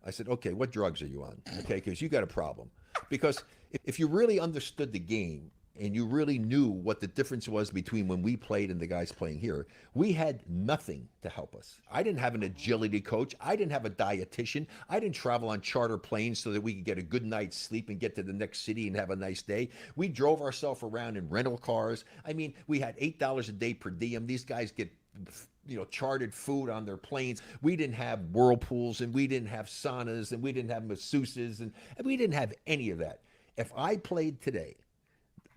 I said, okay, what drugs are you on? Okay, because you got a problem. Because if you really understood the game and you really knew what the difference was between when we played and the guys playing here, we had nothing to help us. I didn't have an agility coach. I didn't have a dietitian. I didn't travel on charter planes so that we could get a good night's sleep and get to the next city and have a nice day. We drove ourselves around in rental cars. I mean, we had $8 a day per diem. These guys get chartered food on their planes. We didn't have whirlpools, and we didn't have saunas, and we didn't have masseuses, and we didn't have any of that. If I played today,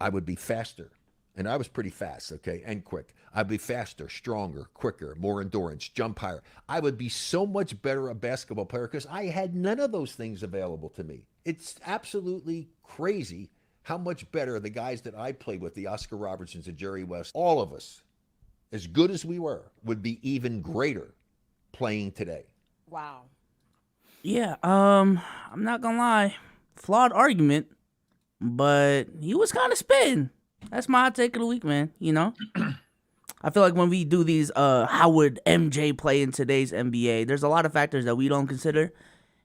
I would be faster. And I was pretty fast, okay, and quick. I'd be faster, stronger, quicker, more endurance, jump higher. I would be so much better a basketball player because I had none of those things available to me. It's absolutely crazy how much better the guys that I played with, the Oscar Robertsons, the Jerry West, all of us, as good as we were, would be even greater playing today. Wow. Yeah, I'm not gonna lie. flawed argument, but he was kind of spitting. That's my hot take of the week, man. You know, I feel like when we do these, how would MJ play in today's NBA? There's a lot of factors that we don't consider.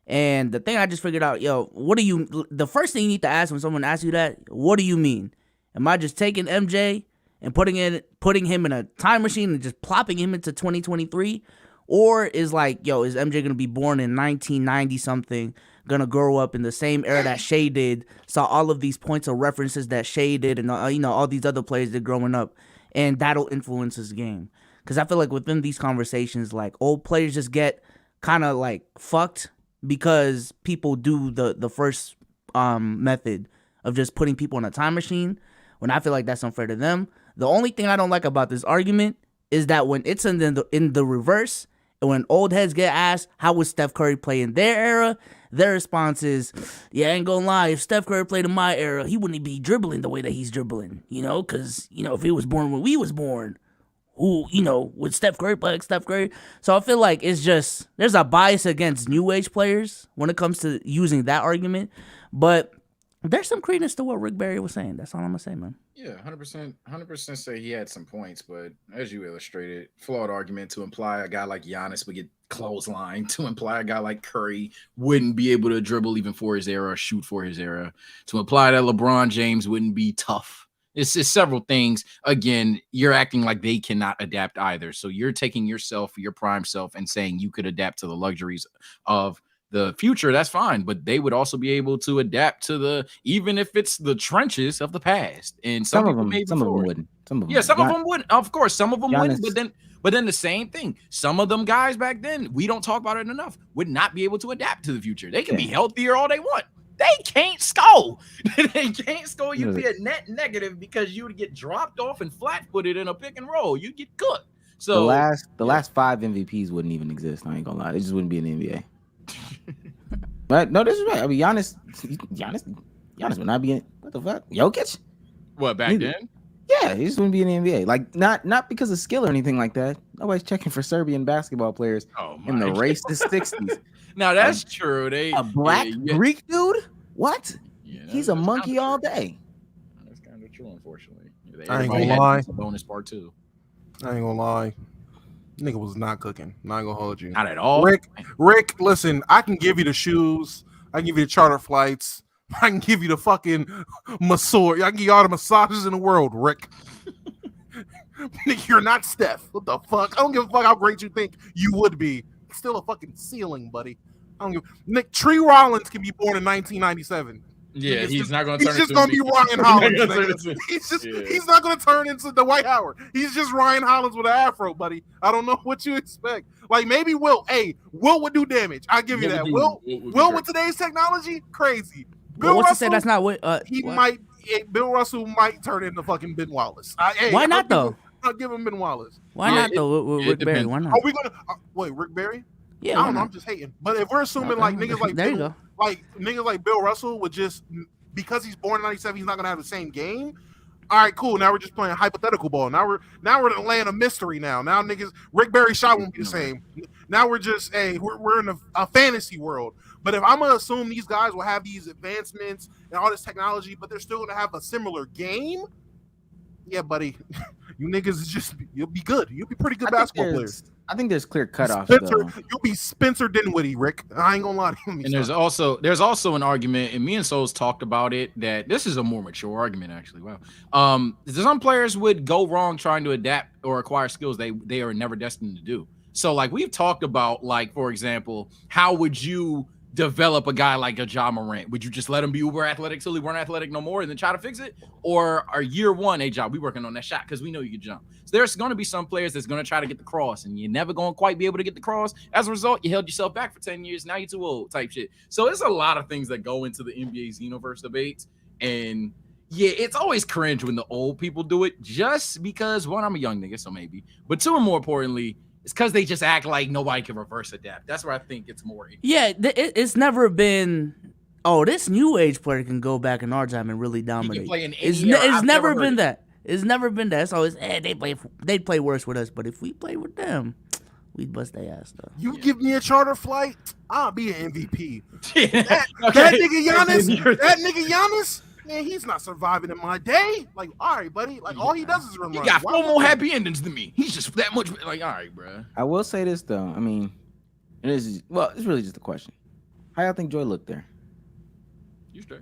And the thing I just figured out, the first thing you need to ask when someone asks you that, what do you mean? Am I just taking MJ and putting him in a time machine and just plopping him into 2023? Or is is MJ going to be born in 1990 something, going to grow up in the same era that Shea did, saw all of these points of references that Shea did and, all these other players did growing up, and that'll influence his game? Because I feel like within these conversations, old players just get kind of, fucked because people do the first method of just putting people in a time machine, when I feel like that's unfair to them. The only thing I don't like about this argument is that when it's in the reverse, and when old heads get asked, how would Steph Curry play in their era? Their response is, yeah, I ain't gonna lie, if Steph Curry played in my era, he wouldn't be dribbling the way that he's dribbling, because, if he was born when we was born, would Steph Curry play like Steph Curry? So I feel like it's just, there's a bias against new age players when it comes to using that argument, but there's some credence to what Rick Barry was saying. That's all I'm gonna say, man. Yeah, 100% say he had some points, but as you illustrated, flawed argument to imply a guy like Giannis would get clothesline, to imply a guy like Curry wouldn't be able to dribble even for his era or shoot for his era, to imply that LeBron James wouldn't be tough. It's several things. Again, you're acting like they cannot adapt either. So you're taking yourself, your prime self, and saying you could adapt to the luxuries of the future. That's fine, but they would also be able to adapt to even if it's the trenches of the past. And some of them wouldn't. Some of them wouldn't. Of course, some of them wouldn't. But then the same thing. Some of them guys back then, we don't talk about it enough, would not be able to adapt to the future. They can be healthier all they want. They can't score. They can't score. You'd be a net negative because you would get dropped off and flat-footed in a pick and roll. You'd get cooked. So the last 5 MVPs wouldn't even exist. I ain't gonna lie. They just wouldn't be in the NBA. But no, this is right. I mean, Giannis would not be in. What the fuck? Jokic? What, back then? Yeah, he just wouldn't be in the NBA. Not because of skill or anything like that. Nobody's checking for Serbian basketball players in the racist 60s. Now that's true. A black Greek dude? What? Yeah, he's a monkey all day. That's kind of true, unfortunately. I ain't gonna lie. Bonus part 2. I ain't gonna lie. Nigga was not cooking. Not gonna hold you. Not at all. Rick, listen, I can give you the shoes. I can give you the charter flights. I can give you the fucking masseur. I can give you all the massages in the world, Rick. Nigga, you're not Steph. What the fuck? I don't give a fuck how great you think you would be. It's still a fucking ceiling, buddy. Nick Tree Rollins can be born in 1997. Yeah, he's not going to turn. He's just going to be Ryan Hollins. He's not going to turn into the Dwight Howard. He's just Ryan Hollins with an afro, buddy. I don't know what you expect. Maybe Will. Hey, Will would do damage. I'll give you that. Will with today's technology, crazy. Bill Russell say that's not what might. Bill Russell might turn into fucking Ben Wallace. Why not though? I'll give him Ben Wallace. Why not though? Rick Barry. Why not? Are we gonna wait? Rick Barry? Yeah, I don't know. I'm just hating. But if we're assuming niggas niggas like Bill Russell would just, because he's born in 97, he's not gonna have the same game. All right, cool. Now we're just playing hypothetical ball. Now we're in the land of mystery. Now niggas, Rick Barry's shot won't be the same. Now we're just we're in a fantasy world. But if I'm gonna assume these guys will have these advancements and all this technology, but they're still gonna have a similar game, yeah, buddy, you niggas you'll be good. You'll be pretty good basketball players. I think there's clear cutoffs. You'll be Spencer Dinwiddie, Rick. I ain't gonna lie to you. And there's also an argument, and me and Souls talked about it, that this is a more mature argument, actually. Wow. Some players would go wrong trying to adapt or acquire skills they are never destined to do. So, we've talked about, for example, how would you develop a guy like a Ja Morant? Would you just let him be uber athletic till he weren't athletic no more and then try to fix it? Or are year one, hey, Ja, we working on that shot because we know you can jump. So there's going to be some players that's going to try to get the cross and you're never going to quite be able to get the cross. As a result, you held yourself back for 10 years. Now you're too old type shit. So it's a lot of things that go into the NBA Xenoverse debates. And yeah, it's always cringe when the old people do it just because, one, I'm a young nigga, so maybe. But two, and more importantly, it's because they just act like nobody can reverse adapt. That's where I think it's more. Yeah, it's never been, this new age player can go back in our time and really dominate. It's never been that. It's never been that. It's always, they play worse with us. But if we play with them, We'd bust their ass though. You give me a charter flight, I'll be an MVP. Yeah. That nigga Giannis, man, he's not surviving in my day. Like, all right, buddy. Like, all he does is run. He got 4 more happy endings than me. He's just that much. Like, all right, bro. I will say this though. I mean, it's really just a question. How y'all think Joy looked there? You straight?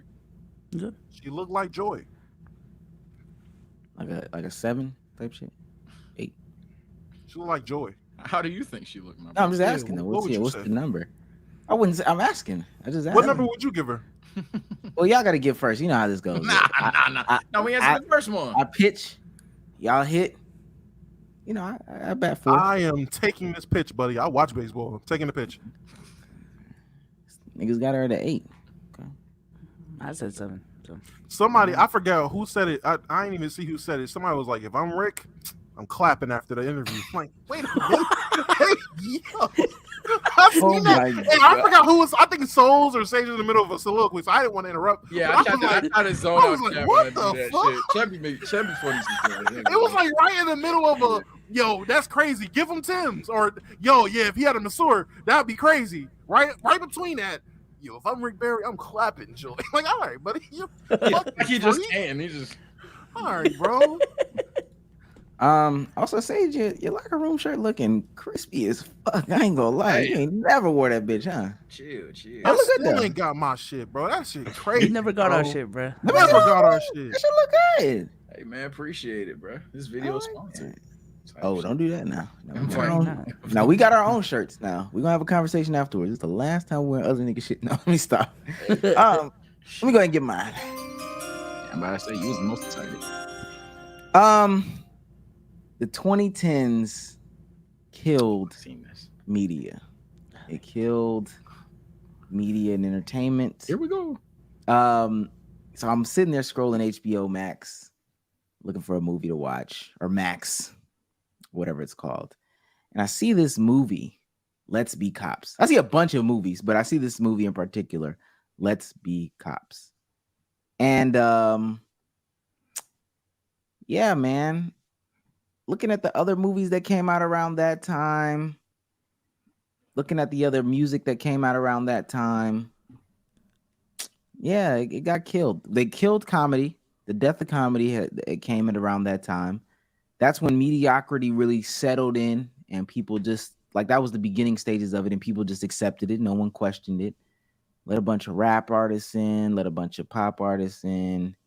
Good. She looked like Joy. Like a 7 type shit. 8. She looked like Joy. How do you think she looked? No, I'm just asking though. What's the number? I wouldn't say. I'm asking. I just asked. What number would you give her? Well, y'all got to give first. You know how this goes. Nah. No, we answered the first one. I pitch. Y'all hit. You know, I bat 4. I am taking this pitch, buddy. I watch baseball. I'm taking the pitch. Niggas got her at an 8. Okay. I said 7. So. Somebody, I forgot who said it. I didn't even see who said it. Somebody was like, if I'm Rick, I'm clapping after the interview. I'm like, wait a minute. Yo. I forgot who was. I think Souls or Sage in the middle of a soliloquy, so I didn't want to interrupt. Yeah, I tried to zone out. Like, what the fuck? Chubby funny. It was like right in the middle of a yo. That's crazy. Give him Tim's or yo. Yeah, if he had a Masur, that'd be crazy. Right between that. Yo, if I'm Rick Barry, I'm clapping, Joy. Like, all right, buddy. Like he just can. He just. All right, bro. Also, Sage, your locker room shirt looking crispy as fuck. I ain't gonna lie. You ain't never wore that bitch, huh? Chill. I still ain't got my shit, bro. That shit crazy. You never got our shit, bro. I never got our shit. That shit look good. Hey man, appreciate it, bro. This video is sponsored. Oh, don't do that now. Now we got our own shirts. Now we gonna have a conversation afterwards. It's the last time we're wearing other nigga shit. No, let me stop. Let me go ahead and get mine. I'm about to say you was the most excited. The 2010s killed media. It killed media and entertainment. Here we go. So I'm sitting there scrolling HBO Max, looking for a movie to watch, or Max, whatever it's called. And I see this movie, Let's Be Cops. I see a bunch of movies, but I see this movie in particular, Let's Be Cops. And yeah, man. Looking at the other movies that came out around that time, looking at the other music that came out around that time, yeah, it got killed. They killed comedy. The death of comedy it came at around that time. That's when mediocrity really settled in, and people just like that was the beginning stages of it, and people just accepted it. No one questioned it. Let a bunch of rap artists in, let a bunch of pop artists in.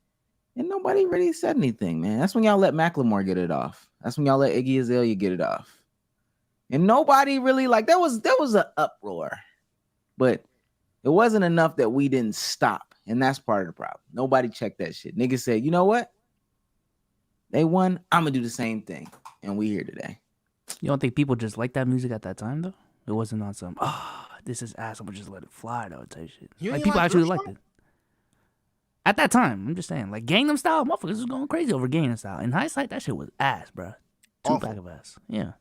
And nobody really said anything, man. That's when y'all let Macklemore get it off. That's when y'all let Iggy Azalea get it off. And nobody really like there was an uproar, but it wasn't enough that we didn't stop. And that's part of the problem. Nobody checked that shit. Niggas said, you know what? They won. I'm gonna do the same thing. And we here today. You don't think people just liked that music at that time though? It wasn't on some this is ass, I'm gonna just let it fly though type shit. Like people actually liked it. At that time, I'm just saying, like Gangnam Style, motherfuckers was going crazy over Gangnam Style. In hindsight, that shit was ass, bro. Two-pack of ass. Yeah.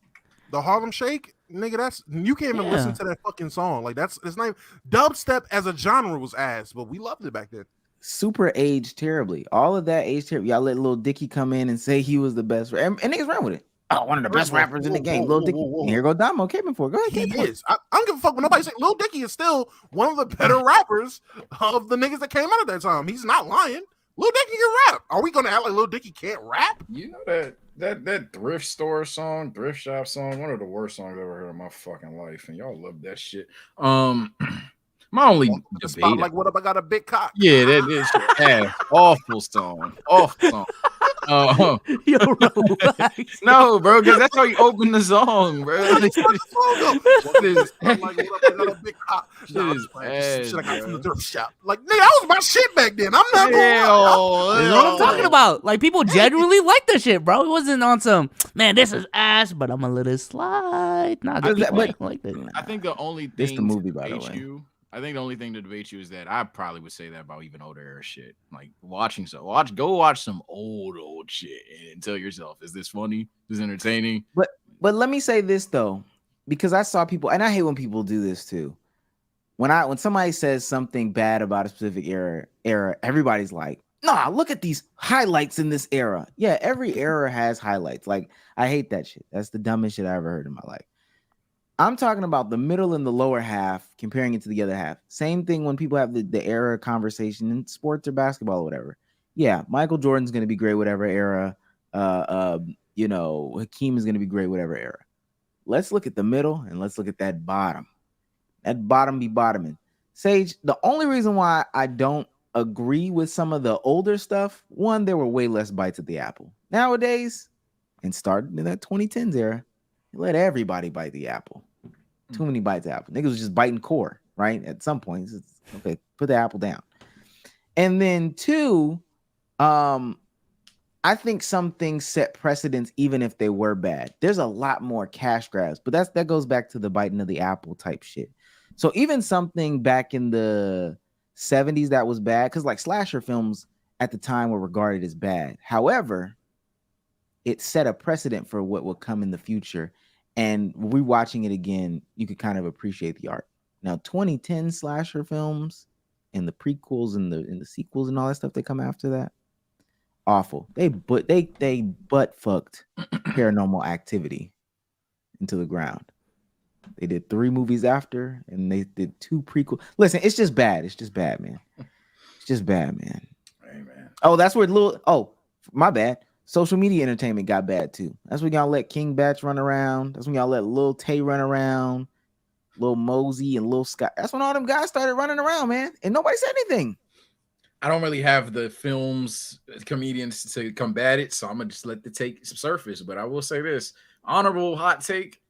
The Harlem Shake, nigga, that's you can't even listen to that fucking song. Like it's not dubstep as a genre was ass, but we loved it back then. Super aged terribly. All of that aged terribly. Y'all let Lil Dicky come in and say he was the best, and niggas ran with it. Oh, one of the best rappers in the game, Lil Dicky. And here go Damo caping for it. Go ahead, he is. I don't give a fuck when nobody say Lil Dicky is still one of the better rappers of the niggas that came out at that time. He's not lying. Lil Dicky can rap. Are we gonna act like Lil Dicky can't rap? You know that thrift store song, thrift shop song, one of the worst songs I've ever heard in my fucking life, and y'all love that shit. My only debate, like, what if I got a big cock? Yeah, that is ass. Awful song. Yo, relax. No, bro, because that's how you open the song, bro. What is like, what if I got a big cock? Nah, shit I got from the thrift shop. Like, nigga, that was my shit back then. I'm not gonna lie. That's what I'm talking about. Like, people genuinely like the shit, bro. It wasn't on some, man, this is ass, but I'm gonna let it slide. Nah, I like that. I think the only thing this the movie, by the way. I think the only thing to debate you is that I probably would say that about even older era shit. Like go watch some old shit and tell yourself, is this funny? Is this entertaining? But let me say this though, because I saw people, and I hate when people do this too. When somebody says something bad about a specific era, everybody's like, nah, look at these highlights in this era. Yeah, every era has highlights. Like, I hate that shit. That's the dumbest shit I ever heard in my life. I'm talking about the middle and the lower half, comparing it to the other half. Same thing when people have the era conversation in sports or basketball or whatever. Yeah, Michael Jordan's going to be great whatever era. Hakeem is going to be great whatever era. Let's look at the middle and let's look at that bottom. That bottom be bottoming. Sage, the only reason why I don't agree with some of the older stuff, one, there were way less bites at the apple. Nowadays, and starting in that 2010s era, let everybody bite the apple. Too many bites of apple. Niggas was just biting core, right? At some points, it's okay, put the apple down. And then two, I think some things set precedents even if they were bad. There's a lot more cash grabs, but that goes back to the biting of the apple type shit. So even something back in the 70s that was bad, because like slasher films at the time were regarded as bad. However, it set a precedent for what will come in the future. And rewatching it again, you could kind of appreciate the art. Now, 2010 slasher films and the prequels and the sequels and all that stuff that come after that, awful. They butt fucked Paranormal Activity into the ground. They did 3 movies after, and they did 2 prequels. Listen, it's just bad. It's just bad, man. It's just bad, man. Hey, man. Oh, that's where my bad. Social media entertainment got bad too. That's when y'all let King Batch run around. That's when y'all let Lil Tay run around, Lil Mosey and Lil Scott. That's when all them guys started running around, man. And nobody said anything. I don't really have the films comedians to combat it, so I'm gonna just let the take surface. But I will say this: honorable hot take.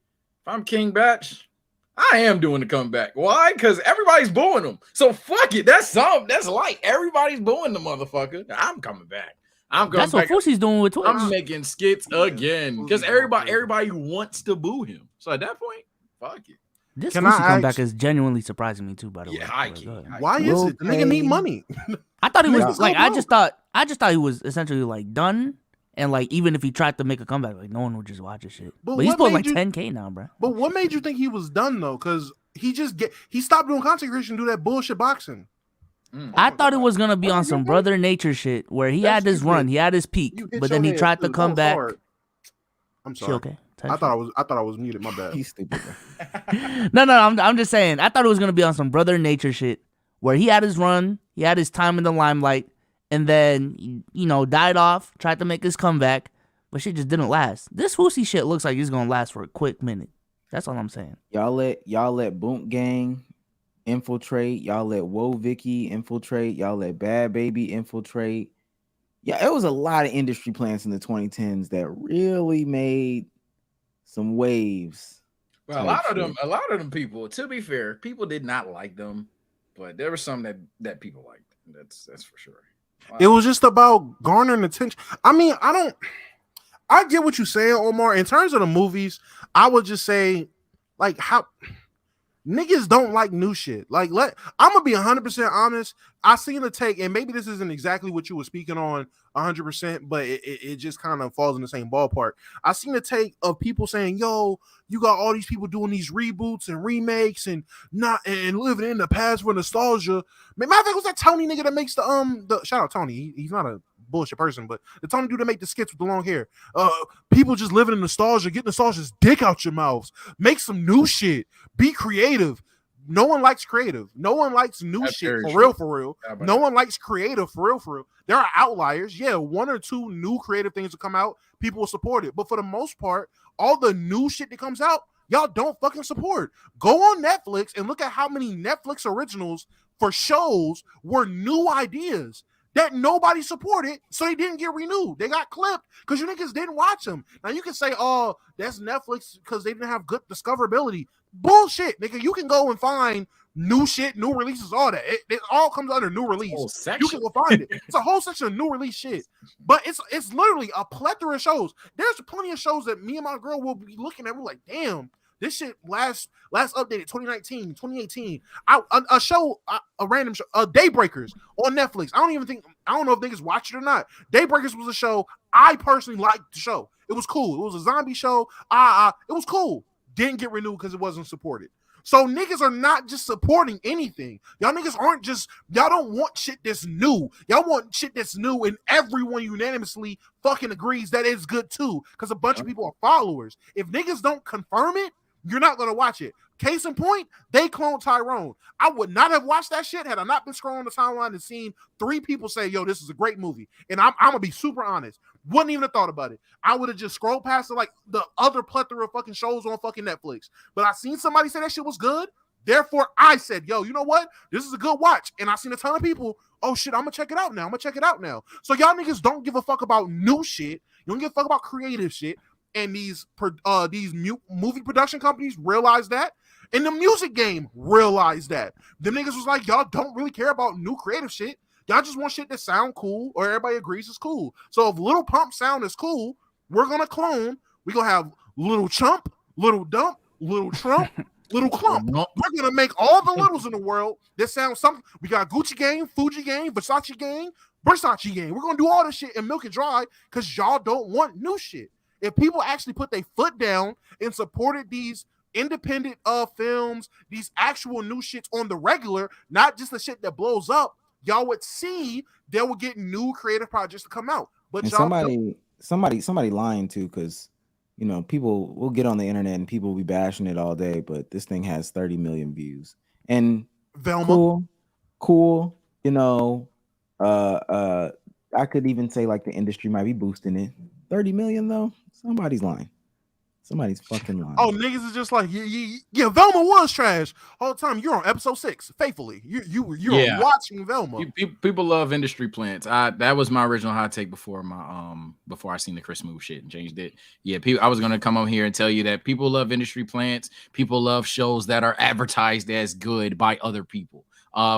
If I'm King Batch, I am doing the comeback. Why? Because everybody's booing him. So fuck it. That's light. Everybody's booing the motherfucker. I'm coming back. That's what Fousey's doing with Twitch. I'm making skits again because everybody wants to boo him. So at that point, fuck it. This Fousey comeback is genuinely surprising me too. By the way, why is it? The nigga need money. I thought he was like. I just thought he was essentially like done. And like, even if he tried to make a comeback, like no one would just watch his shit. But he's pulling like 10K now, bro. But what made you think he was done though? Because he stopped doing content creation, do that bullshit boxing. I thought it was gonna be on some Brother Nature shit where he had his run, he had his peak, but then he tried to come back. I'm sorry. Okay. I thought I was muted. My bad. He's stupid. No, I'm just saying. I thought it was gonna be on some Brother Nature shit where he had his run, he had his time in the limelight, and then died off, tried to make his comeback, but shit just didn't last. This Fousey shit looks like it's gonna last for a quick minute. That's all I'm saying. Y'all let Boom Gang infiltrate. Y'all let Woe Vicky infiltrate. Y'all let Bad Baby infiltrate. Yeah, it was a lot of industry plants in the 2010s that really made some waves. Well, a lot of them people, to be fair, people did not like them, but there were some that people liked. That's for sure. Wow. It was just about garnering attention. I mean, I get what you're saying, Omar. In terms of the movies, I would just say, like, how niggas don't like new shit. Like, I'm gonna be 100% honest. I seen the take, and maybe this isn't exactly what you were speaking on 100%, but it just kind of falls in the same ballpark. I seen the take of people saying, "Yo, you got all these people doing these reboots and remakes and living in the past for nostalgia." Matter of fact, it was that Tony nigga that makes the shout out Tony. He's not a bullshit person, but the Tony dude that make the skits with the long hair. People just living in nostalgia, get nostalgia's dick out your mouths. Make some new shit. Be creative. No one likes creative. No one likes new That's shit for true. real. Yeah, No one likes creative for real. There are outliers. Yeah, 1 or 2 new creative things will come out. People will support it. But for the most part, all the new shit that comes out, y'all don't fucking support. Go on Netflix and look at how many Netflix originals for shows were new ideas that nobody supported, so they didn't get renewed. They got clipped because you niggas didn't watch them. Now you can say, "Oh, that's Netflix because they didn't have good discoverability." Bullshit, nigga. You can go and find new shit, new releases, all that. It all comes under new release. You can go find it. It's a whole section of new release shit. But it's literally a plethora of shows. There's plenty of shows that me and my girl will be looking at. We're like, damn, this shit last updated 2019, 2018. A show, a random show, Daybreakers on Netflix. I don't know if niggas watch it or not. Daybreakers was a show I personally liked. The show, it was cool. It was a zombie show. It was cool. Didn't get renewed because it wasn't supported. So niggas are not just supporting anything. Y'all niggas y'all don't want shit that's new. Y'all want shit that's new and everyone unanimously fucking agrees that it's good too because a bunch of people are followers. If niggas don't confirm it, you're not gonna watch it. Case in point, they cloned Tyrone. I would not have watched that shit had I not been scrolling the timeline and seen 3 people say, yo, this is a great movie. And I'm gonna be super honest. Wouldn't even have thought about it. I would have just scrolled past it like the other plethora of fucking shows on fucking Netflix. But I seen somebody say that shit was good. Therefore, I said, yo, you know what? This is a good watch. And I seen a ton of people, oh shit, I'm gonna check it out now. So y'all niggas don't give a fuck about new shit. You don't give a fuck about creative shit. And these movie production companies realize that. And the music game realized that. The niggas was like, y'all don't really care about new creative shit. Y'all just want shit that sound cool or everybody agrees is cool. So if Little Pump sound is cool, we're going to clone. We're going to have Little Chump, Little Dump, Little Trump, Little Clump. We're going to make all the littles in the world that sound something. We got Gucci Gang, Fuji Gang, Versace Gang. We're going to do all this shit and milk it dry because y'all don't want new shit. If people actually put their foot down and supported these independent films, these actual new shits on the regular, not just the shit that blows up, y'all would see they will get new creative projects to come out. But and y'all somebody lying too, because you know people will get on the internet and people will be bashing it all day, but this thing has 30 million views and Velma. Cool. You know, I could even say like the industry might be boosting it. 30 million though, somebody's lying. Somebody's fucking lying. Oh, niggas is just like, yeah, Velma was trash all the time. You're on episode 6, faithfully. You're watching Velma. People love industry plants. That was my original hot take before I seen the Chris Smoove shit and changed it. Yeah, I was gonna come on here and tell you that people love industry plants. People love shows that are advertised as good by other people.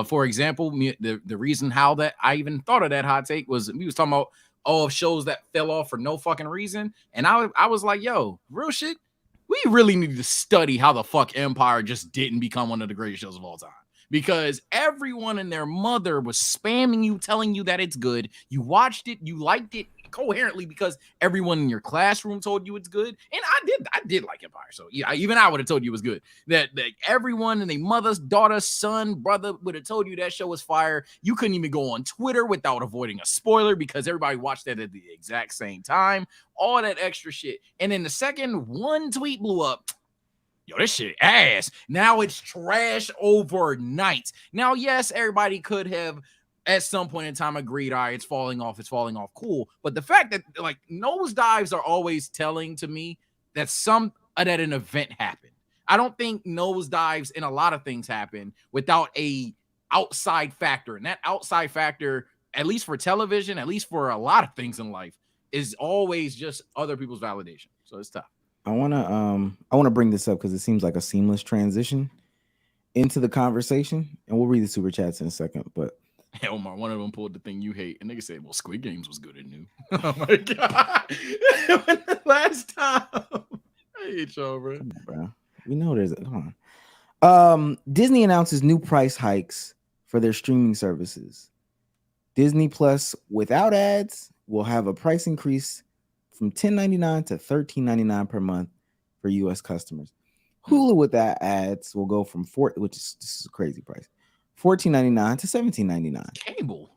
For example, the reason how that I even thought of that hot take was we was talking about all shows that fell off for no fucking reason. And I was like, yo, real shit, we really need to study how the fuck Empire just didn't become one of the greatest shows of all time. Because everyone and their mother was spamming you, telling you that it's good. You watched it, you liked it coherently because everyone in your classroom told you it's good. And I did like Empire. So yeah, even I would have told you it was good. That everyone and their mother's daughter, son, brother would have told you that show was fire. You couldn't even go on Twitter without avoiding a spoiler because everybody watched that at the exact same time. All that extra shit. And then the second one tweet blew up, yo, this shit ass. Now it's trash overnight. Now, yes, everybody could have at some point in time agreed, all right, it's falling off, cool. But the fact that like nosedives are always telling to me that that an event happened. I don't think nosedives in a lot of things happen without a outside factor. And that outside factor, at least for television, at least for a lot of things in life, is always just other people's validation. So it's tough. I wanna bring this up because it seems like a seamless transition into the conversation, and we'll read the super chats in a second. But hey, Omar, one of them pulled the thing you hate, and nigga said, "Well, Squid Games was good and new." Oh my god! Last time, I hate y'all, bro. Come on, bro. We know there's. Come on. Disney announces new price hikes for their streaming services. Disney Plus without ads will have a price increase from $10.99 to $13.99 per month for U.S. customers. Hulu without ads will go from this is a crazy price, $14.99 to $17.99. Cable.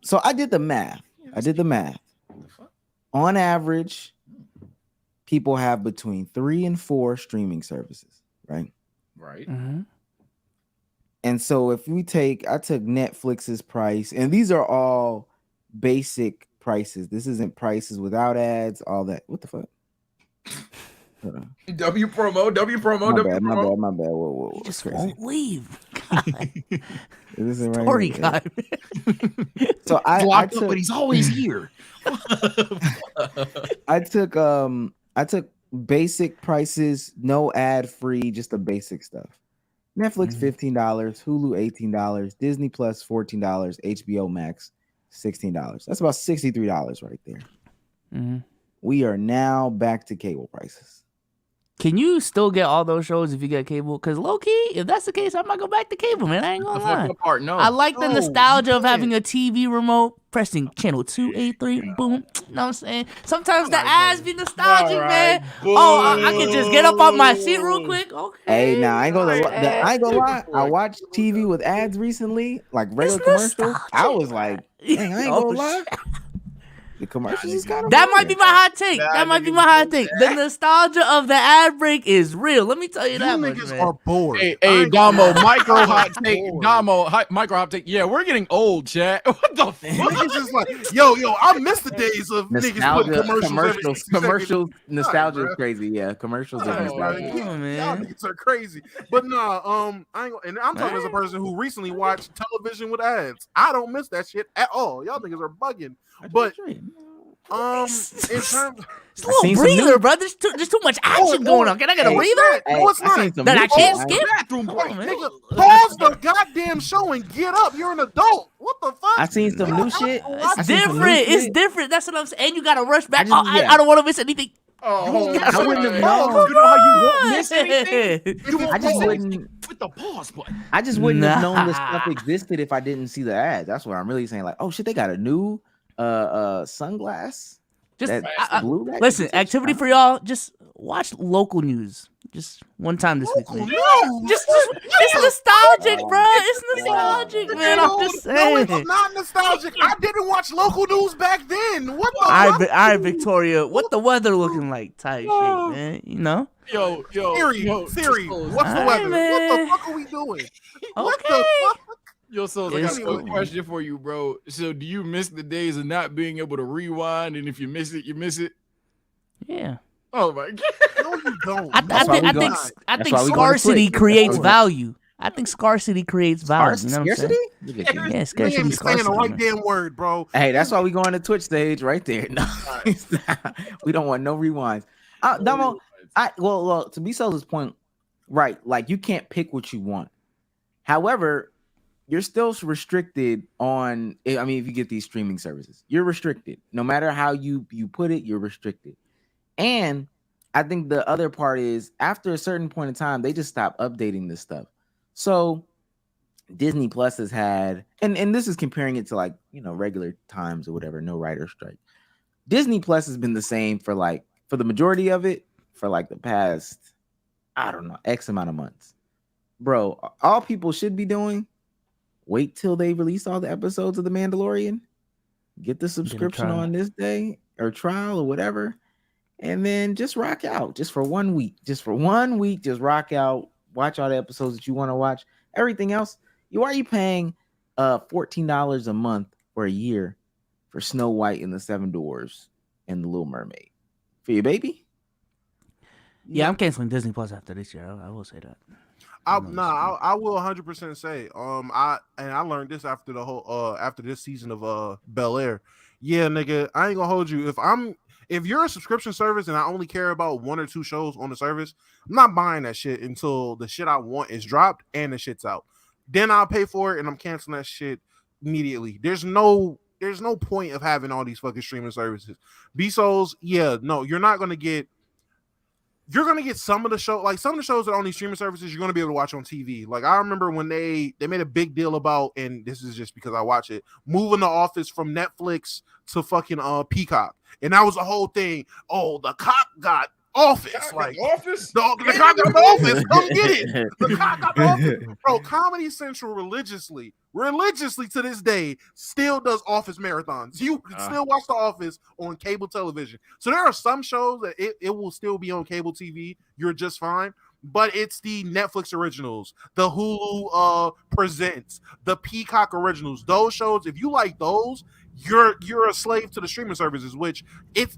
So I did the math. On average, people have between 3 and 4 streaming services, right? Right. Mm-hmm. And so if I took Netflix's price, and these are all basic prices. This isn't prices without ads, all that. What the fuck? W promo. My bad. Whoa. Just won't leave. Is this Tory right? guy. So I took, but he's always here. I took basic prices, no ad free, just the basic stuff. Netflix $15, Hulu $18, Disney Plus $14, HBO Max $16. That's about $63 right there. Mm-hmm. We are now back to cable prices. Can you still get all those shows if you get cable? Because low key, if that's the case, I might go back to cable, man. I ain't gonna lie. I like the nostalgia of having a TV remote, pressing channel 283, boom. You know what I'm saying? Sometimes the ads be nostalgic, man. Boom. Oh, I can just get up on my seat real quick. Okay. Hey, now I ain't gonna lie. I watched TV with ads recently, like regular commercials. I was like, dang, I ain't gonna lie. The commercials is kind of That might be my hot take. That might be my hot take. The nostalgia of the ad break is real. Let me tell you that much, niggas man. are bored. Hey, Damo, micro hot take. Damo, micro hot take. Yeah, we're getting old, chat. What the fuck? Niggas just like, yo, I miss the days of niggas putting commercials. Nostalgia Right, is crazy. Yeah, commercials are Right, nostalgia. bro. Oh, man. Y'all niggas are crazy. But nah, I ain't gonna, and I'm talking as a person who recently watched television with ads. I don't miss that shit at all. Y'all niggas are bugging. But in terms, it's a little breather, bro. There's too much action going on. Can I get a breather? No, it's not. That I can't skip. Bathroom break. Nigga, pause the goddamn show and get up. You're an adult. What the fuck? I seen some new shit. It's different. It's different. That's what I'm saying. And you gotta rush back. I don't want to miss anything. I wouldn't have known. You know how you won't miss anything? I just wouldn't. With the pause button. I just wouldn't have known this stuff existed if I didn't see the ads. That's what I'm really saying. Like, oh shit, they got a new sunglass. Just blue listen, activity for y'all. Just watch local news. Just one time this week, man. Just it's nostalgic, bro. It's nostalgic, man. I'm just saying. No, it's not nostalgic. I didn't watch local news back then. What the all fuck? right, Victoria. What the weather looking like? Type shit, man. You know. Yo, Siri, what's the weather? man. What the fuck are we doing? What the fuck? Yo, so I got a question for you, bro. So, do you miss the days of not being able to rewind? And if you miss it, you miss it? Yeah. Oh my god. No, you don't. I think scarcity creates value. I think scarcity creates value. You know what I'm saying? Yeah, scarcity. You ain't saying the right damn word, bro. Hey, that's why we go on the Twitch stage right there. No, we don't want no rewinds. Damo, well, to be Sosa's point, right? Like you can't pick what you want. However, you're still restricted on. I mean, if you get these streaming services, you're restricted. No matter how you put it, you're restricted. And I think the other part is after a certain point in time, they just stop updating this stuff. So Disney Plus has had, and this is comparing it to like, regular times or whatever, no writer strike. Disney Plus has been the same for the majority of it for like the past, I don't know, X amount of months. Bro, all people should be doing, wait till they release all the episodes of The Mandalorian, get the subscription on this day or trial or whatever, and then just rock out just for 1 week. Just rock out, watch all the episodes that you want to watch. Everything else, why are you paying $14 a month for a year for Snow White and the Seven Dwarfs and the Little Mermaid? For your baby? Yeah, I'm canceling Disney Plus after this year. I will say that. I will 100% say. I learned this after the whole after this season of Bel Air. Yeah, nigga, I ain't gonna hold you. If you're a subscription service and I only care about 1 or 2 shows on the service, I'm not buying that shit until the shit I want is dropped and the shit's out. Then I'll pay for it and I'm canceling that shit immediately. There's no point of having all these fucking streaming services. B-Souls, yeah, no, you're gonna get some of the show, like some of the shows that are on these streaming services, you're gonna be able to watch on TV. Like I remember when they made a big deal about, and this is just because I watch it, moving The Office from Netflix to fucking Peacock, and that was a whole thing. Oh, the cock got Office, like Office. The cock got the Office. Come get it. The cock got the Office, bro. Comedy Central religiously to this day still does Office marathons. You can still watch The Office on cable television. So there are some shows that it will still be on cable TV. You're just fine. But it's the Netflix originals, the Hulu presents, the Peacock originals. Those shows, if you like those, you're a slave to the streaming services, which it's.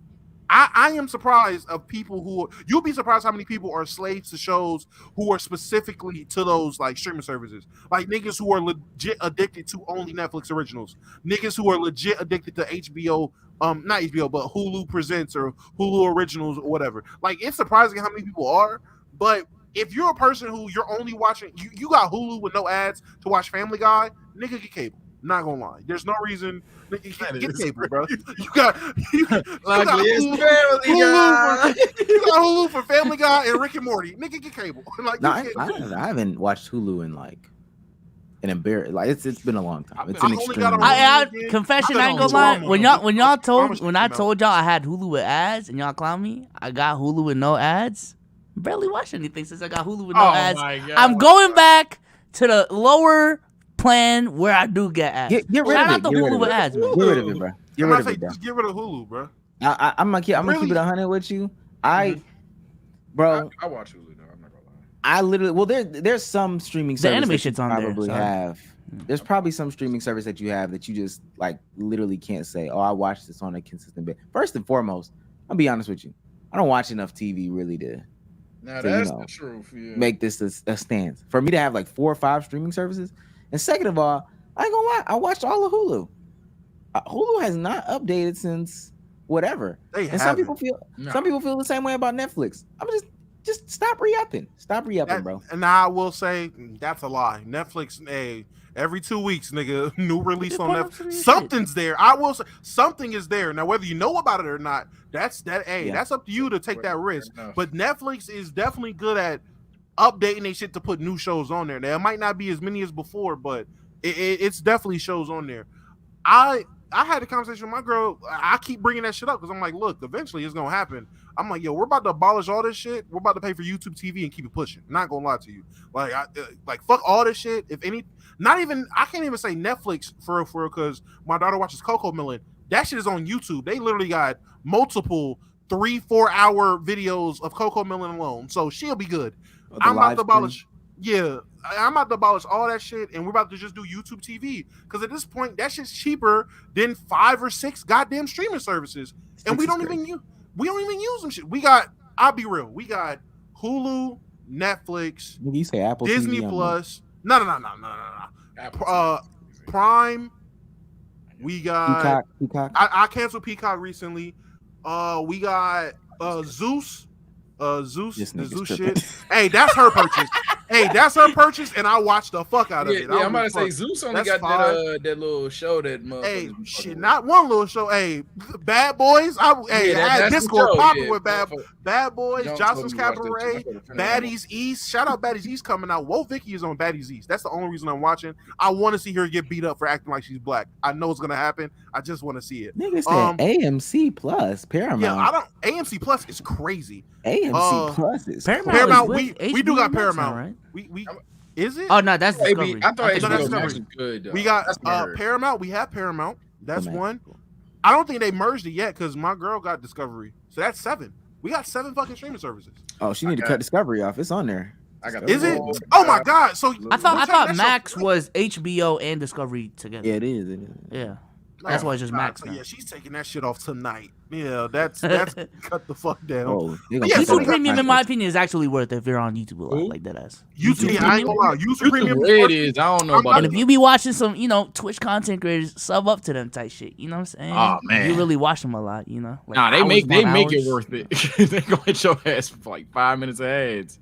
I am surprised of people you'll be surprised how many people are slaves to shows who are specifically to those like streaming services. Like niggas who are legit addicted to only Netflix originals. Niggas who are legit addicted to HBO, not HBO, but Hulu Presents or Hulu Originals or whatever. Like it's surprising how many people are, but if you're a person who you're only watching, you got Hulu with no ads to watch Family Guy, nigga, get cable. Not gonna lie, there's no reason. Get cable, bro. You got Hulu for Family Guy and Rick and Morty. Nigga, get cable. Like, no, I haven't watched Hulu in like an embarrassment. Like it's been a long time. It's an extreme. Confession, I ain't gonna lie. When I told y'all I had Hulu with ads and y'all clown me, I got Hulu with no ads. Barely watched anything since I got Hulu with no ads. I'm going back to the lower plan where I do get ads. Get rid of it. Hulu with ads, man. Get rid of it, bro. Get I'm rid not of saying it, bro. just get rid of Hulu, bro. I'm gonna keep Really? it 100 with you. Bro, I watch Hulu though. I'm not gonna lie. I literally there's some streaming The service anime that you shit's on there, probably so- have. There's probably some streaming service that you have that you just like literally can't say, oh, I watch this on a consistent basis. First and foremost, I'll be honest with you. I don't watch enough TV really to Now to, that's the truth. Yeah. make this a stance. For me to have like 4 or 5 streaming services. And second of all, I ain't gonna lie, I watched all of Hulu. Hulu has not updated since whatever. And some people feel the same way about Netflix. I'm just stop re-upping. Stop re-upping, bro. And I will say that's a lie. Netflix, every 2 weeks, nigga, new release on Netflix. Something's there. I will say something is there. Now, whether you know about it or not, that's up to you to take that risk. But Netflix is definitely good at updating their shit to put new shows on there. Now, it might not be as many as before, but it's definitely shows on there. I had a conversation with my girl. I keep bringing that shit up because I'm like, look, eventually it's gonna happen. I'm like, yo, we're about to abolish all this shit. We're about to pay for YouTube TV and keep it pushing. Not gonna lie to you, like fuck all this shit. If any, not even I can't even say Netflix for real because my daughter watches Coco Melon. That shit is on YouTube. They literally got multiple 3-4 hour videos of Coco Melon alone, so she'll be good. I'm about to abolish. Yeah, I'm about to abolish all that shit, and we're about to just do YouTube TV because at this point, that shit's cheaper than 5 or 6 goddamn streaming services, and we don't even use them. Shit, we got. I'll be real. We got Hulu, Netflix, You say Apple Disney TV, Plus. No. Prime. We got Peacock. I canceled Peacock recently. We got Zeus. Zeus, This the nigga's Zeus tripping. shit. Hey, that's her purchase. That's her purchase, and I watched the fuck out of it. I'm about to say Zeus only got that little show that Hey, shit, not one little show. Hey, Bad Boys. I had Discord popping with Bad Boys, Johnson's Cabaret, Baddies East. Shout out Baddies East coming out. Whoa, Vicky is on Baddies East. That's the only reason I'm watching. I want to see her get beat up for acting like she's black. I know it's gonna happen. I just want to see it. Nigga said AMC Plus Paramount. Yeah, AMC Plus is crazy. AMC Plus is Paramount. We do got HBO Max now, Paramount. right? We is it? Oh no, that's Discovery. I thought No, that's HBO Max Discovery. was good. Though. We got That's what I heard. Paramount. We have Paramount. That's Okay. one. I don't think they merged it yet because my girl got Discovery. So that's 7. We got 7 fucking streaming services. Oh, she need to cut Discovery off. It's on there. I got. Is it? Oh my god! So I thought that Max was HBO and Discovery together. Yeah, it is. It is. Yeah. That's why it's just Max So now. yeah, she's taking that shit off tonight. Yeah, that's cut the fuck down. Oh, Yeah, YouTube so- Premium, in my opinion, is actually worth it if you're on YouTube a lot, Who? like that ass. YouTube, I ain't gonna lie. YouTube Premium. It is. I don't know about And if you be watching some, Twitch content creators, sub up to them type shit. You know what I'm saying? Oh, man. You really watch them a lot, you know? Like Nah, they hours make upon it hours. worth it. They gonna hit your ass for like 5 minutes of ads.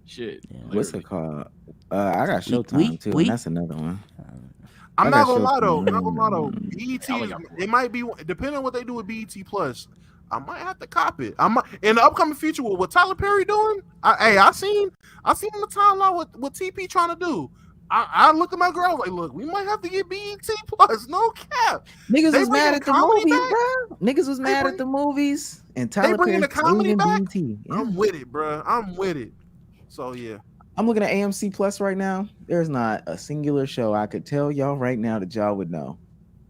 Shit. Yeah. What's it called? I got Showtime too, we- and that's another one. I'm I not got gonna lie though. Showtime. I'm not gonna lie though. BET, I got it might be depending on what they do with BET Plus. I might have to cop it. I might in the upcoming future. What Tyler Perry doing? I seen in the timeline what TP trying to do. I look at my girl like, look, we might have to get BET Plus. No cap. Niggas They was mad bringing at the comedy movies, back? bro. Niggas was mad at the movies, and Tyler bringing Perry the comedy back? BET. Yeah. I'm with it, bro. I'm with it. So yeah. I'm looking at AMC Plus right now. There's not a singular show I could tell y'all right now that y'all would know.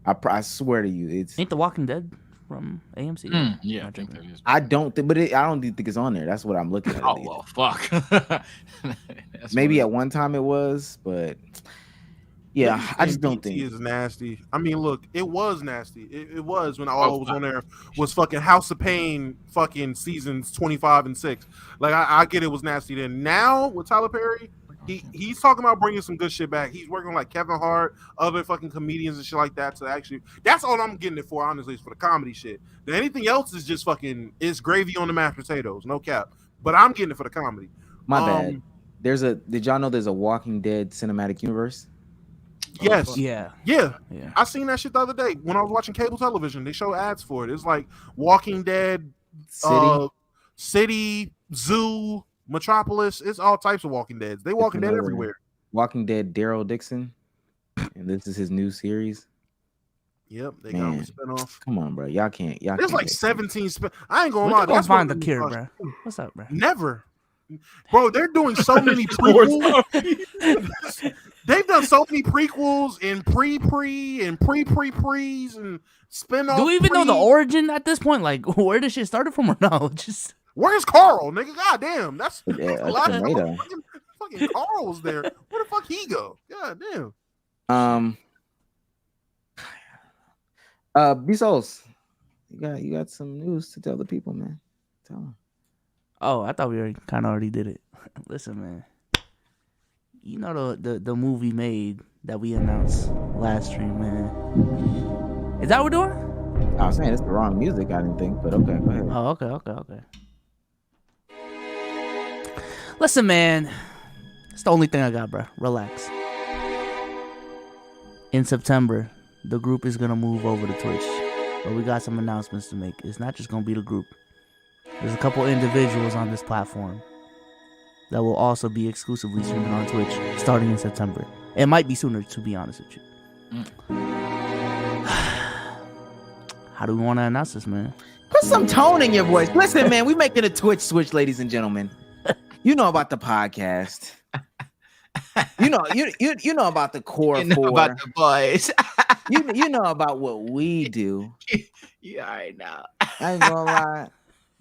I swear to you, it's. Ain't The Walking Dead from AMC? Yeah, I think that is. I don't think, I don't think it's on there. That's what I'm looking at. Oh well, fuck. That's Maybe funny. at one time it was, but yeah, I just don't BET think. is nasty. I mean, look, it was nasty. It was when all was on there was fucking House of Pain, fucking seasons 25 and 6. Like I get it was nasty then. Now with Tyler Perry, he's talking about bringing some good shit back. He's working with like Kevin Hart, other fucking comedians and shit like that. So actually, that's all I'm getting it for. Honestly, is for the comedy shit. Then anything else is just fucking it's gravy on the mashed potatoes, no cap. But I'm getting it for the comedy. My bad. Did y'all know there's a Walking Dead cinematic universe? Yes. Yeah. Yeah. Yeah. I seen that shit the other day when I was watching cable television. They show ads for it. It's like Walking Dead, City, Zoo, Metropolis. It's all types of Walking Deads. They Walking Dead everywhere. Walking Dead Daryl Dixon, and this is his new series. Yep, they got a spinoff. Come on, bro. Y'all can't. There's like 17 I ain't gonna We're lie. gonna That's find what the cure, bro. What's up, bro? Never. Bro, they're doing so many prequels. They've done so many prequels and pre-pre's and spin-off. Do we even know the origin at this point? Like, where this shit started from or no? Just Where's Carl, nigga? God damn, that's Yeah, the a last time tomato. fucking Carl's there. Where the fuck he go? God damn. Bezos, you got some news to tell the people, man. Tell them. oh, I thought we kind of already did it. Listen, man. You know the movie made that we announced last stream, man. Is that what we're doing? I was saying it's the wrong music. I didn't think, but okay, go ahead. Oh, okay. Listen, man. It's the only thing I got, bro. Relax. In September, the group is gonna move over to Twitch, but we got some announcements to make. It's not just gonna be the group. There's a couple individuals on this platform that will also be exclusively streaming on Twitch starting in September. It might be sooner, to be honest with you. How do we want to announce this, man? Put some tone in your voice. Listen, man, we making a Twitch switch, ladies and gentlemen. You know about the podcast. You know about the core You know four. about the boys. you know about what we do. You already know. I ain't gonna lie.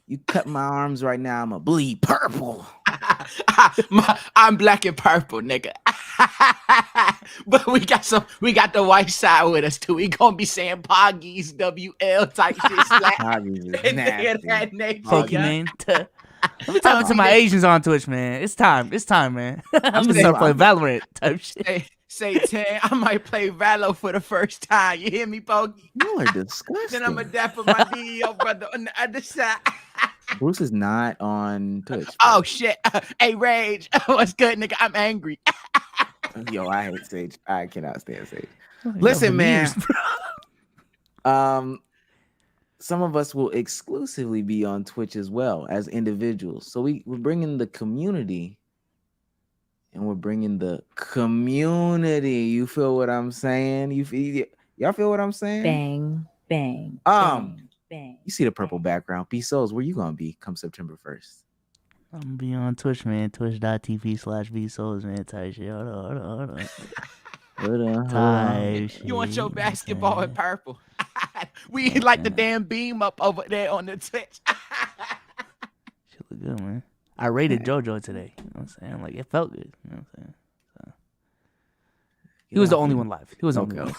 You cut my arms right now, I'ma bleed purple. I'm black and purple, nigga. But we got the white side with us too. We gonna be saying Poggies, WL type shit. Poggies is nasty. Pokemon. Let me talk to my Asians on Twitch, man. It's time, man. I'm gonna start playing Valorant type shit. Say 10. I might play Valo for the first time. You hear me, Pokey? You are disgusting. Then I'm gonna dap with my DEO brother on the other side. Bruce is not on Twitch. Oh shit. Hey Rage. What's good, nigga? I'm angry. Yo, I hate Sage. I cannot stand Sage. Listen, man. Some of us will exclusively be on Twitch as well as individuals. So we're bringing the community, and we're bringing the community. You feel what I'm saying? Y'all feel what I'm saying? Bang, bang. Bang. You see the purple background. B-Souls, where you gonna be come September 1st? I'm gonna be on Twitch, man. Twitch.tv/VSouls, man. Type shit. Hold on. You want your basketball in purple? We like the damn beam up over there on the Twitch. Shit look good, man. I rated JoJo today. You know what I'm saying? Like, it felt good. You know what I'm saying? So. He was the only one live. He was the only one.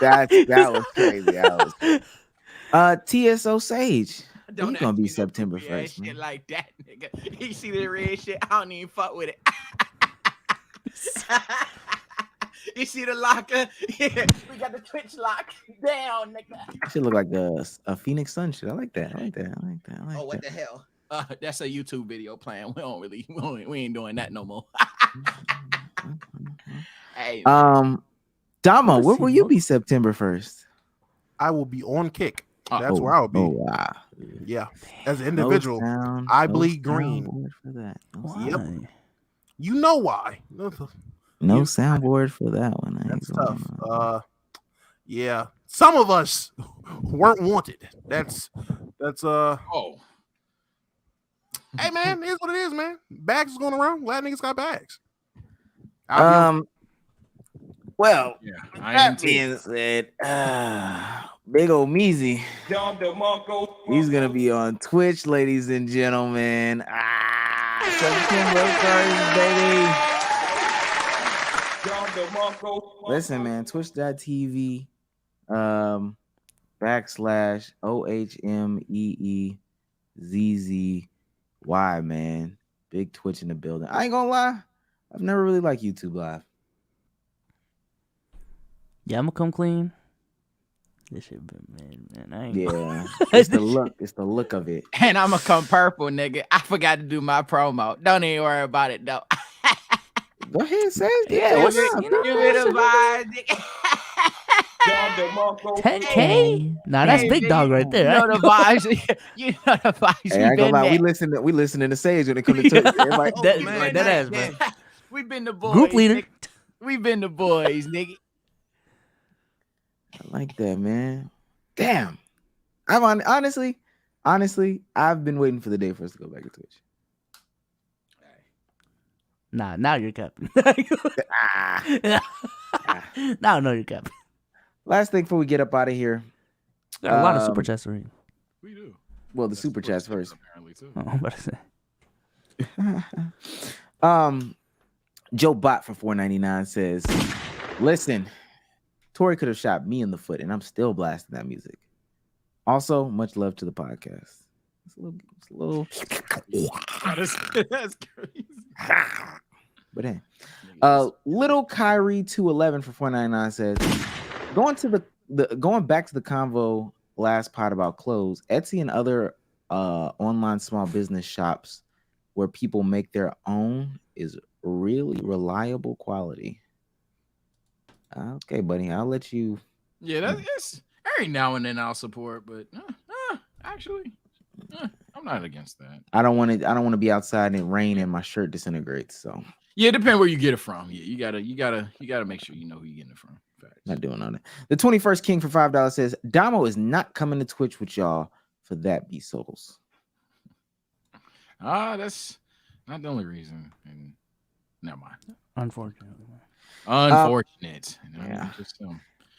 That was crazy. TSO Sage. Don't He's gonna be ask me no September goofy ass 1st, shit man. like that, nigga. You see the red shit? I don't even fuck with it. You see the locker? Yeah, we got the Twitch lock down, nigga. Should look like a Phoenix Sun shit. I like that. Oh, what the hell? That's a YouTube video playing. We ain't doing that no more. Hey, Dama, where will you be September 1st? I will be on Kick. That's where I'll be. Oh wow. Yeah. As an individual, I bleed green. For that. Yep. You know why. No soundboard for that one. That's tough. Yeah. Some of us weren't wanted. That's oh. Hey man, it is what it is, man. Bags is going around. Latin niggas got bags. Well, Yeah, that being said, big ol' Meezy, he's gonna be on Twitch, ladies and gentlemen. September 1st, baby. Listen, man, twitch.tv /OHMEEZZY, man. Big Twitch in the building. I ain't gonna lie, I've never really liked YouTube Live. Yeah, I'm gonna come clean. This shit been man. I ain't It's the look. It's the look of it. And I'm gonna come purple, nigga. I forgot to do my promo. Don't even worry about it though. Go ahead, say it. Yeah, what's up? Give me the vibe, nigga. 10K? Nah, that's Hey, big nigga, dog right there. You know the vibes. You know the vibes. Hey, I ain't gonna lie. We listening to Sage when it comes to Twitch. Everybody, that ass, man. We been the boys. Group leader. Nigga. We been the boys, nigga. I like that, man. Damn. I'm honestly, honestly, I've been waiting for the day for us to go back to Twitch. Nah, now you're capping. Ah. Now, no, you're capping. Last thing before we get up out of here. Got a lot of super chats to read. We do. Well, the That's super chats first. apparently too. Oh, I'm about to say. Joe Bot for $4.99 says, "Listen, Tory could have shot me in the foot, and I'm still blasting that music. Also, much love to the podcast." It's a little. That's crazy. But hey, Little Kyrie 211 for $4.99 says, going back to the convo last pod about clothes, Etsy and other online small business shops where people make their own is really reliable quality. Okay, buddy, I'll let you. Yeah, that's every now and then I'll support, but actually, I'm not against that. I don't want to be outside and it rain and my shirt disintegrates. So yeah, it depends where you get it from. Yeah, you gotta make sure you know who you're getting it from. Facts. Not doing on it. The 21st King for $5 says, Damo is not coming to Twitch with y'all for that, B Souls. That's not the only reason. And never mind. Unfortunately. Unfortunate. Yeah.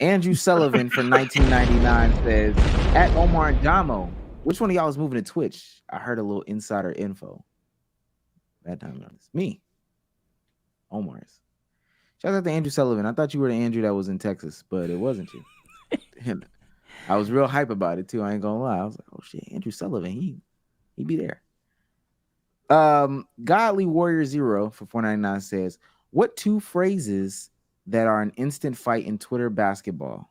Andrew Sullivan for $19.99 says, at Omar and Damo, which one of y'all is moving to Twitch? I heard a little insider info. That time it's me. Omar's. Shout out to Andrew Sullivan. I thought you were the Andrew that was in Texas, but it wasn't you. I was real hype about it too. I ain't gonna lie. I was like, oh shit, Andrew Sullivan, he be there. Godly Warrior Zero for $4.99 says, what two phrases that are an instant fight in Twitter basketball?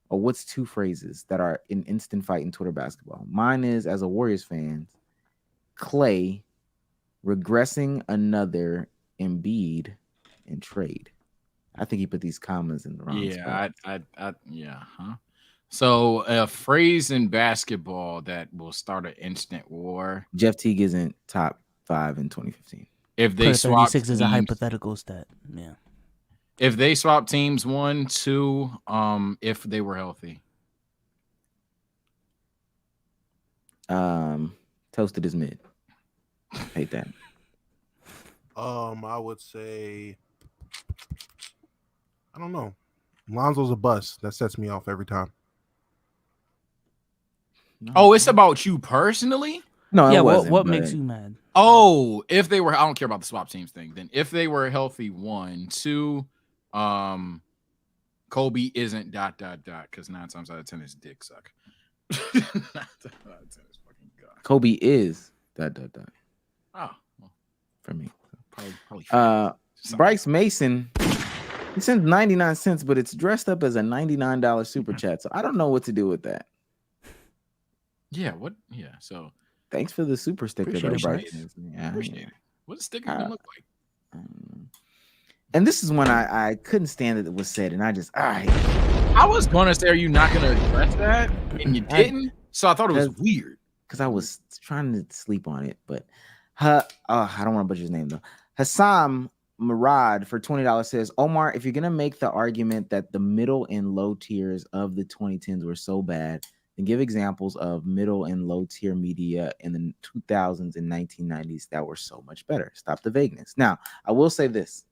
Or what's two phrases that are an instant fight in Twitter basketball? Mine is, as a Warriors fan, Clay regressing another Embiid and trade. I think he put these commas in the wrong spot. So a phrase in basketball that will start an instant war. Jeff Teague isn't top 5 in 2015. If they swap 36 is a hypothetical stat. Yeah. If they swap teams 1, 2, if they were healthy. Toasted is mid. Hate that. I would say, I don't know. Lonzo's a bust. That sets me off every time. Oh, it's about you personally? No, yeah. it wasn't, What but makes you mad? Oh, if they were, I don't care about the swap teams thing. Then if they were healthy, 1, 2, Kobe isn't ... because 9 times out of 10 his dick suck. 9 times out of 10 is fucking God. Kobe is ... Oh, well, for me. probably. Bryce Mason, he sends 99 cents, but it's dressed up as a $99 super chat. So I don't know what to do with that. Yeah, what? Yeah, so thanks for the super sticker, though, appreciate Bryce. it. Yeah, Appreciate it. What does sticker even look like? And this is when I couldn't stand that it was said, and I just I was gonna say, are you not gonna address that? And you didn't, so I thought it was weird. Because I was trying to sleep on it, but I don't want to butcher his name though. Hassam Murad for $20 says, Omar, if you're gonna make the argument that the middle and low tiers of the 2010s were so bad, then give examples of middle and low tier media in the 2000s and 1990s that were so much better. Stop the vagueness. Now, I will say this.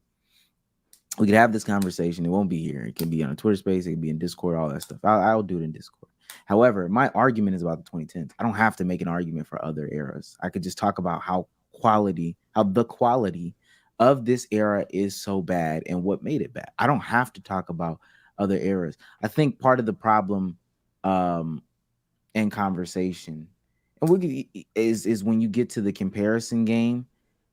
We could have this conversation. It won't be here. It can be on a Twitter space. It can be in Discord, all that stuff. I'll do it in Discord. However, my argument is about the 2010s. I don't have to make an argument for other eras. I could just talk about how the quality of this era is so bad and what made it bad. I don't have to talk about other eras. I think part of the problem in conversation is when you get to the comparison game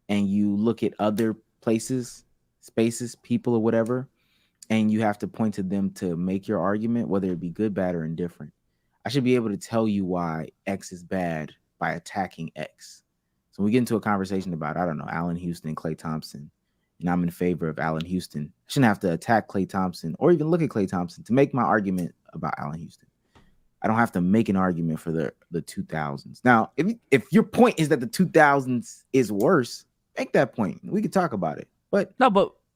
and you look at other places, spaces, people, or whatever, and you have to point to them to make your argument, whether it be good, bad, or indifferent. I should be able to tell you why X is bad by attacking X. So we get into a conversation about, I don't know, Allen Houston and Klay Thompson, and I'm in favor of Allen Houston. I shouldn't have to attack Klay Thompson or even look at Klay Thompson to make my argument about Allen Houston. I don't have to make an argument for the 2000s. Now, if your point is that the 2000s is worse, make that point. We could talk about it. But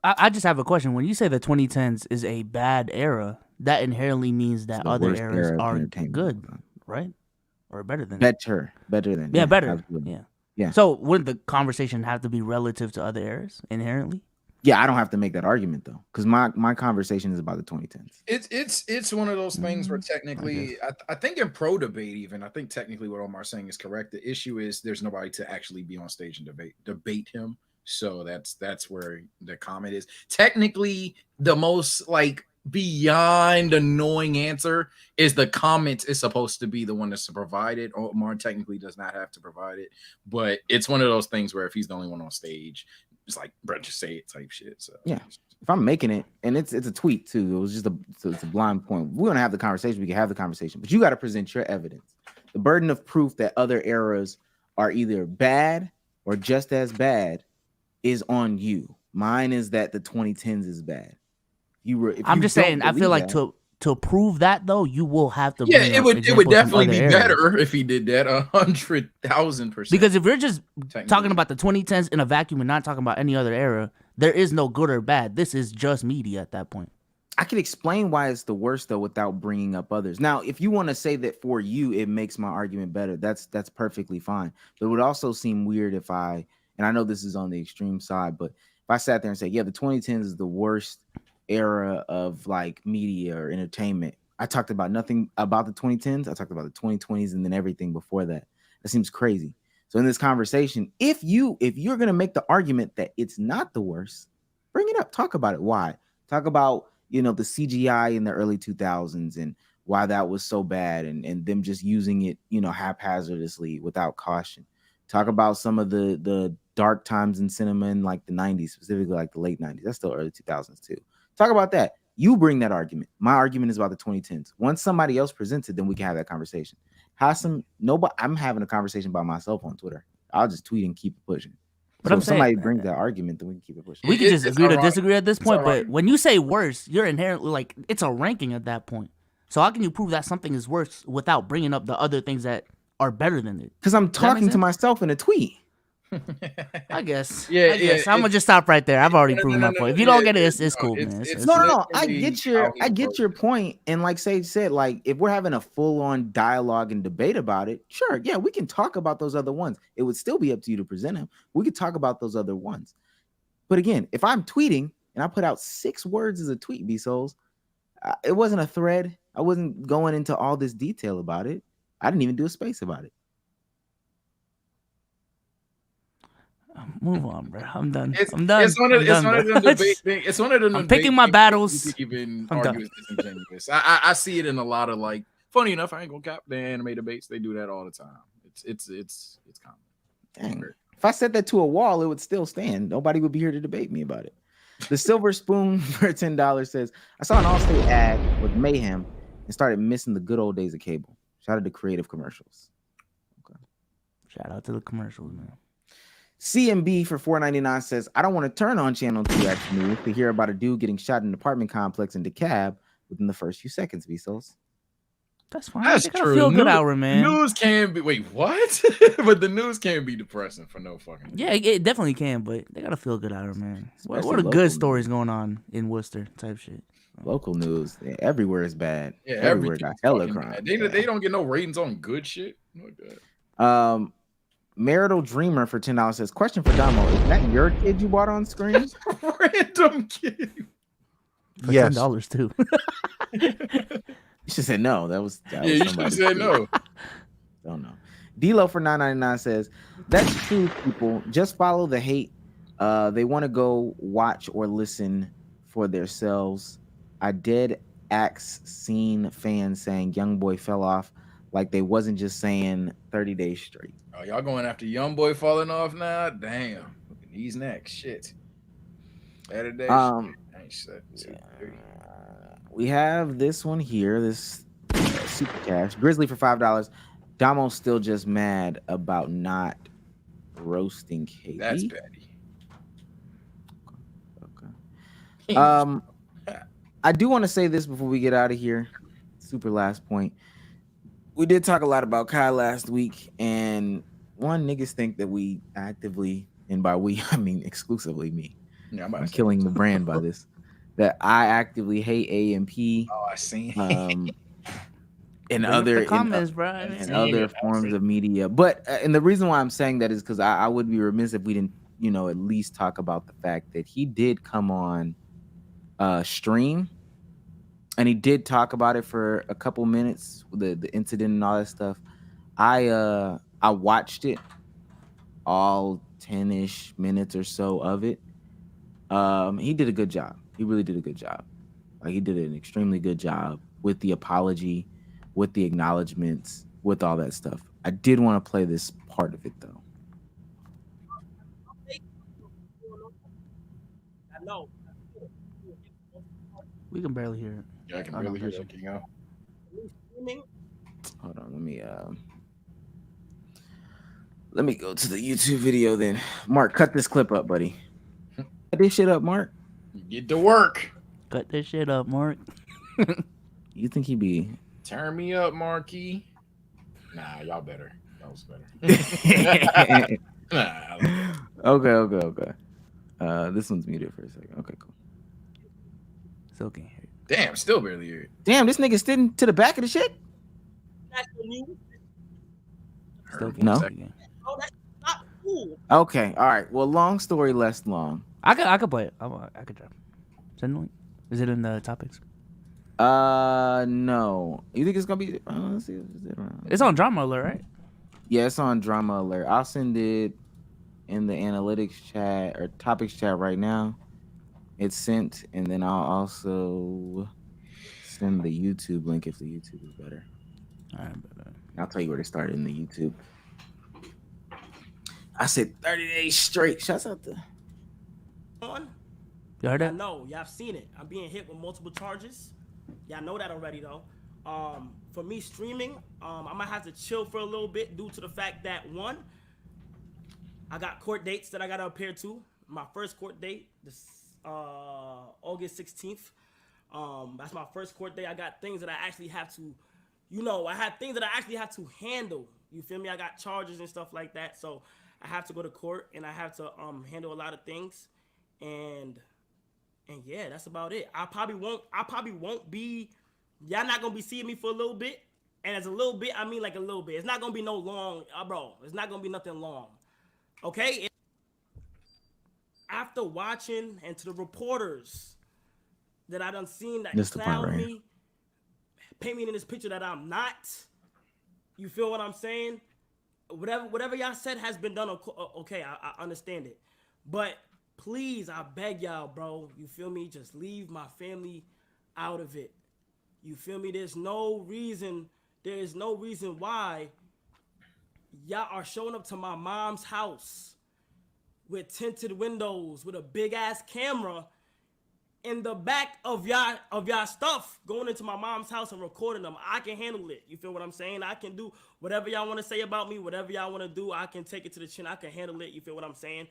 I just have a question. When you say the 2010s is a bad era, that inherently means that other eras are good, right? or better than? Better than. Yeah, better. Absolutely. Yeah. Yeah. So wouldn't the conversation have to be relative to other eras inherently? Yeah, I don't have to make that argument though, because my conversation is about the 2010s. It's one of those things where I technically, I think in pro debate, even I think technically what Omar's saying is correct. The issue is there's nobody to actually be on stage and debate him. So that's where the comment is. Technically, the most like beyond annoying answer is the comment is supposed to be the one that's provided. Omar technically does not have to provide it, but it's one of those things where if he's the only one on stage, it's like, bro, just say it type shit. So yeah, if I'm making it, and it's a tweet too, it was just it's a blind point. We're gonna have the conversation. We can have the conversation, but you got to present your evidence. The burden of proof that other eras are either bad or just as bad is on you. Mine is that the 2010s is bad. I'm just saying. I feel like to prove that though, you will have to. Yeah, it would definitely be better if he did that 100,000%. Because if you're just talking about the 2010s in a vacuum and not talking about any other era, there is no good or bad. This is just media at that point. I can explain why it's the worst though without bringing up others. Now, if you want to say that for you it makes my argument better, that's perfectly fine. But it would also seem weird if and I know this is on the extreme side, but if I sat there and said, yeah, the 2010s is the worst era of like media or entertainment. I talked about nothing about the 2010s. I talked about the 2020s and then everything before that. That seems crazy. So in this conversation, if you're going to make the argument that it's not the worst, bring it up. Talk about it. Why? Talk about, the CGI in the early 2000s and why that was so bad and them just using it, haphazardly without caution. Talk about some of the dark times in cinema in like the 90s, specifically like the late 90s. That's still early 2000s too. Talk about that. You bring that argument. My argument is about the 2010s. Once somebody else presents it, then we can have that conversation. I'm having a conversation by myself on Twitter. I'll just tweet and keep it pushing. But so if somebody brings that argument, then we can keep it pushing. We can just agree to disagree at this point. But when you say worse, you're inherently like it's a ranking at that point. So how can you prove that something is worse without bringing up the other things that are better than it? Because I'm talking to myself in a tweet. I guess. I'm gonna just stop right there. I've already proven my point. If you don't get it, it's cool, man. No. I get your point. And like Sage said, like if we're having a full-on dialogue and debate about it, sure, yeah, we can talk about those other ones. It would still be up to you to present them. We could talk about those other ones. But again, if I'm tweeting and I put out 6 words as a tweet, B-Souls, it wasn't a thread. I wasn't going into all this detail about it. I didn't even do a space about it. Move on, bro. I'm done. It's one of them. I'm picking my battles. Even argue is disingenuous. I see it in a lot of like. Funny enough, I ain't gonna cap the anime debates. They do that all the time. It's common. Dang. If I said that to a wall, it would still stand. Nobody would be here to debate me about it. The Silver Spoon for $10 says, I saw an Allstate ad with Mayhem and started missing the good old days of cable. Shout out to creative commercials. Okay. Shout out to the commercials, man. CMB for $4.99 says, I don't want to turn on channel 2 Action News to hear about a dude getting shot in an apartment complex in DeKalb within the first few seconds, Vsauce. That's fine. That's true. Feel good hour, man. News can be what? But the news can be depressing for no fucking reason. Yeah, it definitely can, but they got a feel good hour, man. What are good stories going on in Worcester type shit? Local news, everywhere is bad. Yeah, everywhere got hella crime. They don't get no ratings on good shit. Like Marital Dreamer for $10 says, question for Damo, is that your kid you bought on screen? Random kid. For $10 too. You should say no. That was you should say no. Don't know. D-Lo for $9.99 says, that's true, people. Just follow the hate. They want to go watch or listen for themselves. I did axe scene fans saying Young Boy fell off like they wasn't just saying 30 days straight. Oh, y'all going after Young Boy falling off now? Damn. He's next. Shit. Better days. We have this one here. This super cash. Grizzly for $5. Damo's still just mad about not roasting KD. That's petty. Okay. I do want to say this before we get out of here. Super last point. We did talk a lot about Kai last week, and niggas think that we actively, and by we I mean exclusively me. Yeah, I'm killing the brand by this. That I actively hate AMP. Oh, I see. in Bring up other the comments, bro. in other forms of media. But and the reason why I'm saying that is because I would be remiss if we didn't, at least talk about the fact that he did come on stream and he did talk about it for a couple minutes, the incident and all that stuff. I watched it, all 10-ish minutes or so of it. He did a good job. He really did a good job. Like, he did an extremely good job with the apology, with the acknowledgments, with all that stuff. I did want to play this part of it though. No. We can barely hear it. Yeah, I can barely hear that getting out. Hold on, let me go to the YouTube video then. Mark, cut this clip up, buddy. Cut this shit up, Mark. Get to work. Cut this shit up, Mark. You think he be? Turn me up, Marky. Nah, y'all better. That was better. Okay. This one's muted for a second. Okay, cool. Still can't hear it. Damn, still barely hear it. Damn, this nigga sitting to the back of the shit. No. Oh, that's not cool. Okay, all right. Well, long story less long. I could play it. I could try. Send the link. Is it in the topics? No. You think it's gonna be? Let's see. It's on Drama Alert, right? Yeah, it's on Drama Alert. I'll send it in the analytics chat or topics chat right now. It's sent, and then I'll also send the YouTube link if the YouTube is better. All right, I'll tell you where to start in the YouTube. I said 30 days straight. Shouts out to. You heard that? No, y'all seen it. I'm being hit with multiple charges. Y'all know that already, though. For me streaming, I might have to chill for a little bit due to the fact that, one, I got court dates that I got to appear to. My first court date, this August 16th. That's my first court date. I got things that I actually have to, I had things that I actually have to handle. You feel me? I got charges and stuff like that. So I have to go to court and I have to handle a lot of things. And yeah, that's about it. I probably won't be, y'all not gonna be seeing me for a little bit. And as a little bit, I mean like a little bit. It's not gonna be no long, bro. It's not gonna be nothing long. Okay? After watching and to the reporters that I done seen that clown me, paint me in this picture that I'm not. You feel what I'm saying? Whatever y'all said has been done. Okay, I understand it. But please, I beg y'all, bro. You feel me? Just leave my family out of it. You feel me? There is no reason why y'all are showing up to my mom's house with tinted windows, with a big ass camera in the back of y'all stuff, going into my mom's house and recording them. I can handle it. You feel what I'm saying? I can do whatever y'all want to say about me, whatever y'all want to do. I can take it to the chin. I can handle it. You feel what I'm saying?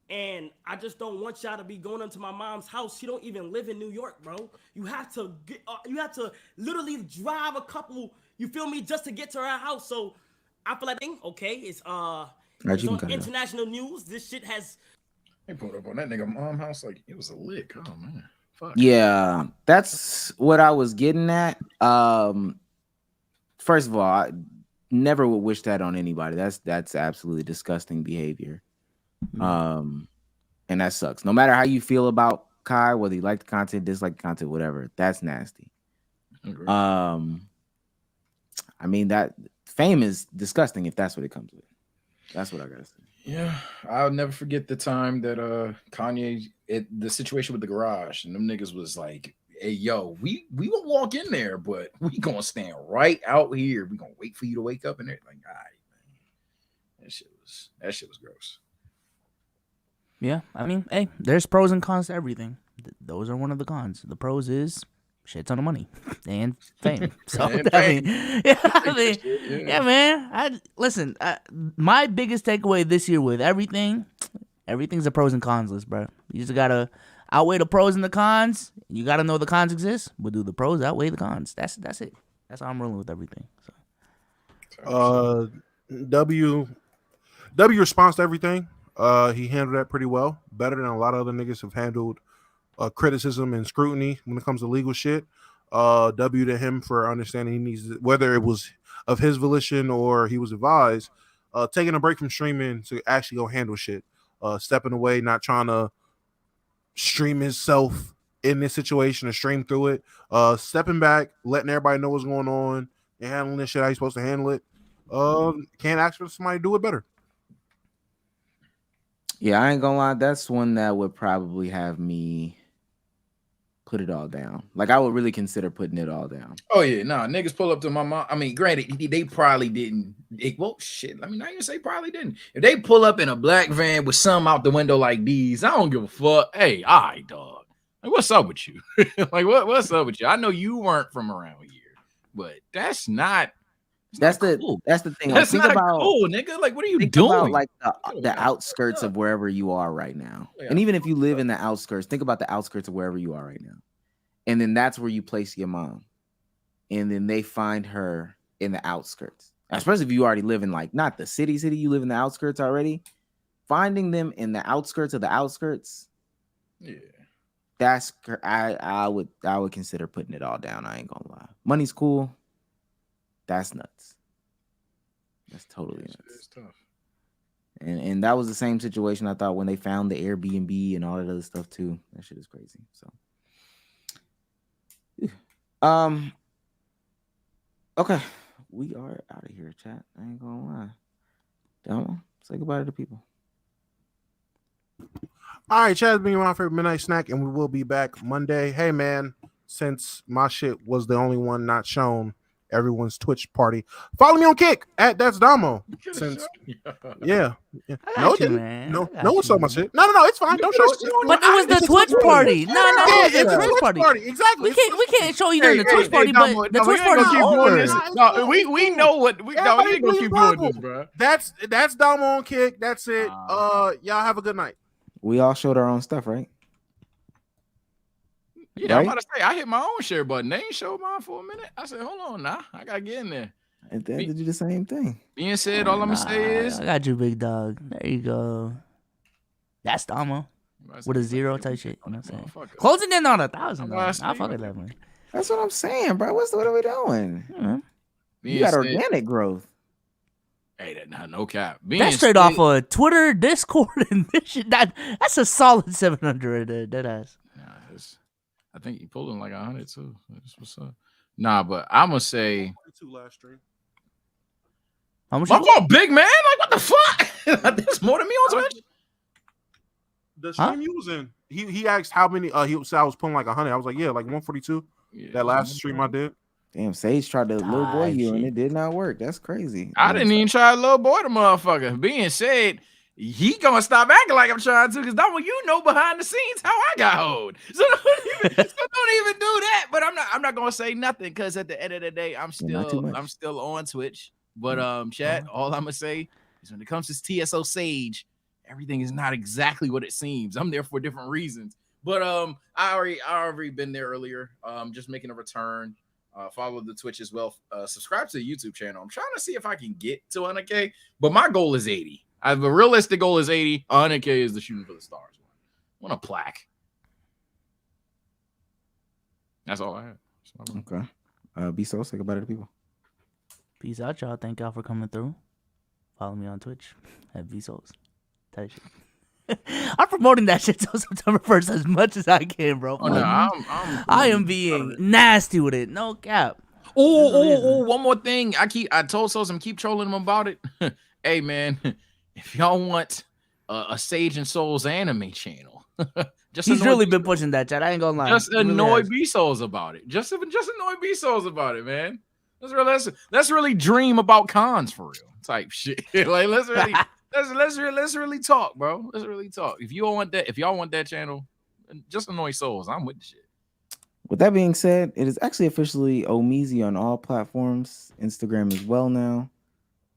And I just don't want y'all to be going into my mom's house. She don't even live in New York, bro. You have to literally drive a couple, you feel me, just to get to her house. So I feel like, okay, it's on international news. This shit has. They pulled up on that nigga mom's house like it was a lick. Oh man, fuck. Yeah, that's what I was getting at. First of all, I never would wish that on anybody. That's absolutely disgusting behavior. And that sucks. No matter how you feel about Kai, whether you like the content, dislike the content, whatever, that's nasty. I mean, that fame is disgusting if that's what it comes with. That's what I gotta say. Yeah, I'll never forget the time that Kanye, the situation with the garage, and them niggas was like, "Hey, yo, we gonna walk in there, but we gonna stand right out here. We gonna wait for you to wake up in there." Like, all right, man, that shit was gross. Yeah, I mean, hey, there's pros and cons to everything. Those are one of the cons. The pros is shit ton of money and fame. So yeah, man. Listen. My biggest takeaway this year with everything's a pros and cons list, bro. You just gotta outweigh the pros and the cons. You gotta know the cons exist, but do the pros outweigh the cons? That's it. That's how I'm rolling with everything. So. W responds to everything. He handled that pretty well, better than a lot of other niggas have handled criticism and scrutiny when it comes to legal shit. W to him for understanding he needs, whether it was of his volition or he was advised, taking a break from streaming to actually go handle shit, stepping away, not trying to stream himself in this situation or stream through it, stepping back, letting everybody know what's going on and handling this shit how you're supposed to handle it. Can't ask for somebody to do it better. Yeah, I ain't gonna lie. That's one that would probably have me put it all down. Like, I would really consider putting it all down. Oh yeah, nah, niggas pull up to my mom. I mean, granted, they probably didn't. Well, shit. I mean, I even say probably didn't. If they pull up in a black van with some out the window like these, I don't give a fuck. Hey, all right, dog. Like, what's up with you? Like, what's up with you? I know you weren't from around here, but that's not. That's the thing. Like, That's think not about cool, nigga. Like, what are you think doing? about like the outskirts of wherever you are right now. And even if you live in the outskirts, think about the outskirts of wherever you are right now. And then that's where you place your mom. And then they find her in the outskirts. Especially if you already live in, like, not the city, you live in the outskirts already. Finding them in the outskirts of the outskirts. Yeah. That's I would consider putting it all down. I ain't gonna lie. Money's cool. That's nuts. That's totally nuts. It's tough. And that was the same situation I thought when they found the Airbnb and all that other stuff too. That shit is crazy. So okay. We are out of here, chat. I ain't gonna lie. Don't say goodbye to the people. All right, Chad's being my favorite midnight snack, and we will be back Monday. Hey man, since my shit was the only one not shown, everyone's Twitch party. Follow me on Kick at That's Damo. Since yeah. No, it didn't. No one saw my shit. No, it's fine. Don't show it. But it was the Twitch party. No, it's the a Twitch party. Exactly. We can't show you during the Twitch party, but the Twitch party's over. No, we know what we know. We ain't gonna keep doing this, bro. That's Damo on Kick. That's it. Y'all have a good night. We all showed our own stuff, right? Yeah, right? I'm about to say I hit my own share button. They ain't showed mine for a minute. I said, hold on now. I gotta get in there. And then did you the same thing? Being said, all I'm gonna say is I got you, big dog. There you go. That's Damo. With a 0 type shit. You know what I'm saying? Closing in on 1,000. I fuck with that, man. That's what I'm saying, bro. What are we doing? You got organic growth. Hey, no cap. That's straight off of Twitter, Discord, and this shit. That's a solid 700. That ass. I think he pulled in like 100 too. That's what's up. Nah, but I'm gonna say. Last stream. How much? I'm going big man. Like what the fuck? That's more than me on Twitch. The stream you was in, he asked how many. He said I was pulling like 100. I was like, yeah, like 142. Yeah, that last stream I did. Damn, Sage tried to little boy you and it did not work. That's crazy. I didn't even try to little boy the motherfucker. Being said, he gonna stop acting like I'm trying to, because Damo, you know behind the scenes how I got hold. So don't even do that. But I'm not gonna say nothing, because at the end of the day, I'm still on Twitch. But chat, all I'm gonna say is when it comes to TSO Sage, everything is not exactly what it seems. I'm there for different reasons. But I already been there earlier. Just making a return. Follow the Twitch as well. Subscribe to the YouTube channel. I'm trying to see if I can get to 100K, but my goal is 80. I have a realistic goal is 80. 100K is the shooting for the stars. I want a plaque. That's all I have. Okay. Be so sick about it to people. Peace out, y'all. Thank y'all for coming through. Follow me on Twitch at Vsauce. Type shit. I'm promoting that shit till September 1st as much as I can, bro. Oh, no, I am being nasty with it. No cap. Oh, one more thing. I told Sosum, keep trolling him about it. Hey, man, if y'all want a Sage and Souls anime channel, he's really been pushing that, chat. I ain't gonna lie. Just annoy B-Souls about it. Just annoy B-Souls about it, man. Let's really dream about cons for real type shit. Like let's really talk, bro. Let's really talk. If y'all want that channel, just annoy Souls. I'm with the shit. With that being said, it is actually officially Omeezy on all platforms, Instagram as well now.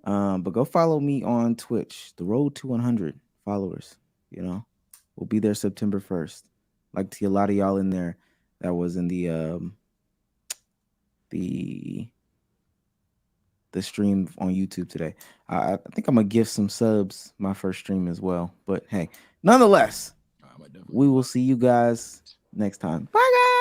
But go follow me on Twitch. The road to 100 followers. You know, we'll be there September 1st. Like to see a lot of y'all in there that was in the stream on YouTube today. I think I'm gonna give some subs my first stream as well. But hey, nonetheless, we will see you guys next time. Bye, guys.